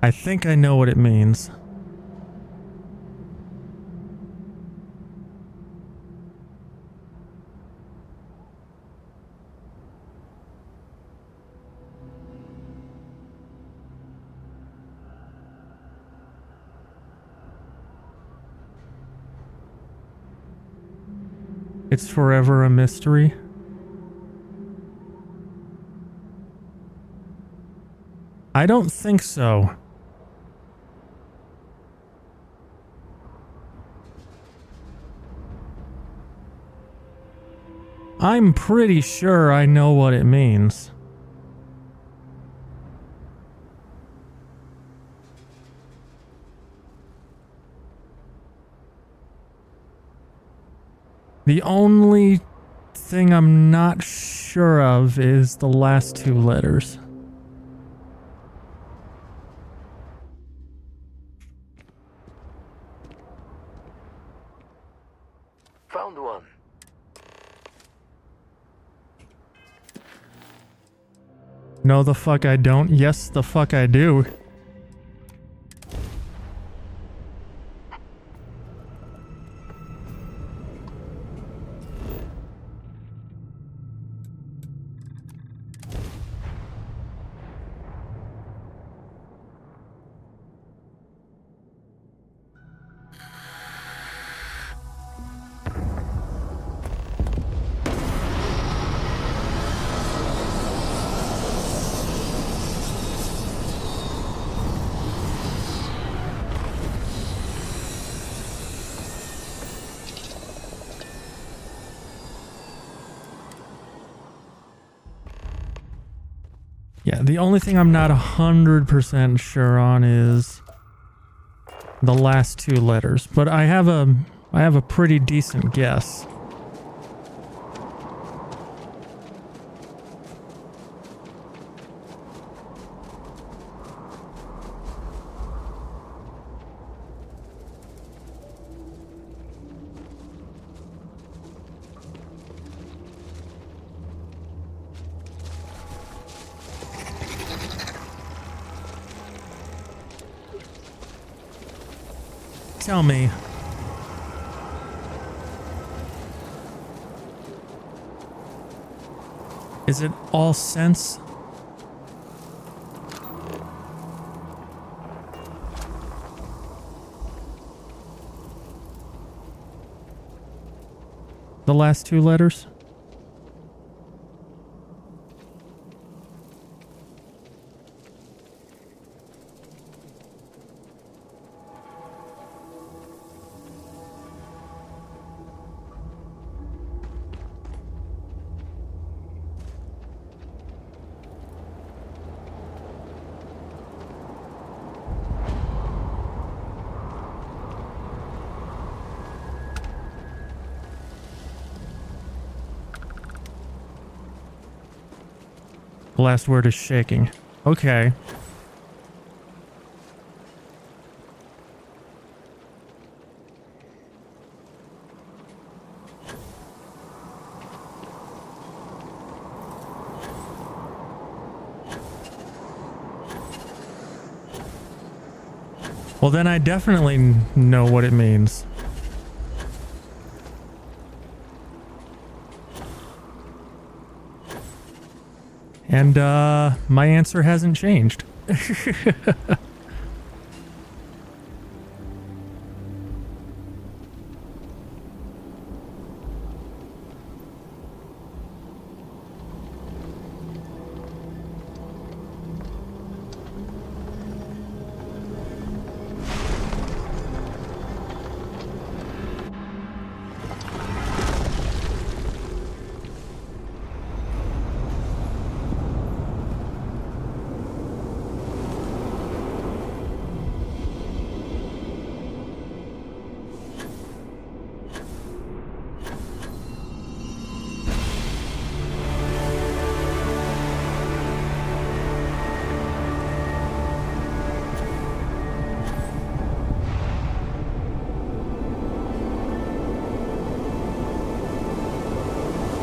I think I know what it means. It's forever a mystery. I don't think so. I'm pretty sure I know what it means. The only thing I'm not sure of is the last two letters. Found one. No, the fuck I don't. Yes, the fuck I do. Yeah, the only thing I'm not 100% sure on is the last two letters, but I have a pretty decent guess. Tell me. Is it all sense? The last two letters? The last word is shaking. Okay. Well, then I definitely know what it means. And, my answer hasn't changed.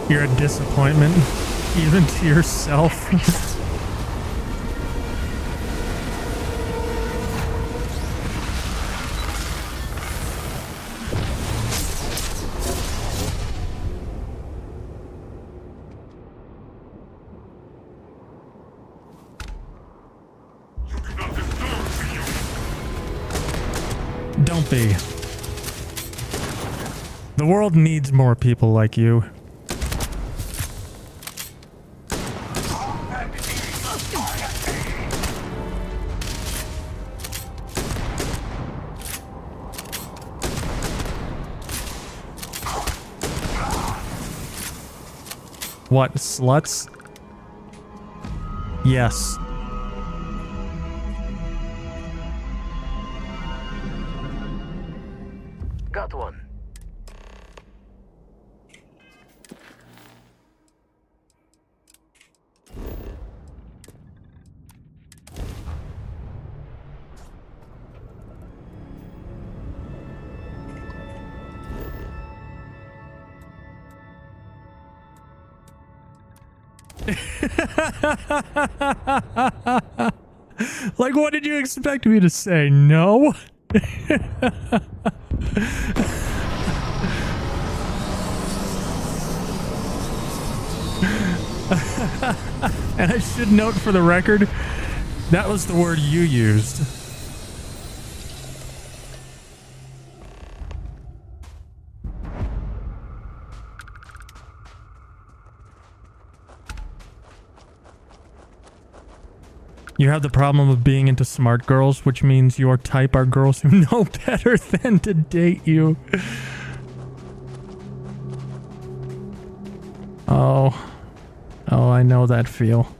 You're a disappointment, even to yourself. Don't be. The world needs more people like you. What, sluts? Yes. Got one. Like, what did you expect me to say? No? And I should note for the record, that was the word you used. You have the problem of being into smart girls, which means your type are girls who know better than to date you. Oh, I know that feel.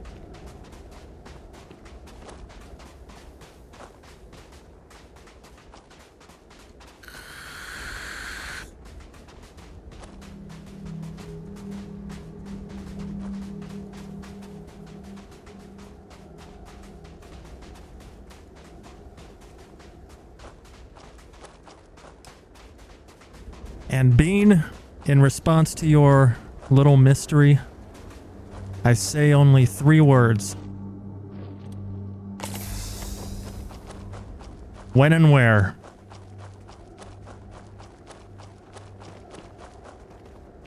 And Bean, in response to your little mystery, I say only 3 words. When and where.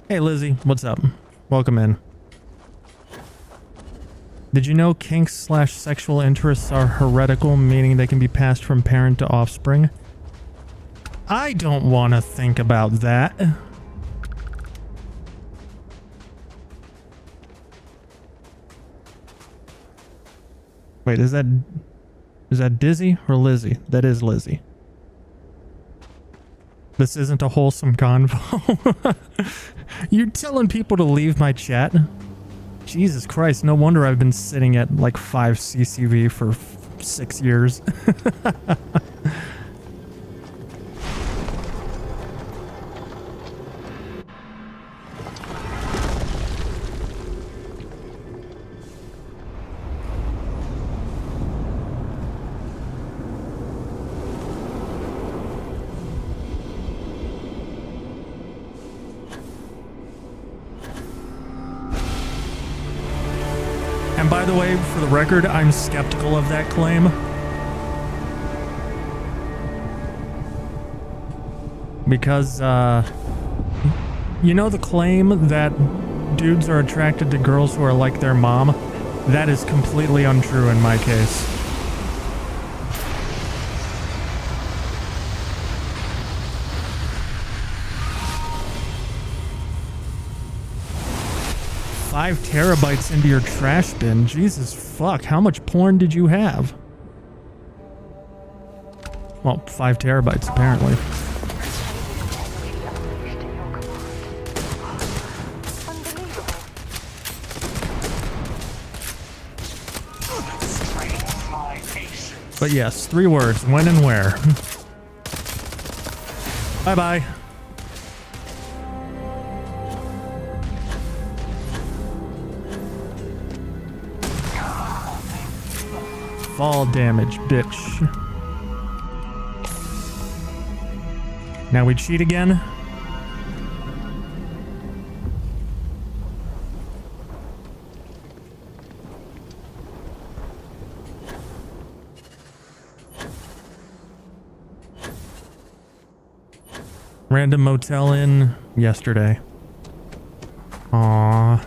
Hey Lizzie, what's up? Welcome in. Did you know kinks/sexual interests are heretical, meaning they can be passed from parent to offspring? I don't want to think about that. Wait, is that Dizzy or Lizzie? That is Lizzie. This isn't a wholesome convo. You're telling people to leave my chat? Jesus Christ, no wonder I've been sitting at like 5 CCV for 6 years. And by the way, for the record, I'm skeptical of that claim. Because, you know the claim that dudes are attracted to girls who are like their mom? That is completely untrue in my case. Five terabytes into your trash bin. Jesus fuck, how much porn did you have? Well, 5 terabytes apparently. But yes, 3 words, when and where. Bye-bye. Fall damage, bitch. Now we cheat again. Random motel inn yesterday. Aww.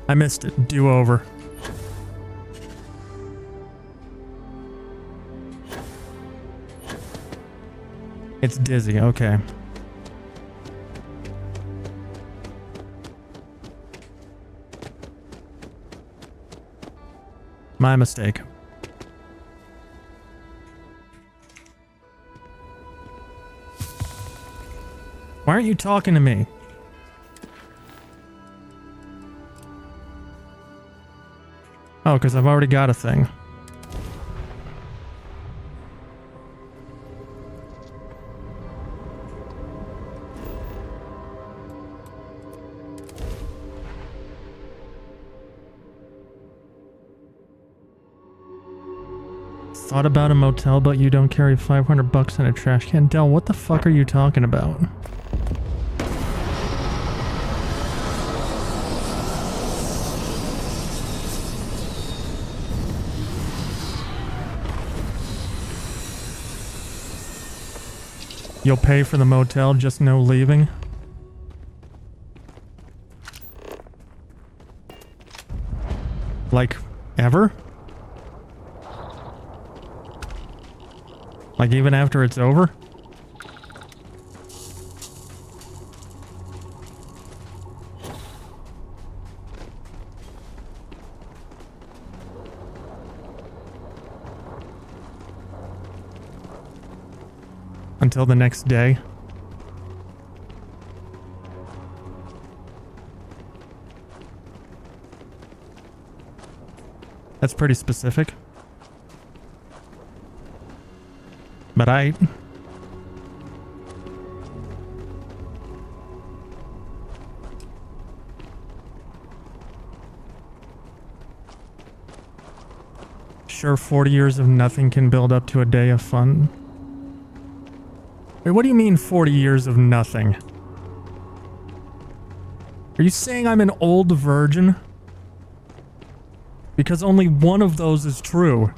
I missed it. Do over. It's dizzy, okay. My mistake. Why aren't you talking to me? Oh, because I've already got a thing. Thought about a motel, but you don't carry $500 in a trash can. Del, what the fuck are you talking about? You'll pay for the motel, just no leaving? Like, ever? Like, even after it's over? Until the next day? That's pretty specific. But sure, 40 years of nothing can build up to a day of fun. Wait, what do you mean 40 years of nothing? Are you saying I'm an old virgin? Because only one of those is true.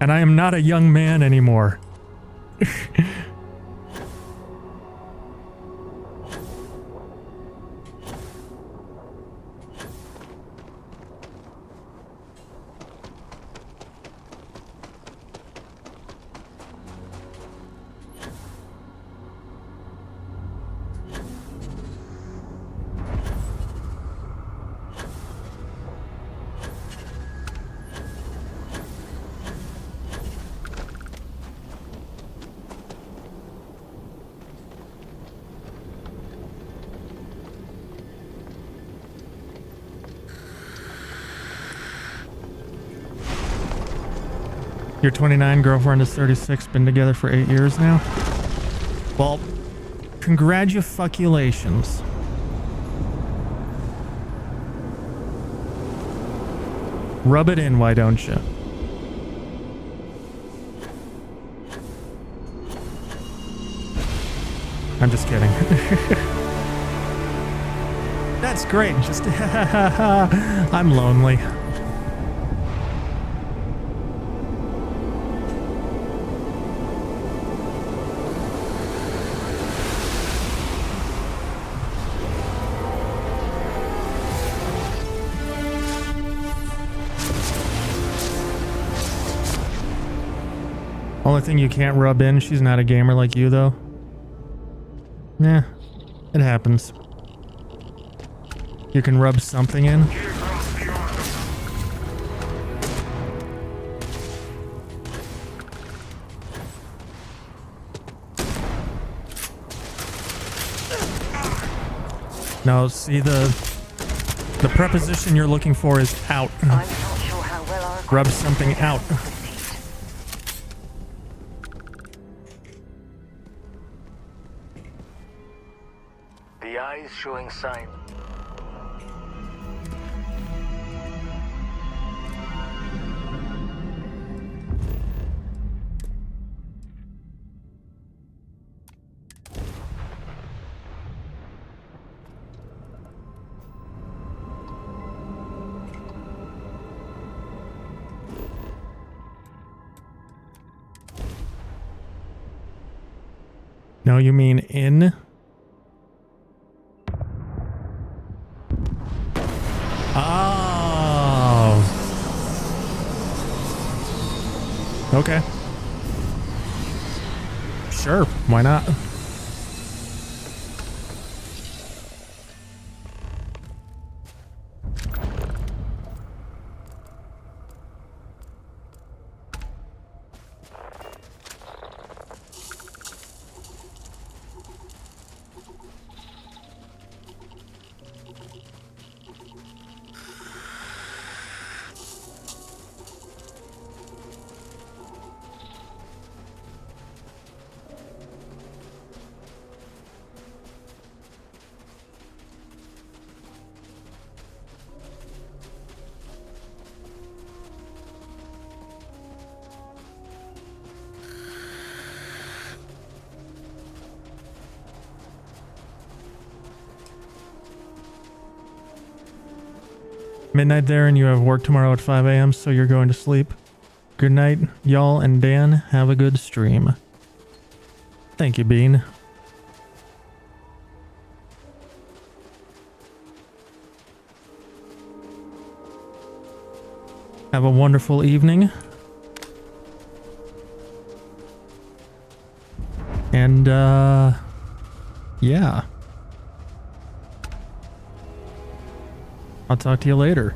And I am not a young man anymore. Your 29, girlfriend is 36, been together for 8 years now? Well, congratulations. Rub it in, why don't you? I'm just kidding. That's great, just I'm lonely. Only thing you can't rub in, she's not a gamer like you, though. Nah, it happens. You can rub something in. No, see, the preposition you're looking for is out. I'm not sure how well our Rub something out. The eye is showing signs. No, you mean in? Oh. Okay. Sure, why not? Midnight there, and you have work tomorrow at 5 a.m., so you're going to sleep. Good night, y'all, and Dan, have a good stream. Thank you, Bean. Have a wonderful evening. And, yeah. I'll talk to you later.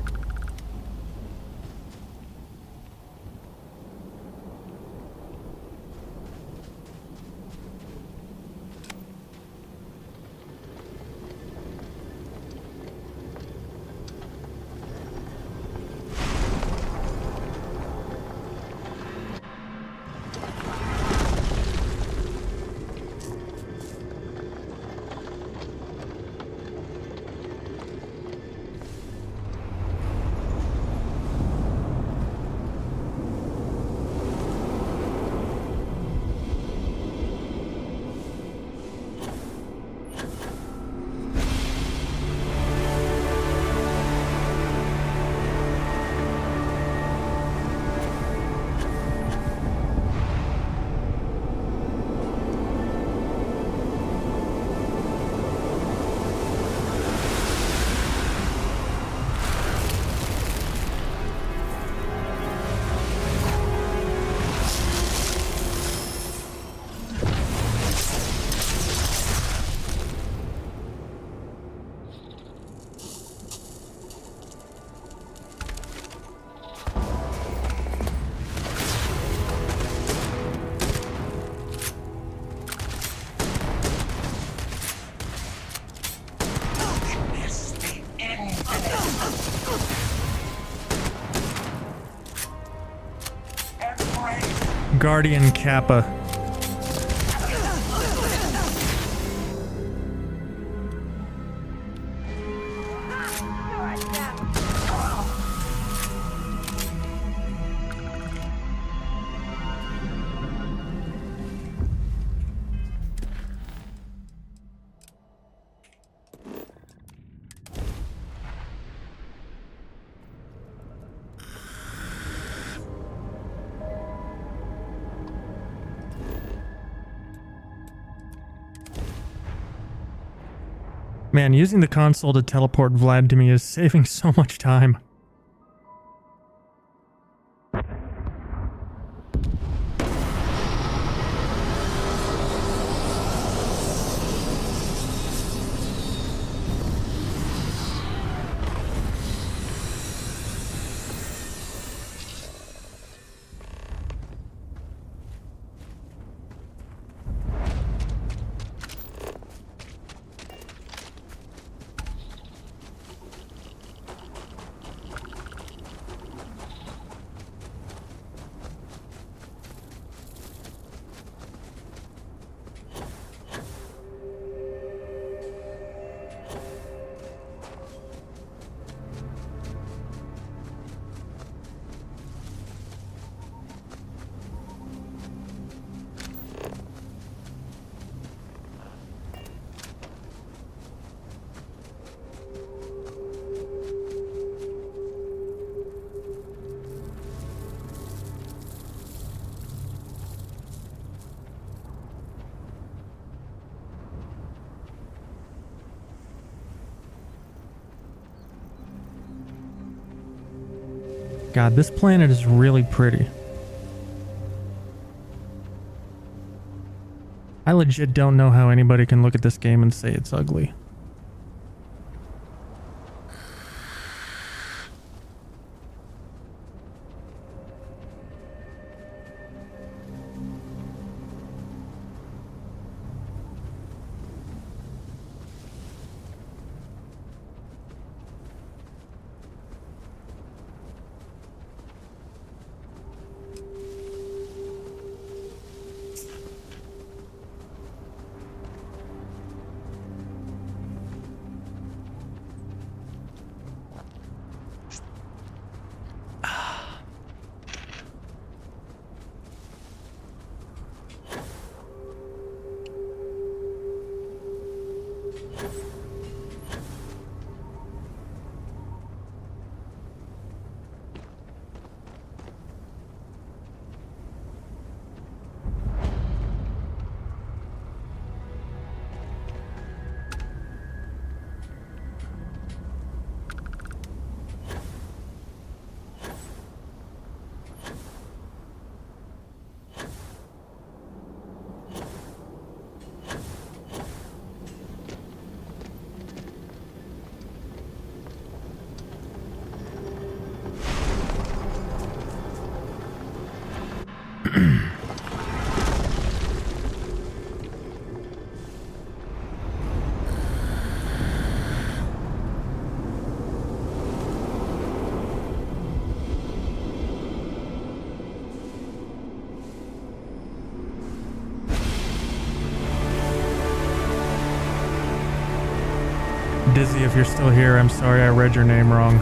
Guardian Kappa. Man, using the console to teleport Vlad to me is saving so much time. God, this planet is really pretty. I legit don't know how anybody can look at this game and say it's ugly. Dizzy, if you're still here, I'm sorry I read your name wrong.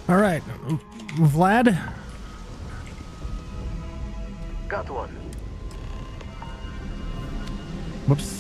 All right, Vlad. Got one. Whoops.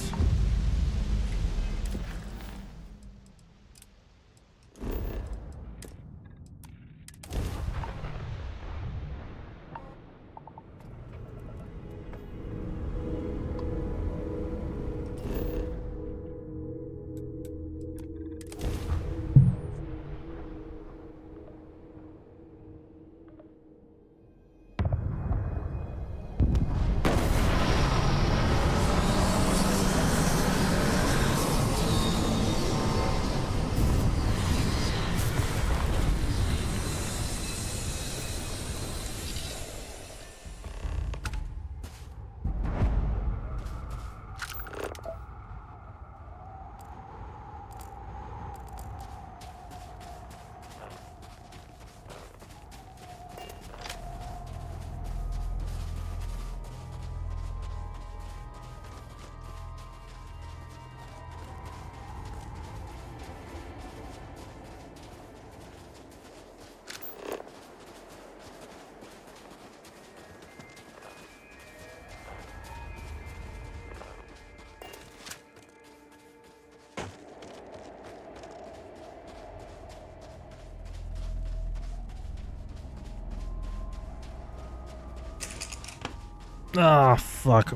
Ah, fuck.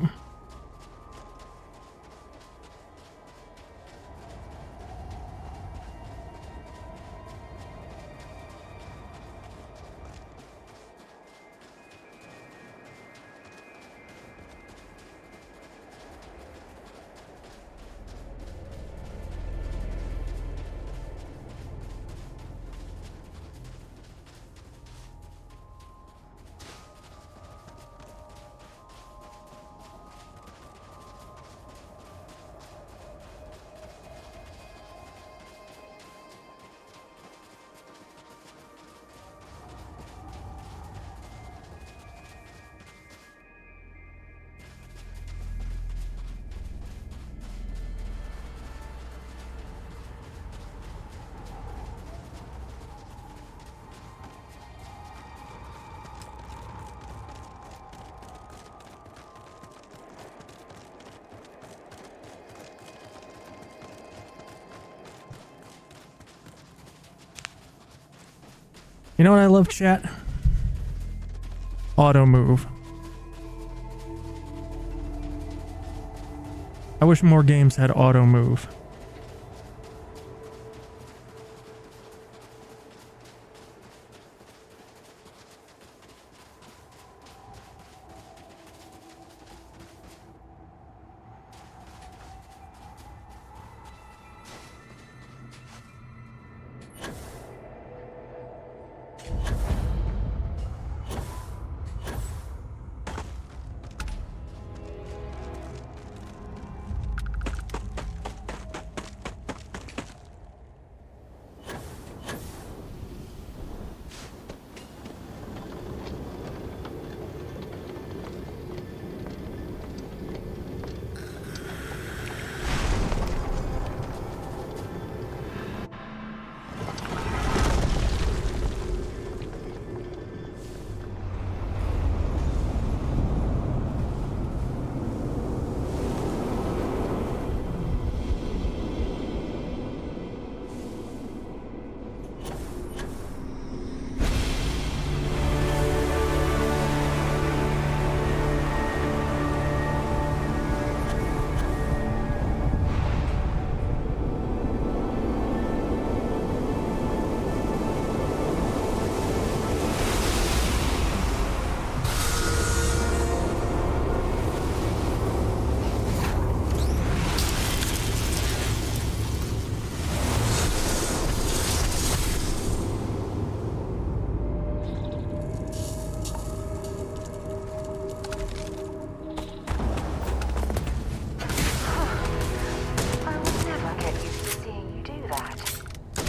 You know what I love, chat? Auto move. I wish more games had auto move.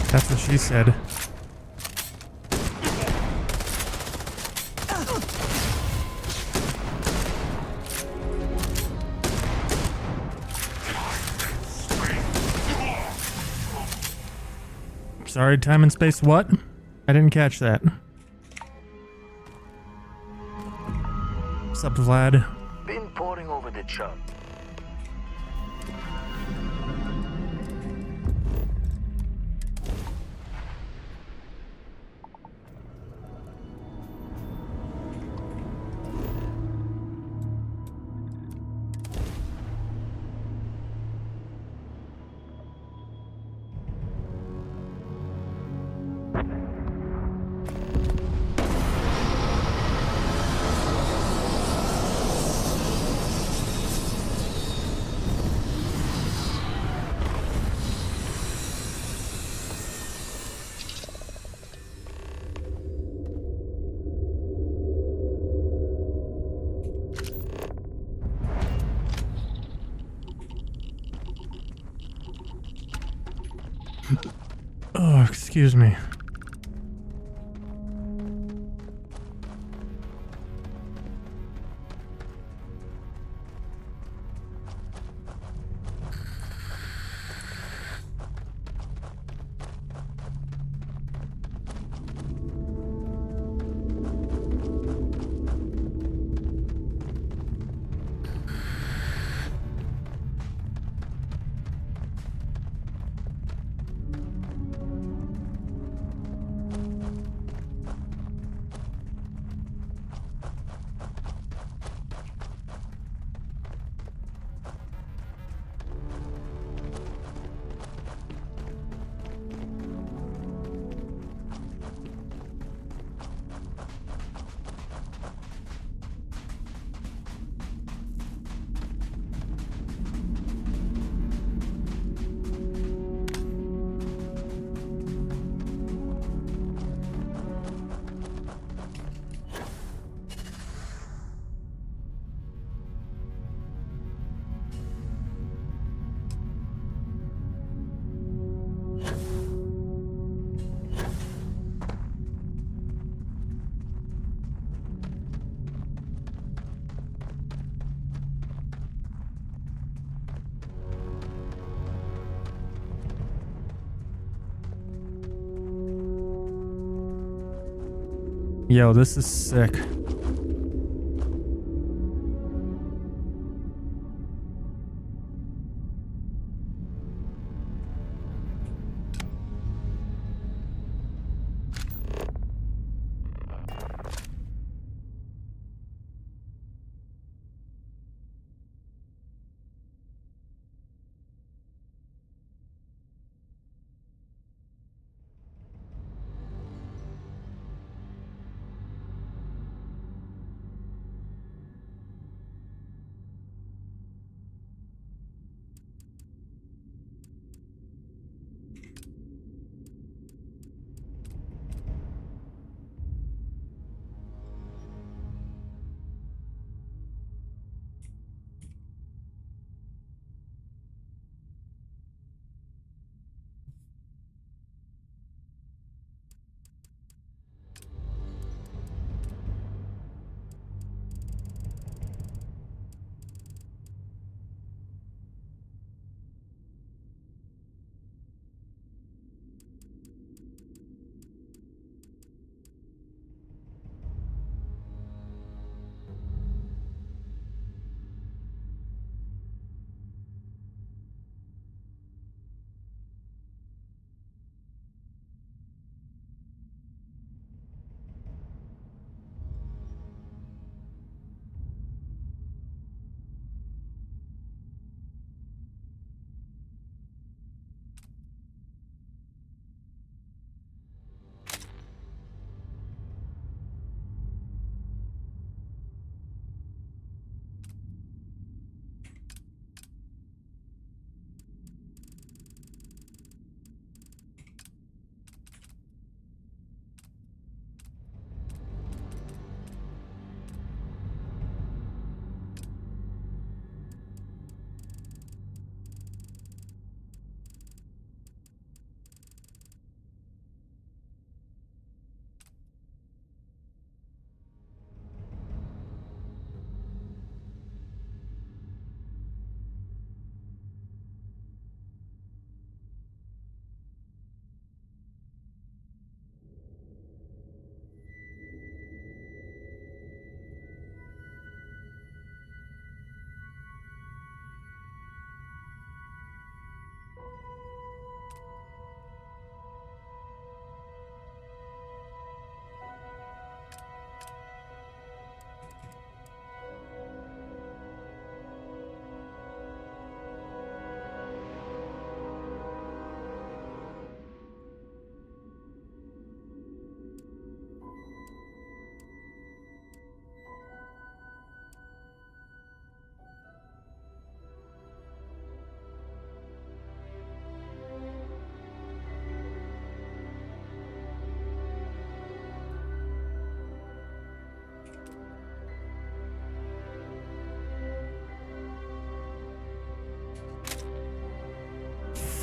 That's what she said. Sorry, time and space what? I didn't catch that. What's up, Vlad? Been poring over the chart. Oh, excuse me. Yo, this is sick.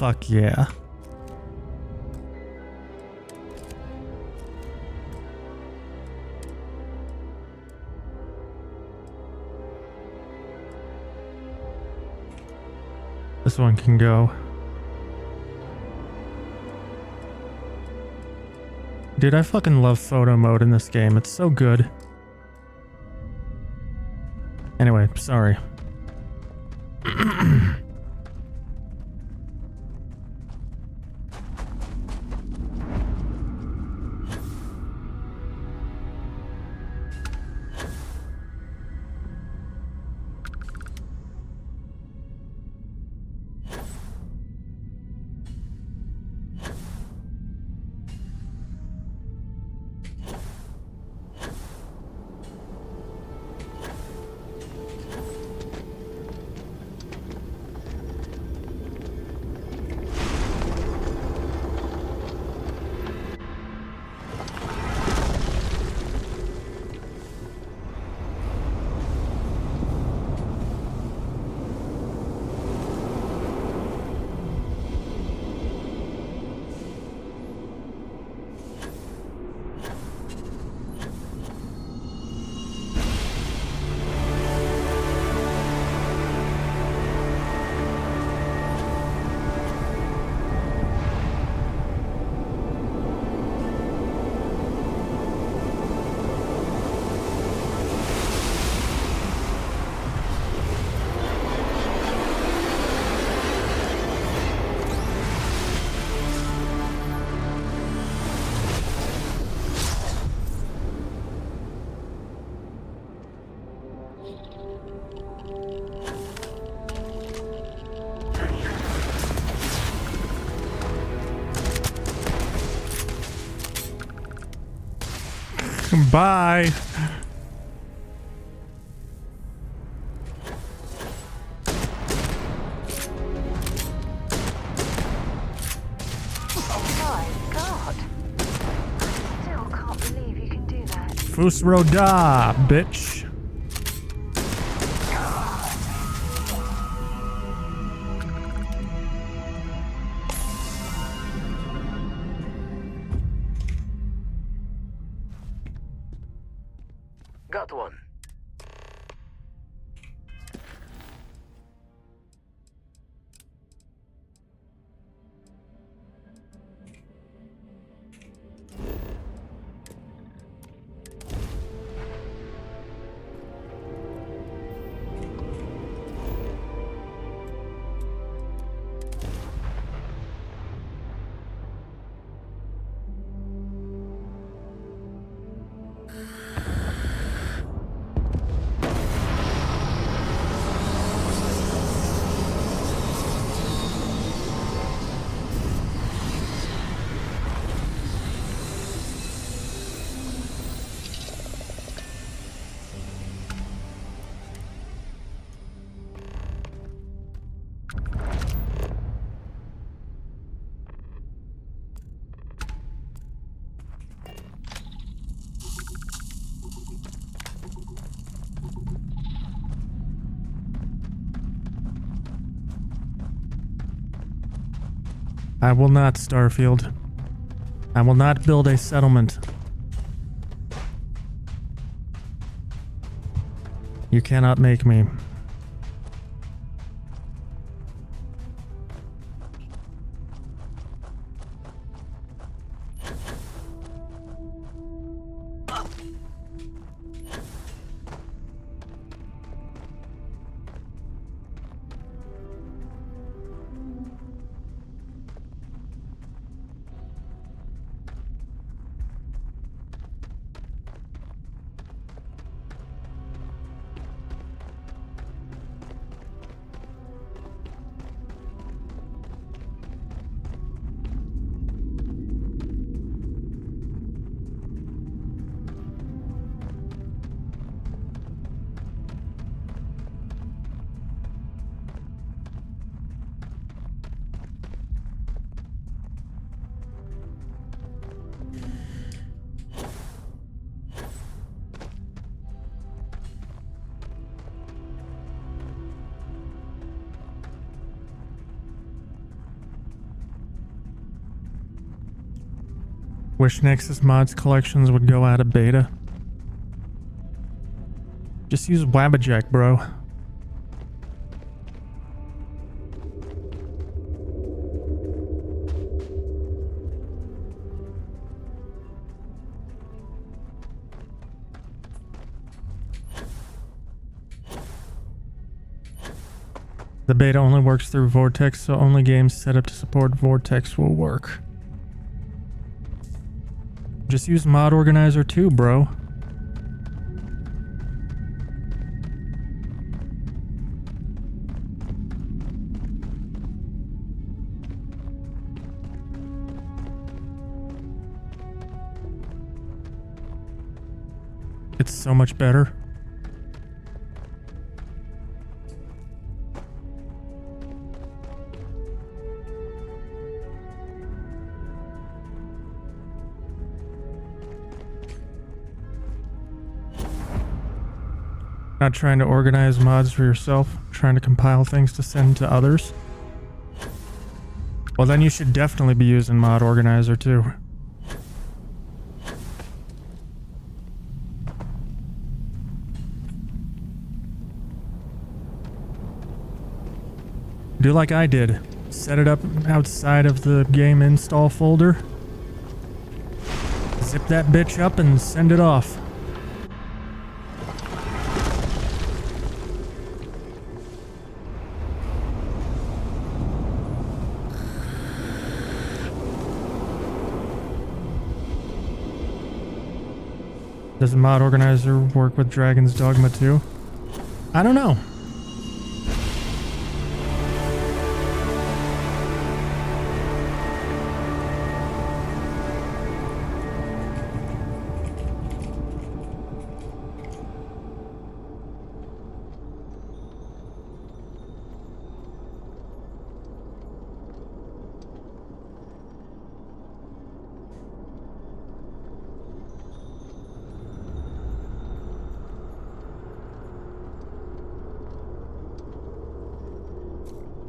Fuck yeah. This one can go. Dude, I fucking love photo mode in this game. It's so good. Anyway, sorry. Bye. My God. I still can't believe you can do that. Fusroda, bitch. Got one. I will not, Starfield. I will not build a settlement. You cannot make me. Wish Nexus mods collections would go out of beta. Just use Wabbajack, bro. The beta only works through Vortex, so only games set up to support Vortex will work. Just use Mod Organizer too, bro. It's so much better. Not trying to organize mods for yourself, trying to compile things to send to others. Well, then you should definitely be using Mod Organizer too. Do like I did. Set it up outside of the game install folder. Zip that bitch up and send it off. Does the Mod Organizer work with Dragon's Dogma 2? I don't know.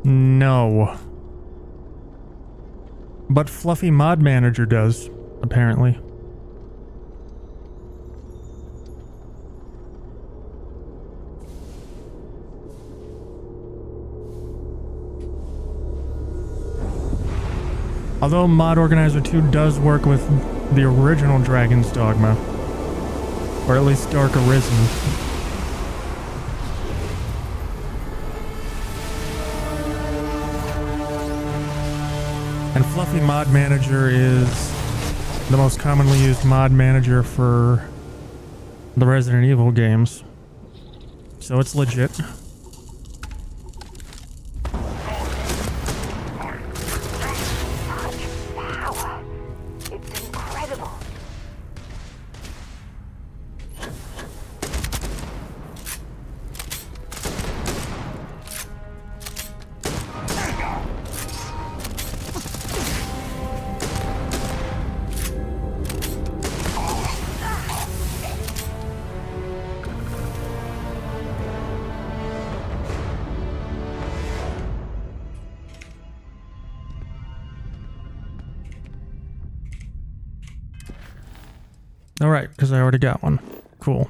No. But Fluffy Mod Manager does, apparently. Although Mod Organizer 2 does work with the original Dragon's Dogma. Or at least Dark Arisen. And Fluffy Mod Manager is the most commonly used mod manager for the Resident Evil games. So it's legit. Power. It's incredible. Alright, because I already got one. Cool.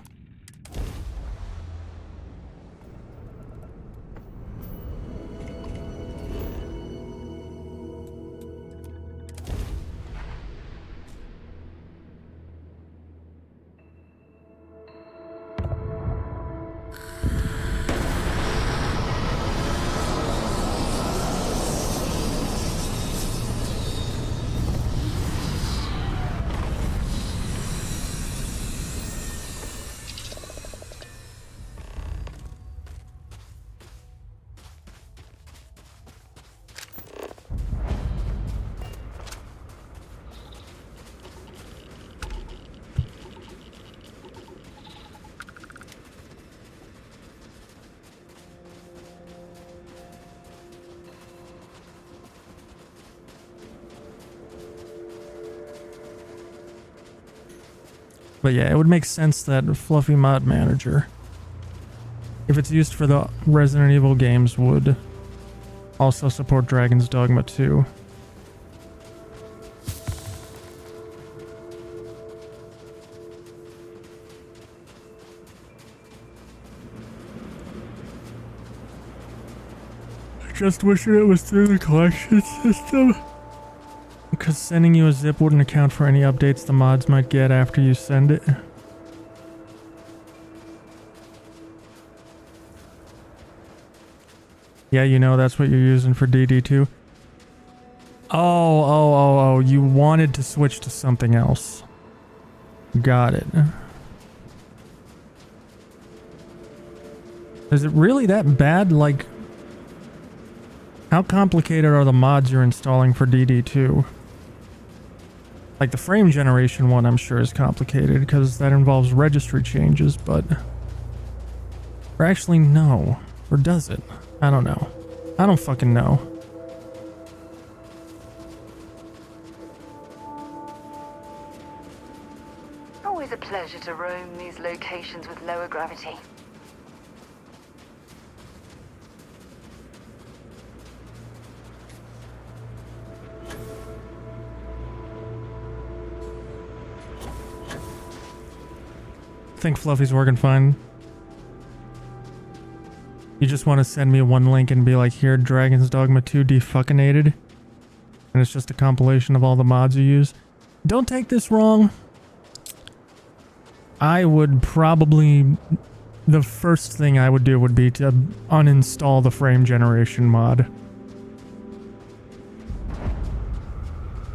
But yeah, it would make sense that Fluffy Mod Manager, if it's used for the Resident Evil games, would also support Dragon's Dogma 2. Just wishing it was through the collection system. Because sending you a zip wouldn't account for any updates the mods might get after you send it. Yeah, you know that's what you're using for DD2. Oh, you wanted to switch to something else. Got it. Is it really that bad? Like, how complicated are the mods you're installing for DD2? Like the frame generation one I'm sure is complicated because that involves registry changes, but... Or actually no. Or does it? I don't know. I don't fucking know. Always a pleasure to roam these locations with lower gravity. I think Fluffy's working fine. You just want to send me one link and be like, here, Dragon's Dogma 2 defuckinated. And it's just a compilation of all the mods you use. Don't take this wrong. I would probably... The first thing I would do would be to uninstall the frame generation mod.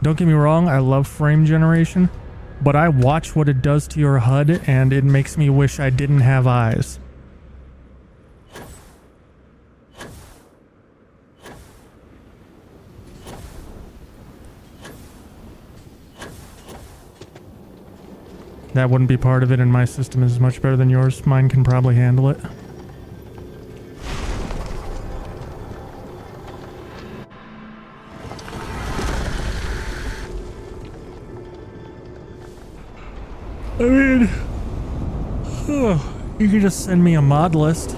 Don't get me wrong, I love frame generation. But I watch what it does to your HUD and it makes me wish I didn't have eyes. That wouldn't be part of it, and my system is much better than yours. Mine can probably handle it. I mean... you can just send me a mod list.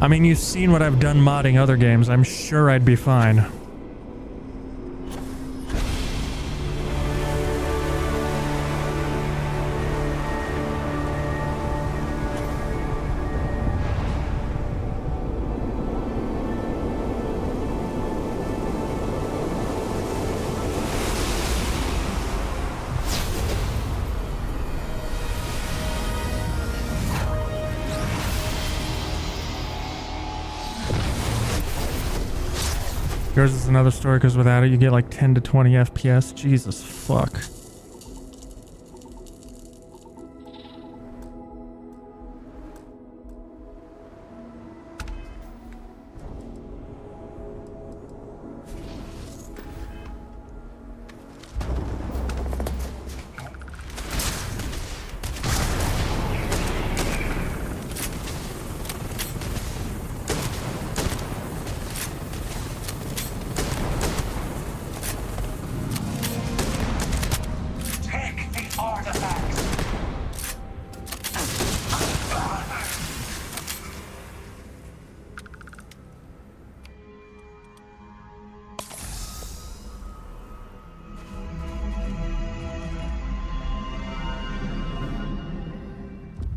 I mean, you've seen what I've done modding other games. I'm sure I'd be fine. Yours is another story because without it you get like 10 to 20 FPS. Jesus fuck.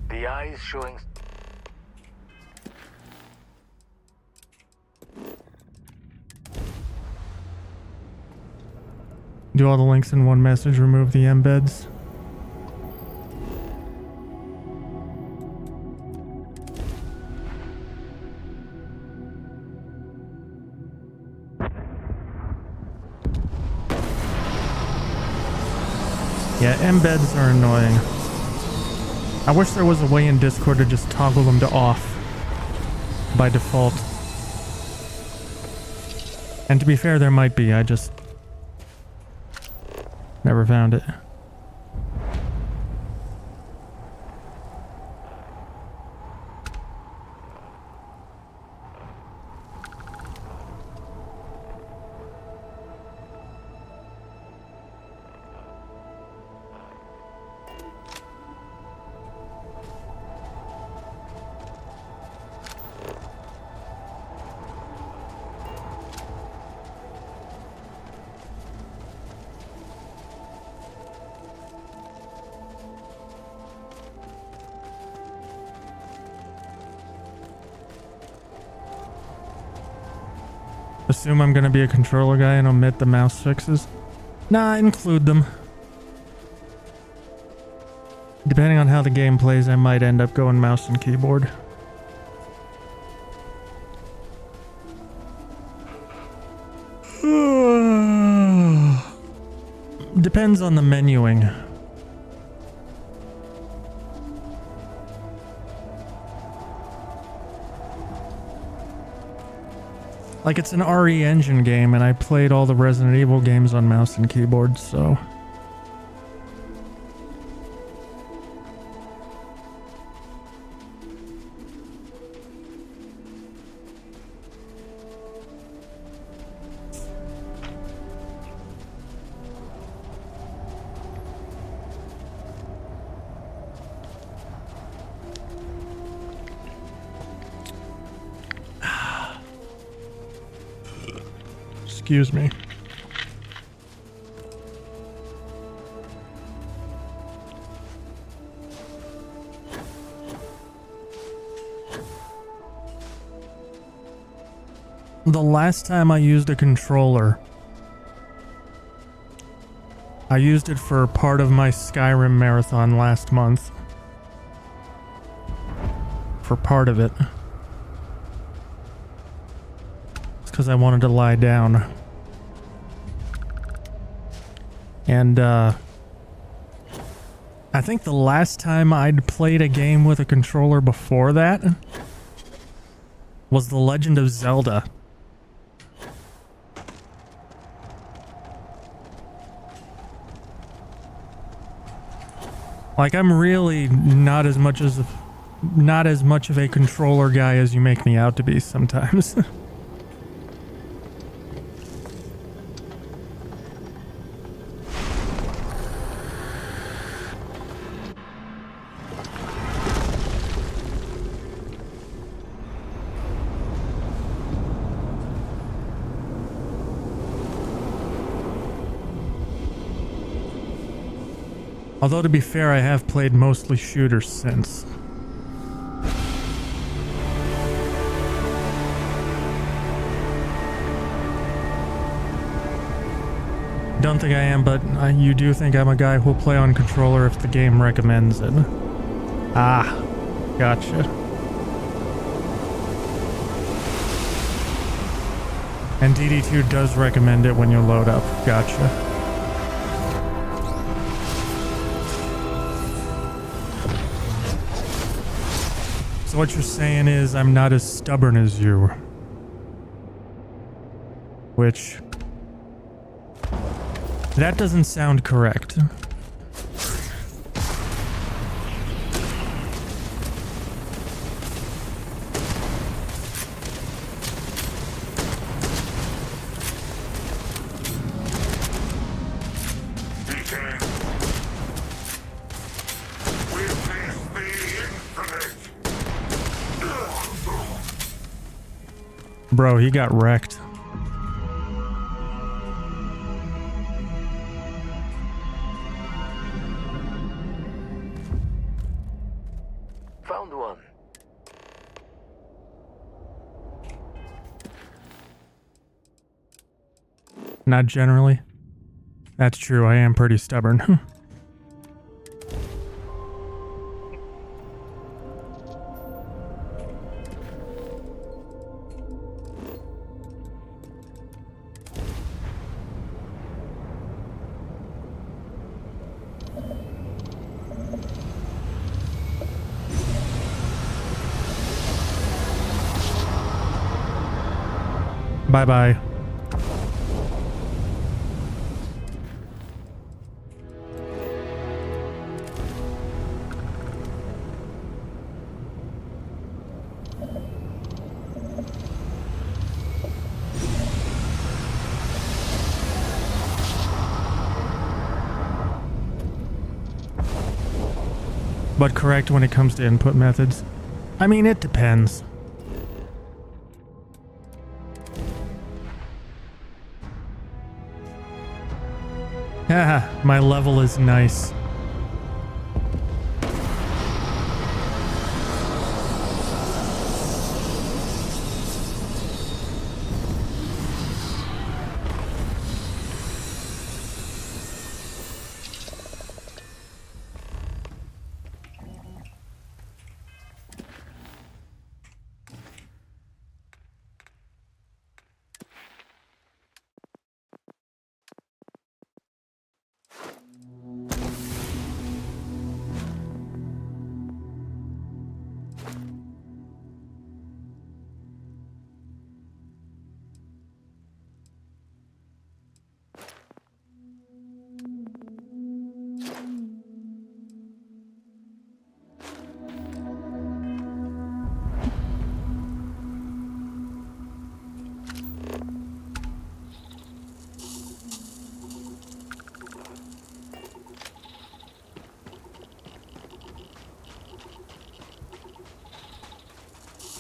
The eye is showing... Do all the links in one message, remove the embeds. Yeah, embeds are annoying. I wish there was a way in Discord to just toggle them to off by default. And to be fair, there might be, I just never found it. Assume I'm gonna be a controller guy and omit the mouse fixes? Nah, include them. Depending on how the game plays, I might end up going mouse and keyboard. Depends on the menuing. Like, it's an RE Engine game, and I played all the Resident Evil games on mouse and keyboard, so... Excuse me. The last time I used a controller, I used it for part of my Skyrim marathon last month. For part of it. It's because I wanted to lie down. And, I think the last time I'd played a game with a controller before that was The Legend of Zelda. Like, I'm really not as much of a controller guy as you make me out to be sometimes. Although, to be fair, I have played mostly shooters since. Don't think I am, but you do think I'm a guy who'll play on controller if the game recommends it. Ah, gotcha. And DD2 does recommend it when you load up. Gotcha. So what you're saying is I'm not as stubborn as you. Which... that doesn't sound correct. Bro, he got wrecked. Found one. Not generally. That's true, I am pretty stubborn. Bye-bye. But correct when it comes to input methods. I mean, it depends. Haha, my level is nice.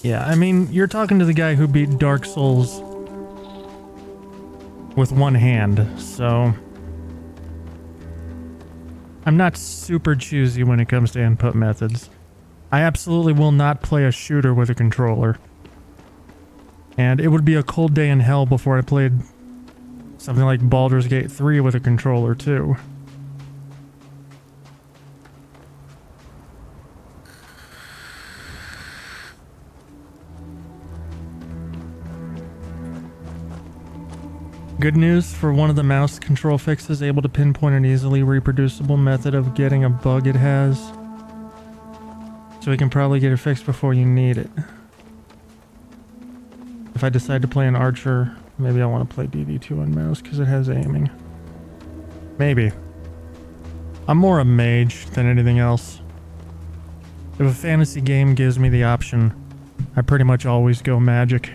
Yeah, I mean, you're talking to the guy who beat Dark Souls with one hand, so I'm not super choosy when it comes to input methods. I absolutely will not play a shooter with a controller. And it would be a cold day in hell before I played something like Baldur's Gate 3 with a controller too. Good news for one of the mouse control fixes, able to pinpoint an easily reproducible method of getting a bug it has. So we can probably get it fixed before you need it. If I decide to play an archer, maybe I want to play BB2 on mouse because it has aiming. Maybe. I'm more a mage than anything else. If a fantasy game gives me the option, I pretty much always go magic.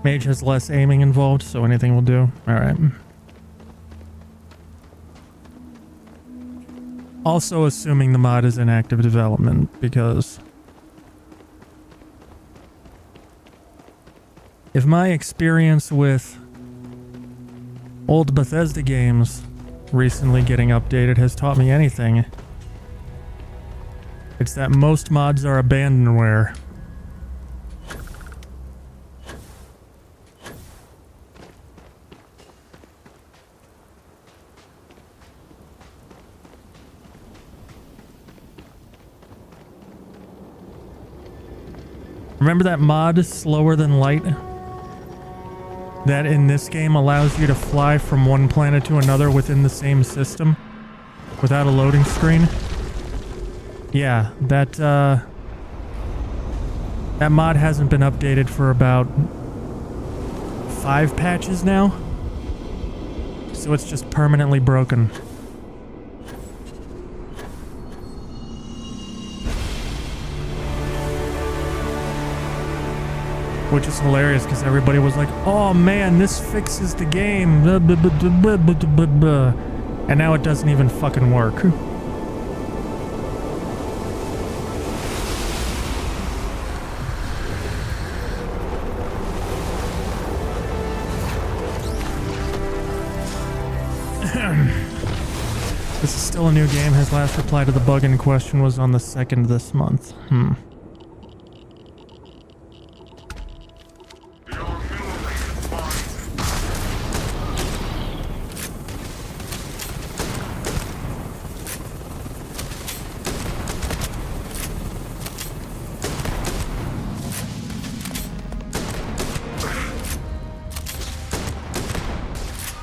Mage has less aiming involved, so anything will do. Alright. Also assuming the mod is in active development, because if my experience with old Bethesda games recently getting updated has taught me anything, it's that most mods are abandonware. Remember that mod, Slower Than Light? That in this game allows you to fly from one planet to another within the same system without a loading screen? Yeah, that mod hasn't been updated for about 5 patches now. So it's just permanently broken. Which is hilarious because everybody was like, oh man, this fixes the game. And now it doesn't even fucking work. This is still a new game. His last reply to the bug in question was on the 2nd this month.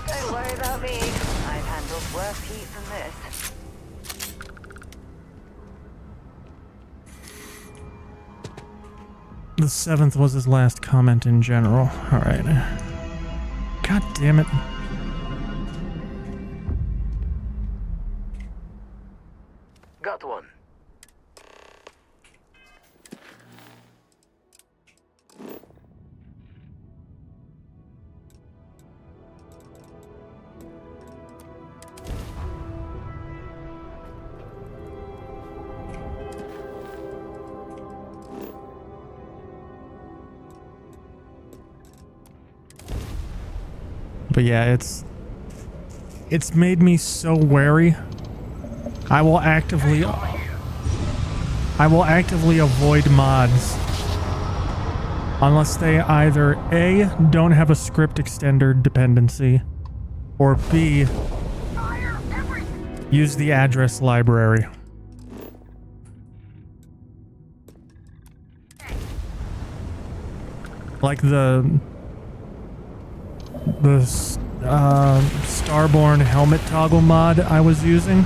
Don't worry about me. I've handled worse heat than this. The 7th was his last comment in general. Alright. God damn it. Got one. But yeah, it's made me so wary. I will actively avoid mods unless they either A, don't have a script extender dependency, or B, use the address library. Like the Starborn helmet toggle mod I was using.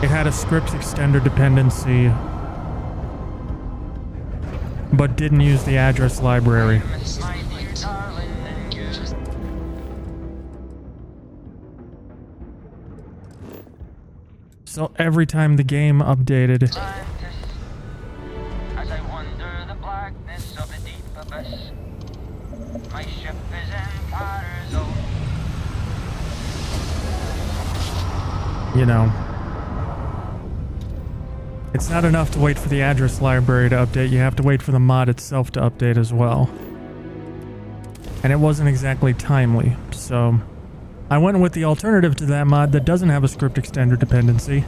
It had a script extender dependency, but didn't use the address library. So every time the game updated, As I wander the blackness of the deep abyss, my ship is in tatters, you know, it's not enough to wait for the address library to update, you have to wait for the mod itself to update as well. And it wasn't exactly timely, so I went with the alternative to that mod that doesn't have a script extender dependency,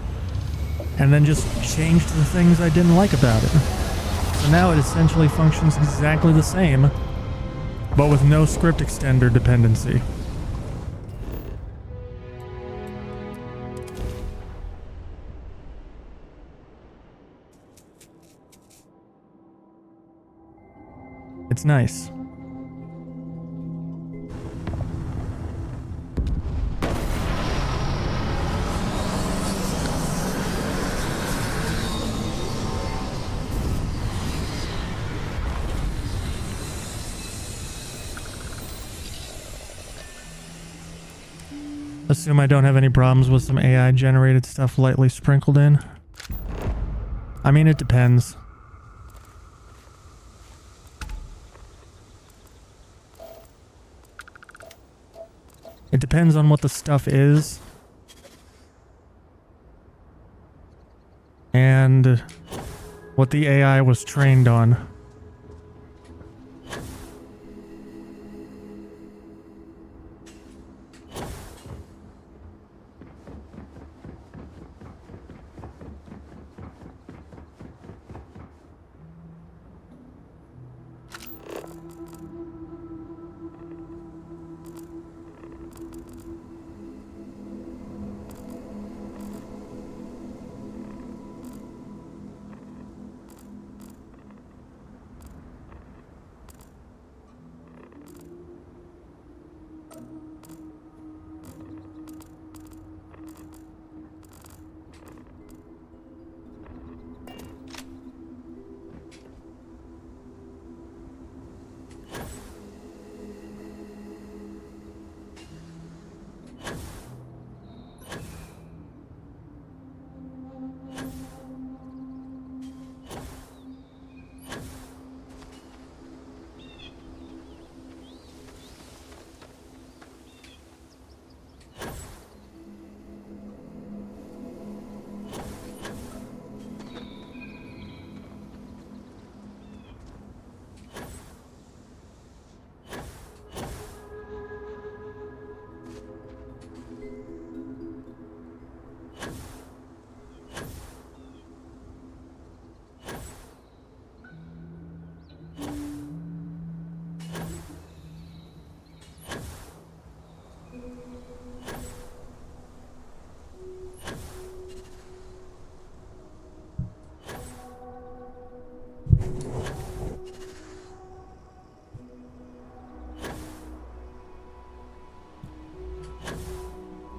and then just changed the things I didn't like about it. So now it essentially functions exactly the same, but with no script extender dependency. It's nice. Assume I don't have any problems with some AI generated stuff lightly sprinkled in. I mean, it depends. It depends on what the stuff is. And what the AI was trained on.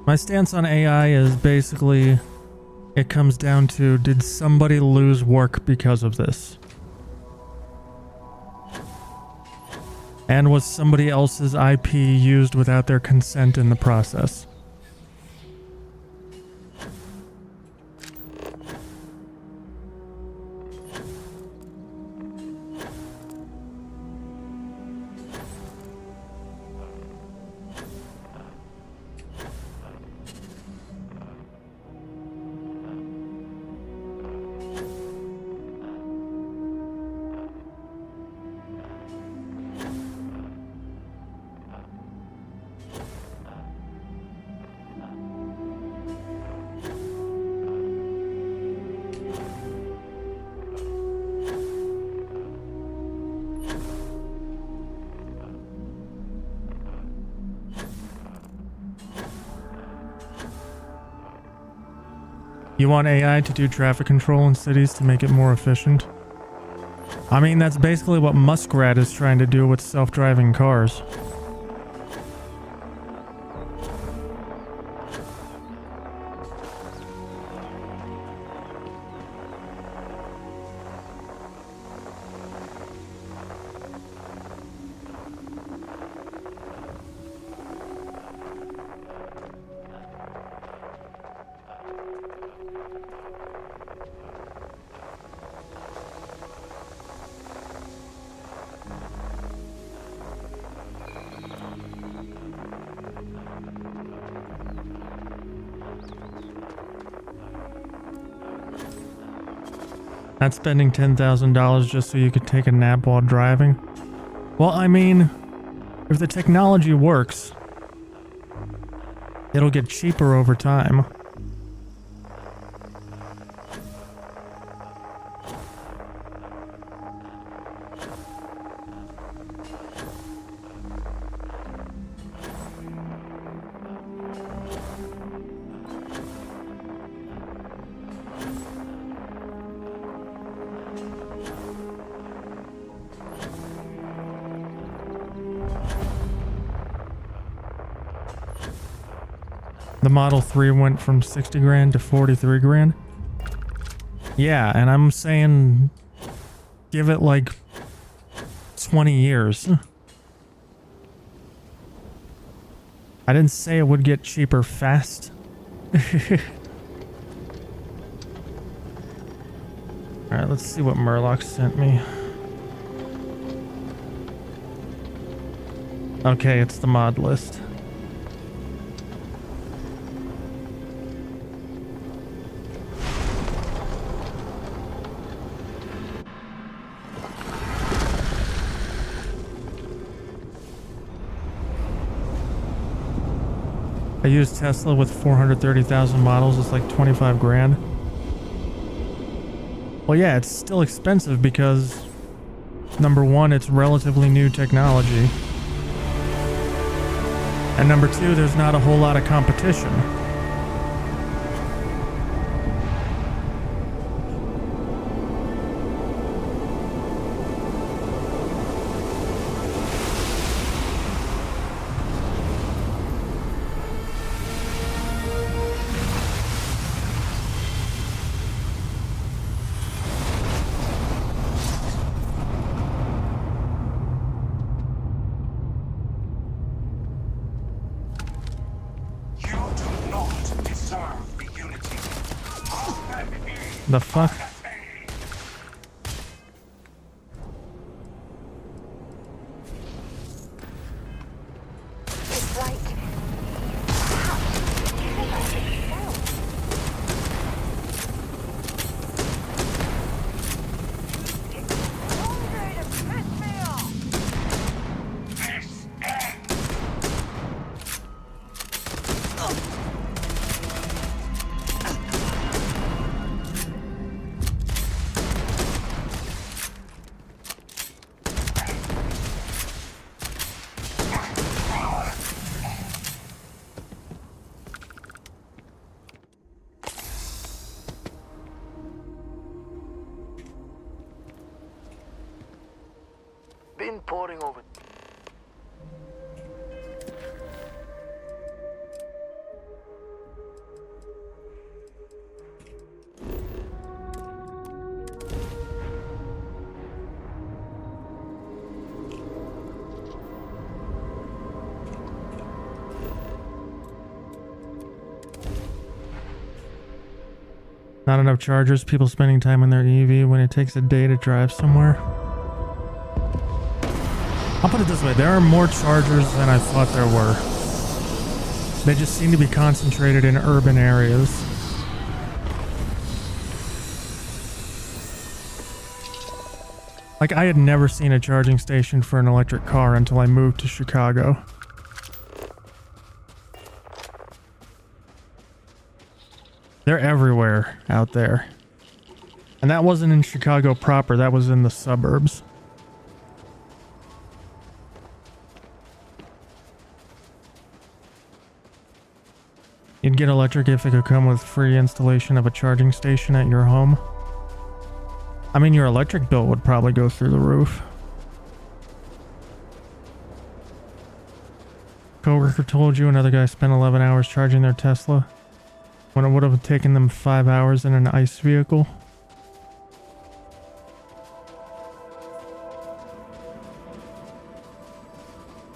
My stance on AI is basically, it comes down to, did somebody lose work because of this? And was somebody else's IP used without their consent in the process? You want AI to do traffic control in cities to make it more efficient? I mean, that's basically what Muskrat is trying to do with self-driving cars. Not spending $10,000 just so you could take a nap while driving. Well, I mean, if the technology works, it'll get cheaper over time. The Model 3 went from 60 grand to 43 grand. Yeah, and I'm saying give it like 20 years. I didn't say it would get cheaper fast. Alright, let's see what Murloc sent me. Okay, it's the mod list. I use Tesla with 430,000 models. It's like 25 grand. Well, yeah, it's still expensive because, number one, it's relatively new technology. And number two, there's not a whole lot of competition. The fuck? Been poring over. Not enough chargers, people spending time on their EV when it takes a day to drive somewhere. I'll put it this way, there are more chargers than I thought there were. They just seem to be concentrated in urban areas. Like, I had never seen a charging station for an electric car until I moved to Chicago. They're everywhere out there. And that wasn't in Chicago proper, that was in the suburbs. You'd get electric if it could come with free installation of a charging station at your home. I mean, your electric bill would probably go through the roof. Coworker told you another guy spent 11 hours charging their Tesla when it would have taken them 5 hours in an ICE vehicle.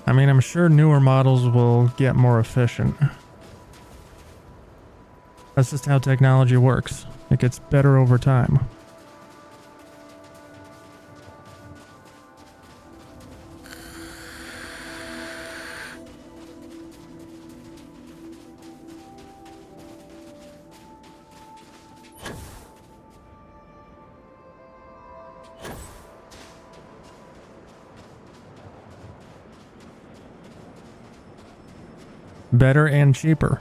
I mean, I'm sure newer models will get more efficient. That's just how technology works. It gets better over time. Better and cheaper.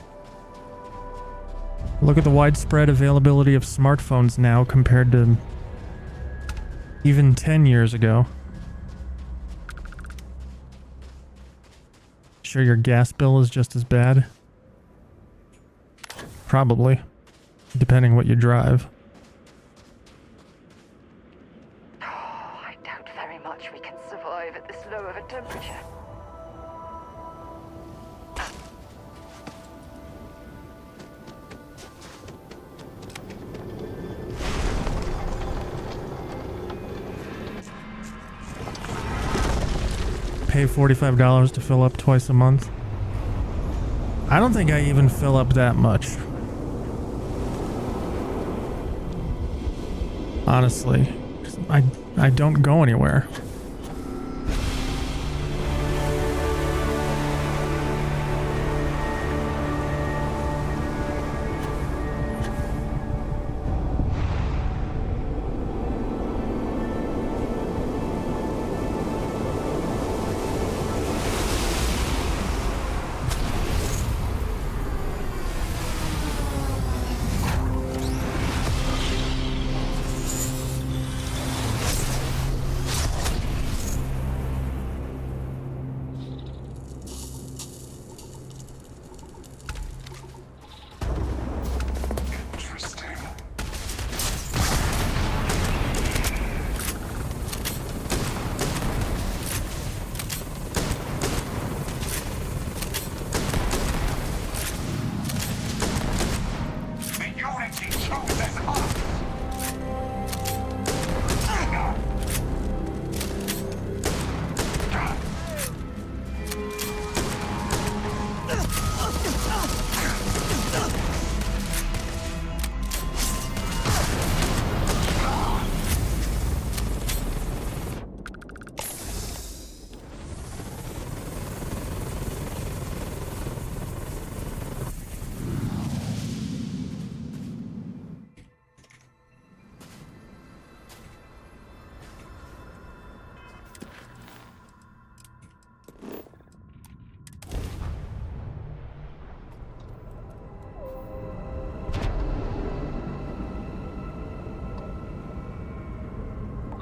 Look at the widespread availability of smartphones now compared to even 10 years ago. Sure your gas bill is just as bad? Probably. Depending what you drive. Oh, I doubt very much we can survive at this low of a temperature. Pay $45 to fill up twice a month. I don't think I even fill up that much. Honestly, 'cause I don't go anywhere.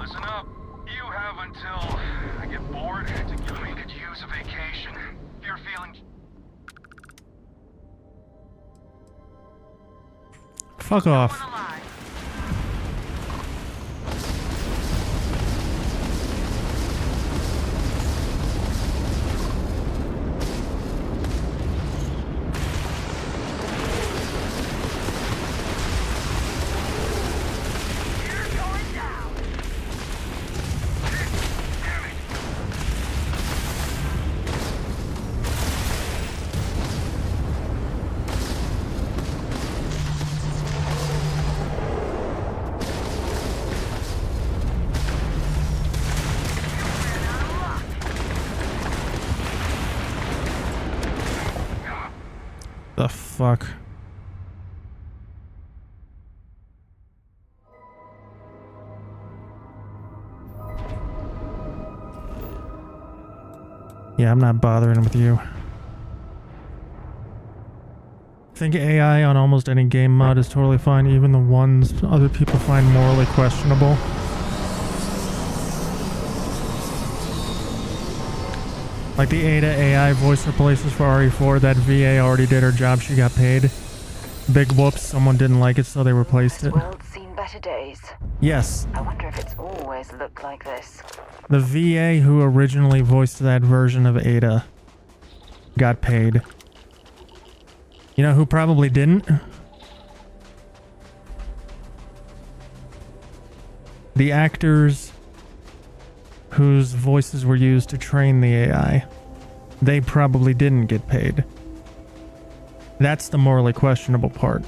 Listen up. You have until I get bored to we could use a vacation. If you're feeling... Fuck off. The fuck? Yeah, I'm not bothering with you. I think AI on almost any game mod is totally fine, even the ones other people find morally questionable. Like the Ada AI voice replaces for RE4, that VA already did her job, she got paid. Big whoops, someone didn't like it so they replaced it. This world's seen better days. Yes. I wonder if it's always looked like this. The VA who originally voiced that version of Ada got paid. You know who probably didn't? The actors whose voices were used to train the AI. They probably didn't get paid. That's the morally questionable part.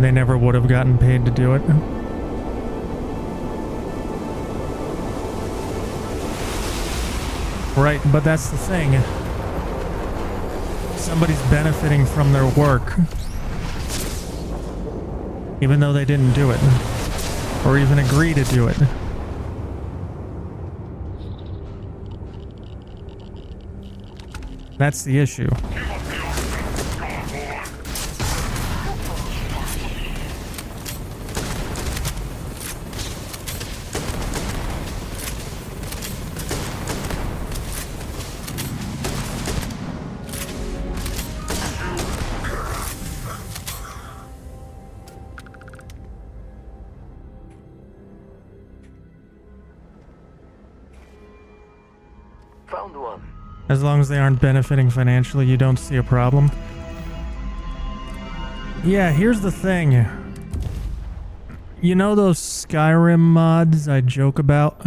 they never would have gotten paid to do it. Right, but that's the thing. Somebody's benefiting from their work, even though they didn't do it, or even agree to do it. That's the issue. Found one. As long as they aren't benefiting financially, you don't see a problem. Yeah, here's the thing. You know those Skyrim mods I joke about?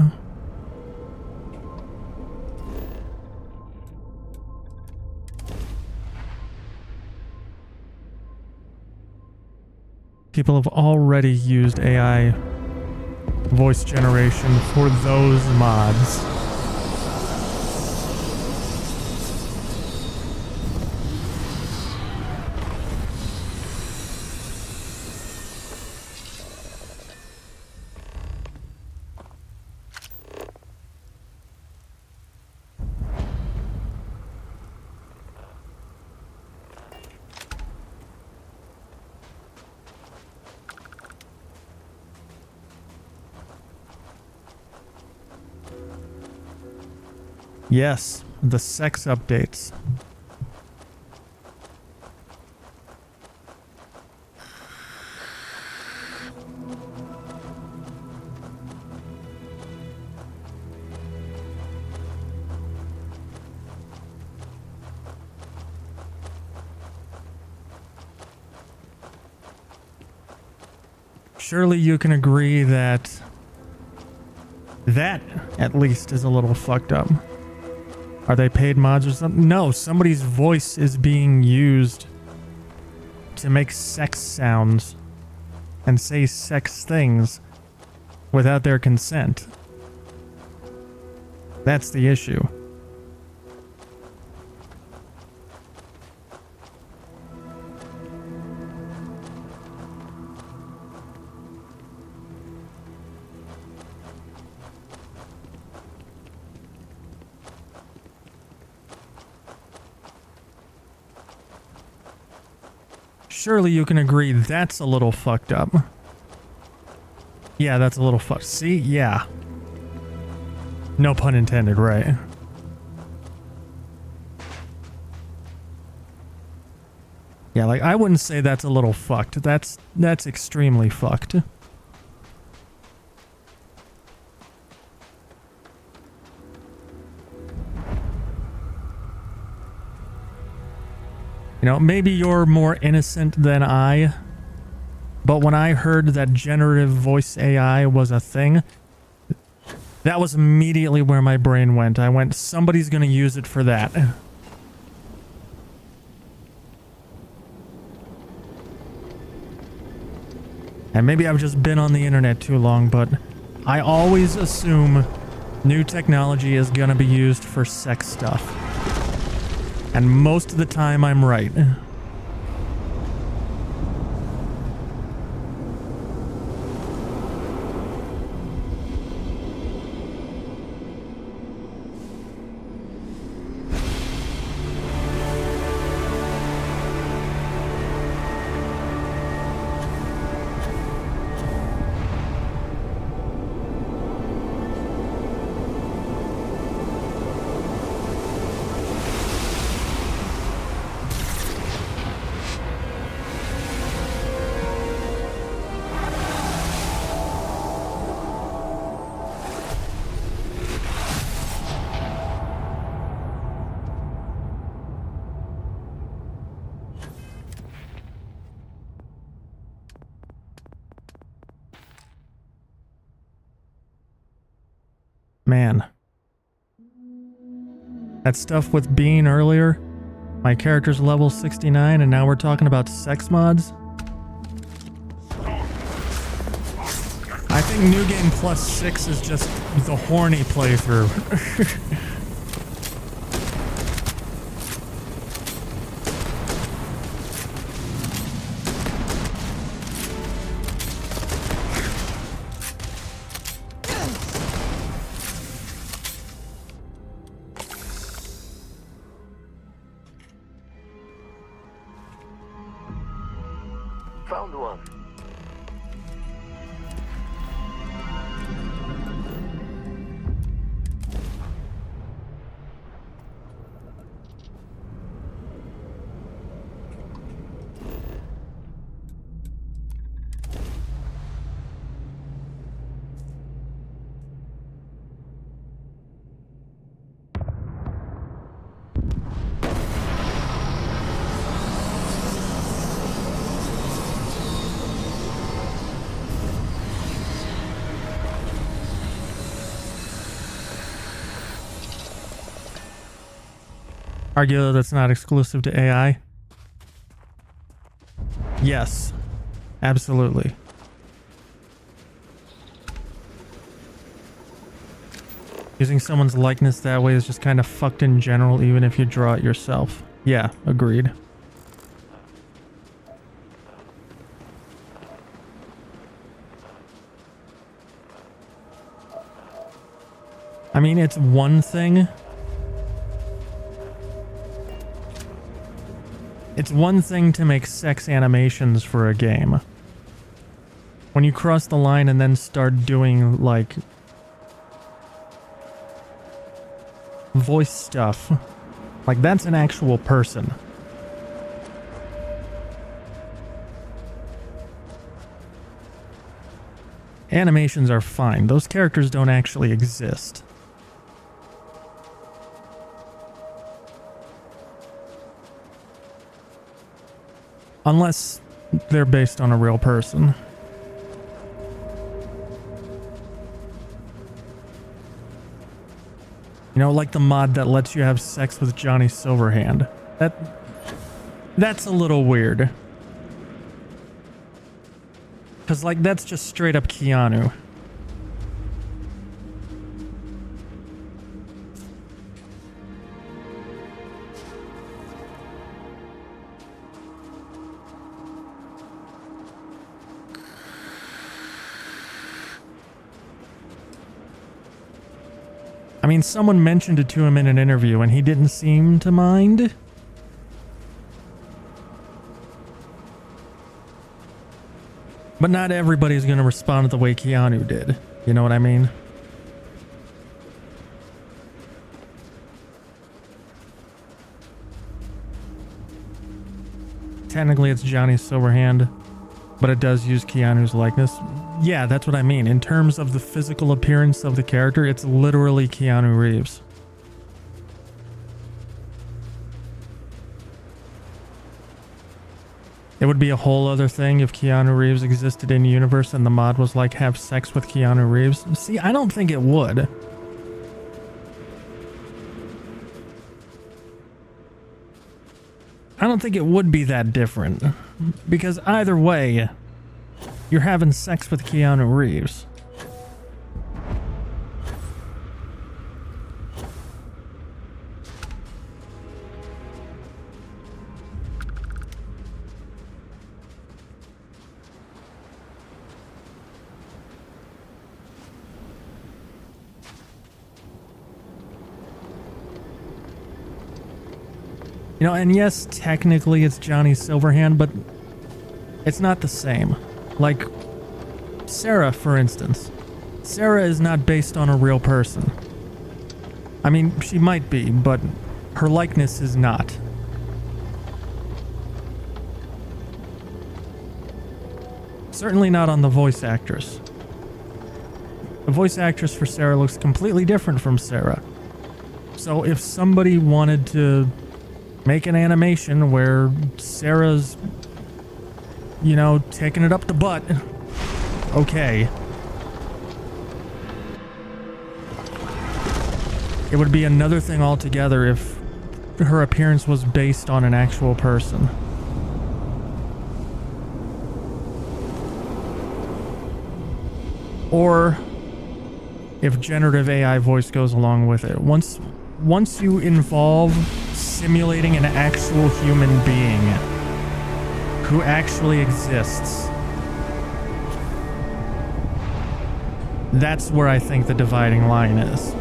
People have already used AI voice generation for those mods. Yes, the sex updates. Surely you can agree that at least is a little fucked up. Are they paid mods or something? No, somebody's voice is being used to make sex sounds and say sex things without their consent. That's the issue. Surely you can agree that's a little fucked up. Yeah, that's a little fucked. See? Yeah. No pun intended, right? Yeah, like, I wouldn't say that's a little fucked. That's extremely fucked. You know, maybe you're more innocent than I, but when I heard that generative voice AI was a thing, that was immediately where my brain went. I went, somebody's gonna use it for that. And maybe I've just been on the internet too long, but I always assume new technology is gonna be used for sex stuff. And most of the time, I'm right. Man. That stuff with Bean earlier, my character's level 69 and now we're talking about sex mods? think New Game Plus 6 is just the horny playthrough. Found one. Argue that's not exclusive to AI. Yes, absolutely. Using someone's likeness that way is just kind of fucked in general, even if you draw it yourself. Yeah, agreed. I mean, it's one thing. It's one thing to make sex animations for a game. When you cross the line and then start doing, like, voice stuff, like, that's an actual person. Animations are fine. Those characters don't actually exist. Unless they're based on a real person. You know, like the mod that lets you have sex with Johnny Silverhand. That's a little weird. Because, like, that's just straight up Keanu. I mean, someone mentioned it to him in an interview and he didn't seem to mind. But not everybody's going to respond the way Keanu did. You know what I mean? Technically, it's Johnny Silverhand, but it does use Keanu's likeness. Yeah, that's what I mean. In terms of the physical appearance of the character, it's literally Keanu Reeves. It would be a whole other thing if Keanu Reeves existed in the universe and the mod was like, have sex with Keanu Reeves. See, I don't think it would. I don't think it would be that different. Because either way, you're having sex with Keanu Reeves. You know, and yes, technically it's Johnny Silverhand, but it's not the same. Like, Sarah, for instance. Sarah is not based on a real person. I mean, she might be, but her likeness is not. Certainly not on the voice actress. The voice actress for Sarah looks completely different from Sarah. So if somebody wanted to make an animation where Sarah's, you know, taking it up the butt, okay. It would be another thing altogether if her appearance was based on an actual person. or if generative AI voice goes along with it. Once you involve simulating an actual human being who actually exists, that's where I think the dividing line is.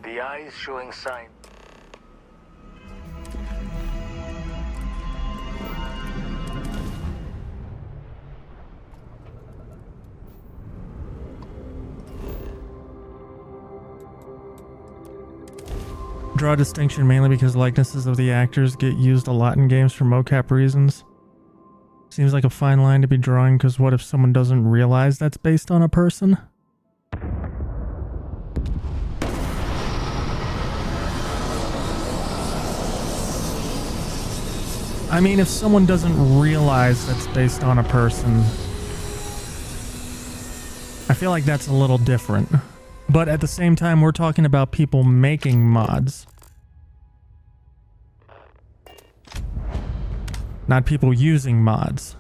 The eye is showing signs. Draw a distinction mainly because likenesses of the actors get used a lot in games for mocap reasons. Seems like a fine line to be drawing, because what if someone doesn't realize that's based on a person? I mean, if someone doesn't realize that's based on a person, I feel like that's a little different. But at the same time, we're talking about people making mods, not people using mods.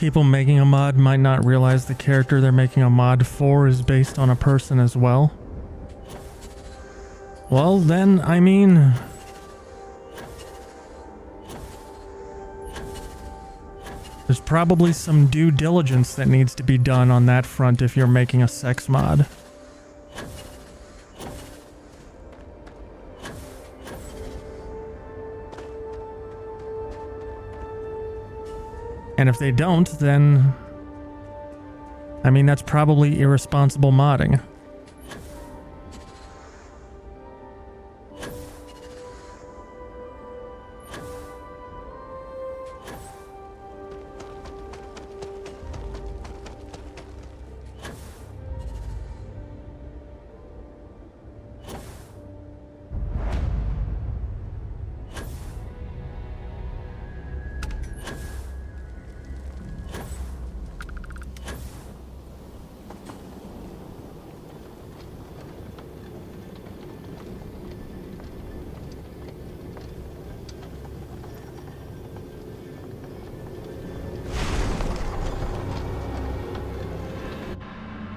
People making a mod might not realize the character they're making a mod for is based on a person as well. Well, then, I mean, there's probably some due diligence that needs to be done on that front if you're making a sex mod. And if they don't, then, I mean, that's probably irresponsible modding.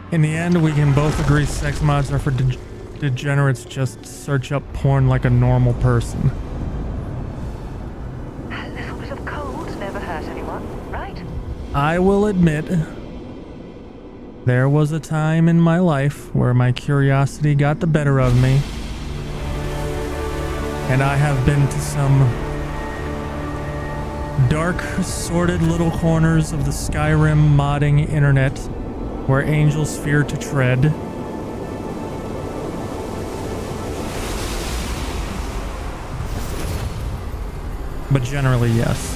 In the end, we can both agree sex mods are for degenerates. Just search up porn like a normal person. A little bit of cold never hurt anyone, right? I will admit, there was a time in my life where my curiosity got the better of me, and I have been to some dark, sordid little corners of the Skyrim modding internet where angels fear to tread. But generally, yes.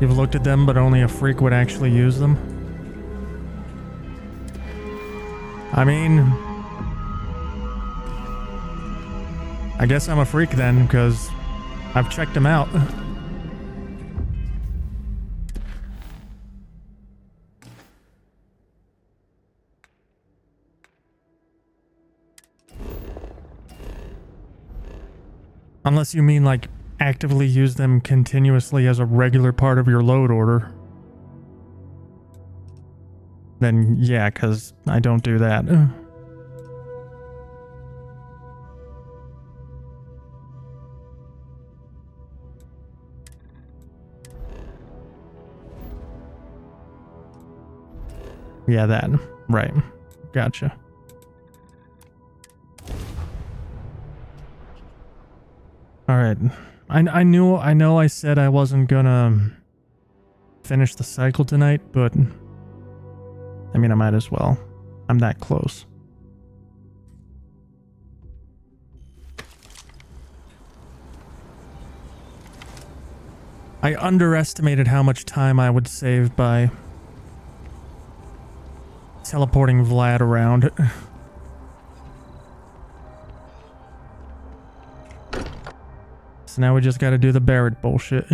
You've looked at them, but only a freak would actually use them. I mean, I guess I'm a freak then, because I've checked them out. Unless you mean like actively use them continuously as a regular part of your load order. Then yeah, because I don't do that. Yeah, that. Right. Gotcha. Alright. I know I said I wasn't gonna finish the cycle tonight, but I mean, I might as well. I'm that close. I underestimated how much time I would save by teleporting Vlad around. So now we just gotta do the Barrett bullshit.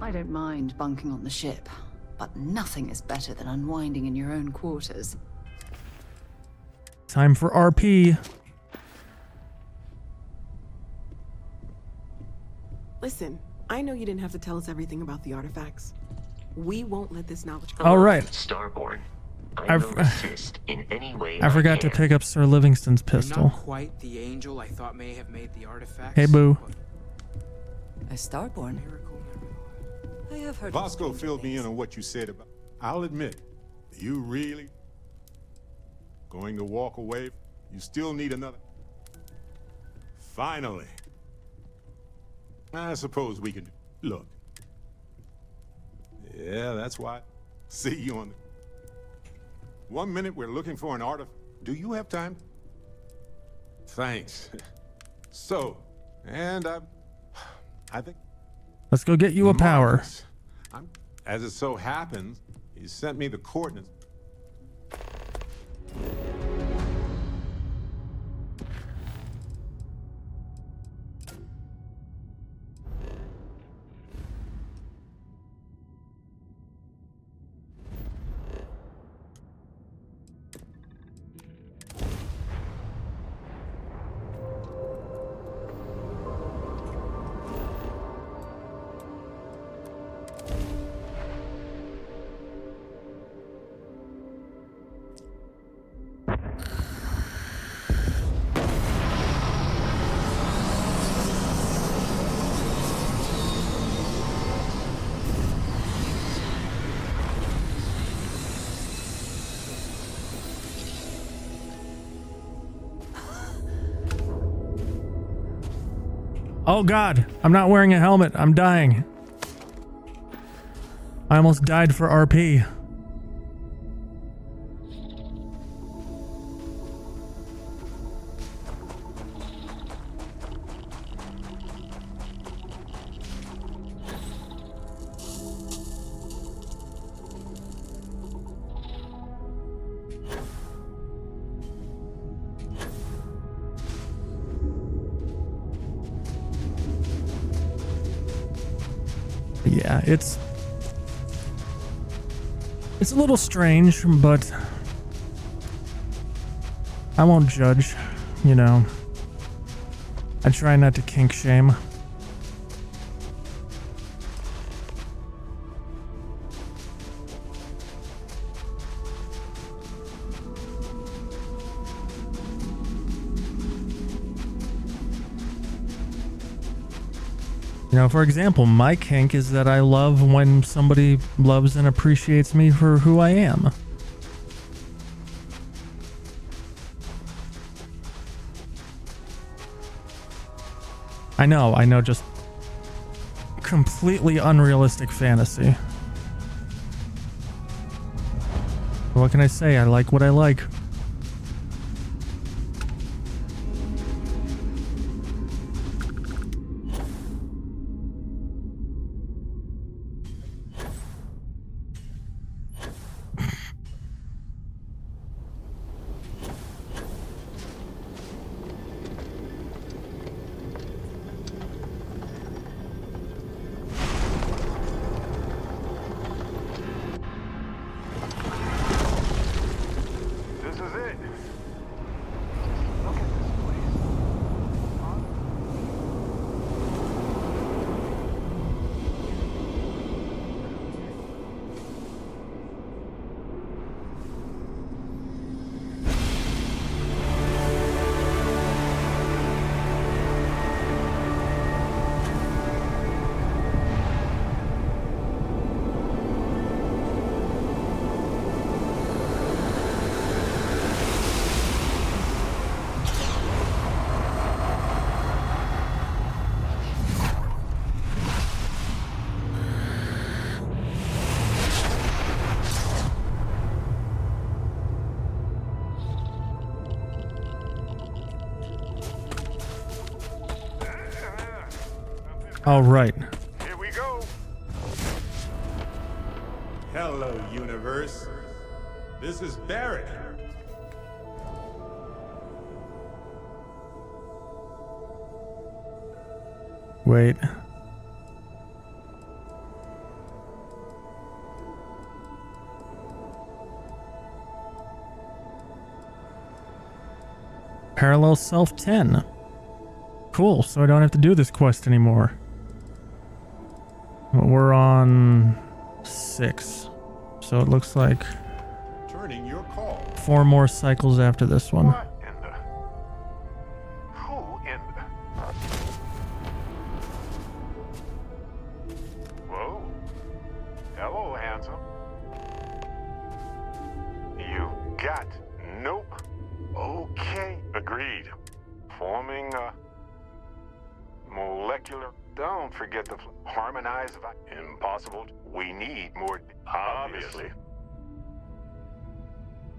I don't mind bunking on the ship, but nothing is better than unwinding in your own quarters. Time for RP. Listen, I know you didn't have to tell us everything about the artifacts. We won't let this knowledge go. All right. Starborn. I will assist in any way I forgot to pick up Sir Livingston's You're pistol. not quite the angel I thought may have made the artifacts. Hey, boo. A Starborn? I have heard. Bosco filled me in on what you said about. I'll admit, you really going to walk away? You still need another. Finally. I suppose we can look. Yeah, that's why. See you on the. 1 minute we're looking for an artifact. Do you have time? Thanks. So, and I think. Let's go get you a power. As it so happens, he sent me the coordinates. Oh god, I'm not wearing a helmet. I'm dying. I almost died for RP. Yeah, it's a little strange, but I won't judge, you know. I try not to kink shame. You know, for example, my kink is that I love when somebody loves and appreciates me for who I am. I know, just completely unrealistic fantasy. What can I say? I like what I like. All right. Here we go. Hello, universe. This is Barrett. Wait. Parallel Self 10. Cool, so I don't have to do this quest anymore. We're on 6. So it looks like Turning your call. 4 more cycles after this one. What in the... Who in the... Whoa. Hello, handsome. You got... Nope. Okay. Agreed. Forming a... molecular... Don't forget to harmonize... Impossible. We need more... Obviously.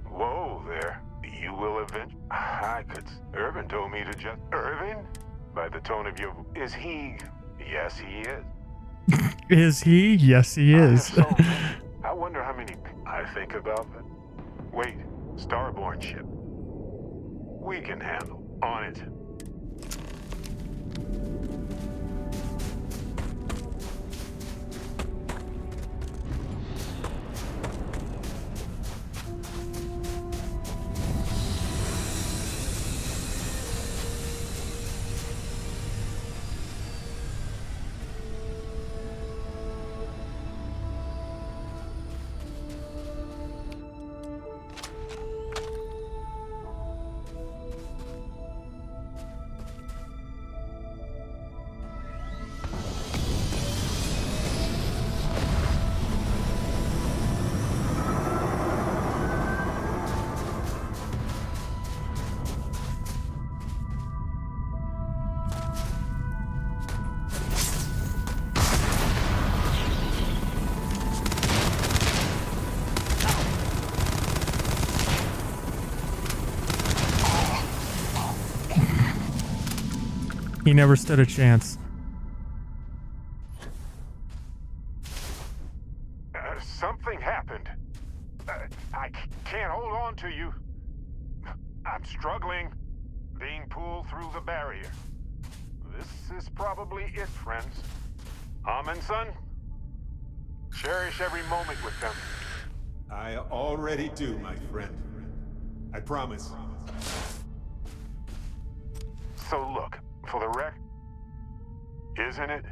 Whoa there. You will eventually... I could... Irvin told me to just... Irvin? By the tone of your... Is he... Yes, he is. Is he? Yes, he is. I wonder how many... I think about that. Wait. Starborn ship. We can handle. On it. He never stood a chance. Something happened. I can't hold on to you. I'm struggling, being pulled through the barrier. This is probably it, friends. Amundsen, cherish every moment with them. I already do, my friend. I promise. So look, for the record, isn't it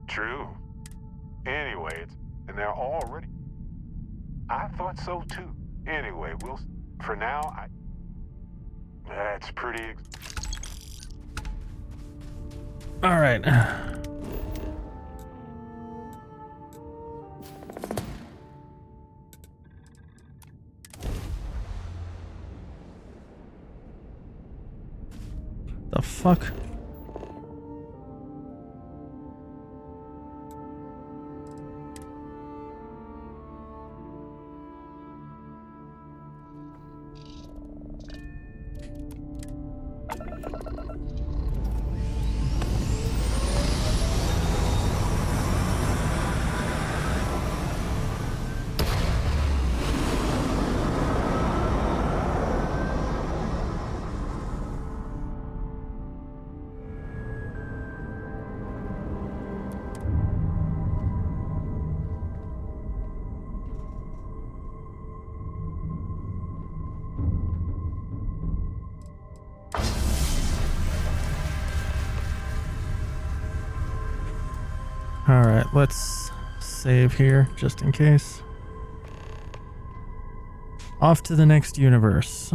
true? Anyway, and they're already... I thought so too. Anyway, for now, that's pretty... All right. The fuck? All right, let's save here just in case. Off to the next universe.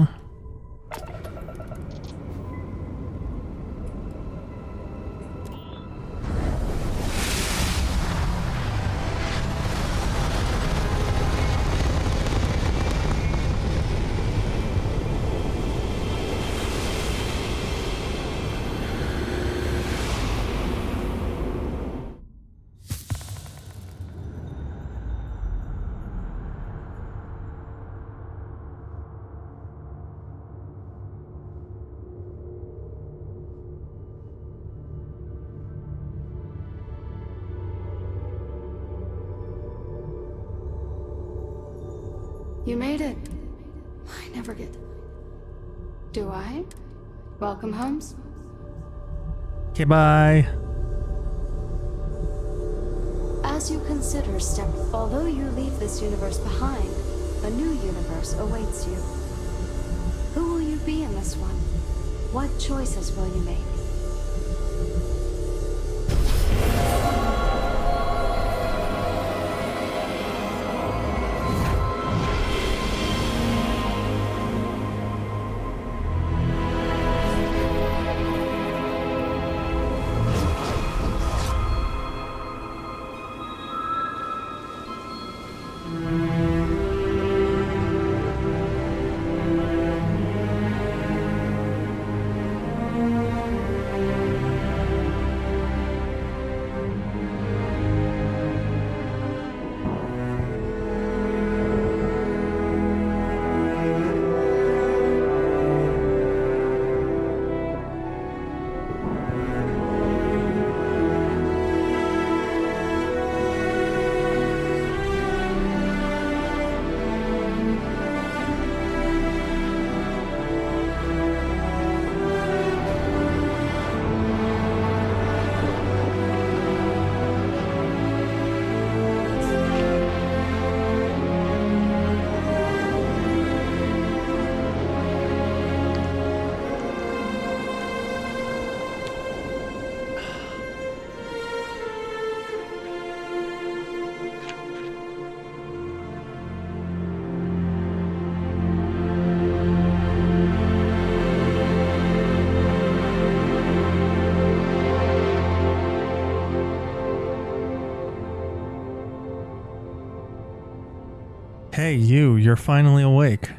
You made it. I never get... Do I? Welcome, Holmes. Okay, bye. As you consider although you leave this universe behind, a new universe awaits you. Who will you be in this one? What choices will you make? Hey, you're finally awake.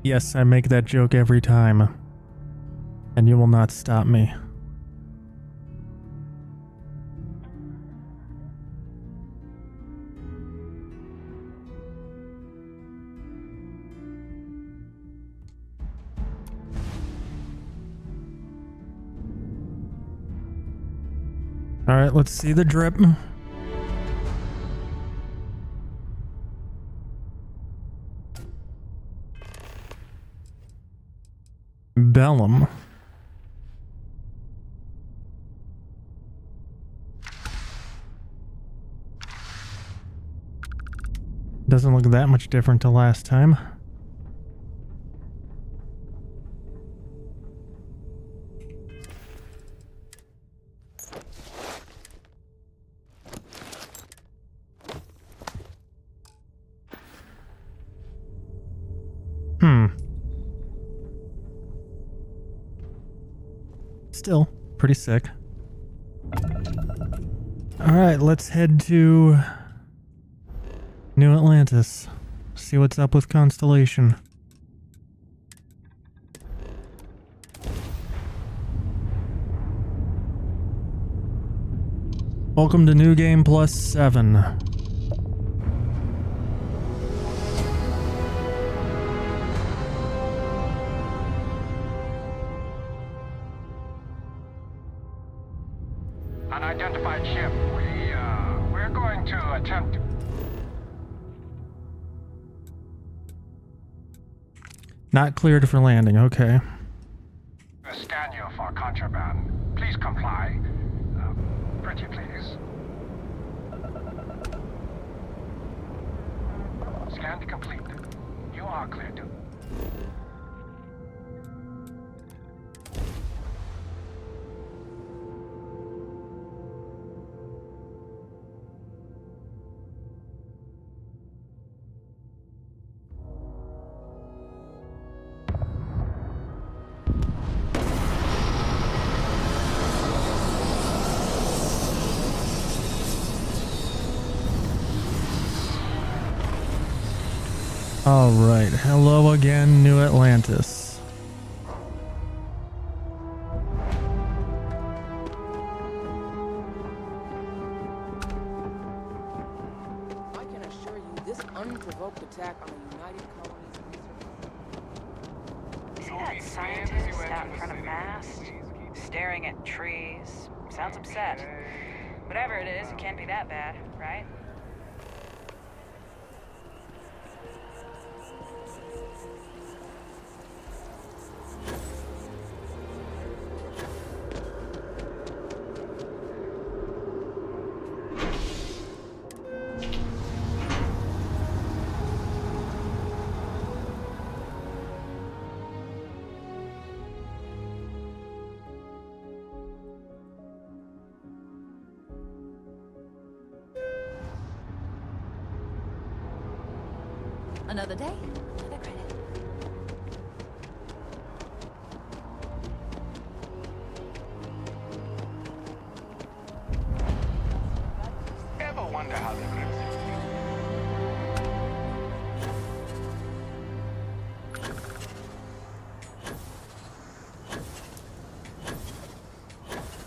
Yes, I make that joke every time. And you will not stop me. Alright, let's see the drip. Bellum. Doesn't look that much different to last time. Still pretty sick. Alright, let's head to New Atlantis. See what's up with Constellation. Welcome to New Game Plus 7. Unidentified ship. We're going to attempt... Not cleared for landing, okay. Scan you for contraband. Please comply. Pretty please. Scan complete. You are clear to... Alright, hello again, New Atlantis. unprovoked attack on the United Colonies of See that scientist out in front of mast? Staring at trees. Sounds upset. Whatever it is, it can't be that bad, right? Another day, another credit. Ever wonder how the crimson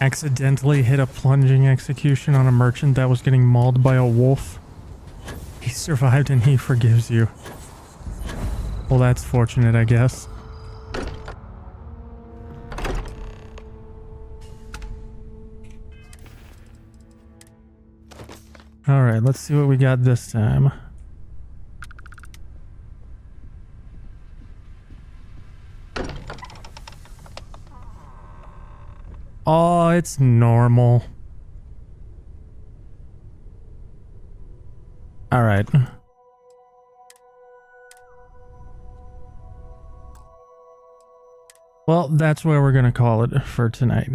Accidentally hit a plunging execution on a merchant that was getting mauled by a wolf. He survived and he forgives you. Well, that's fortunate, I guess. Alright, let's see what we got this time. Oh, it's normal. Alright. Well, that's where we're gonna call it for tonight.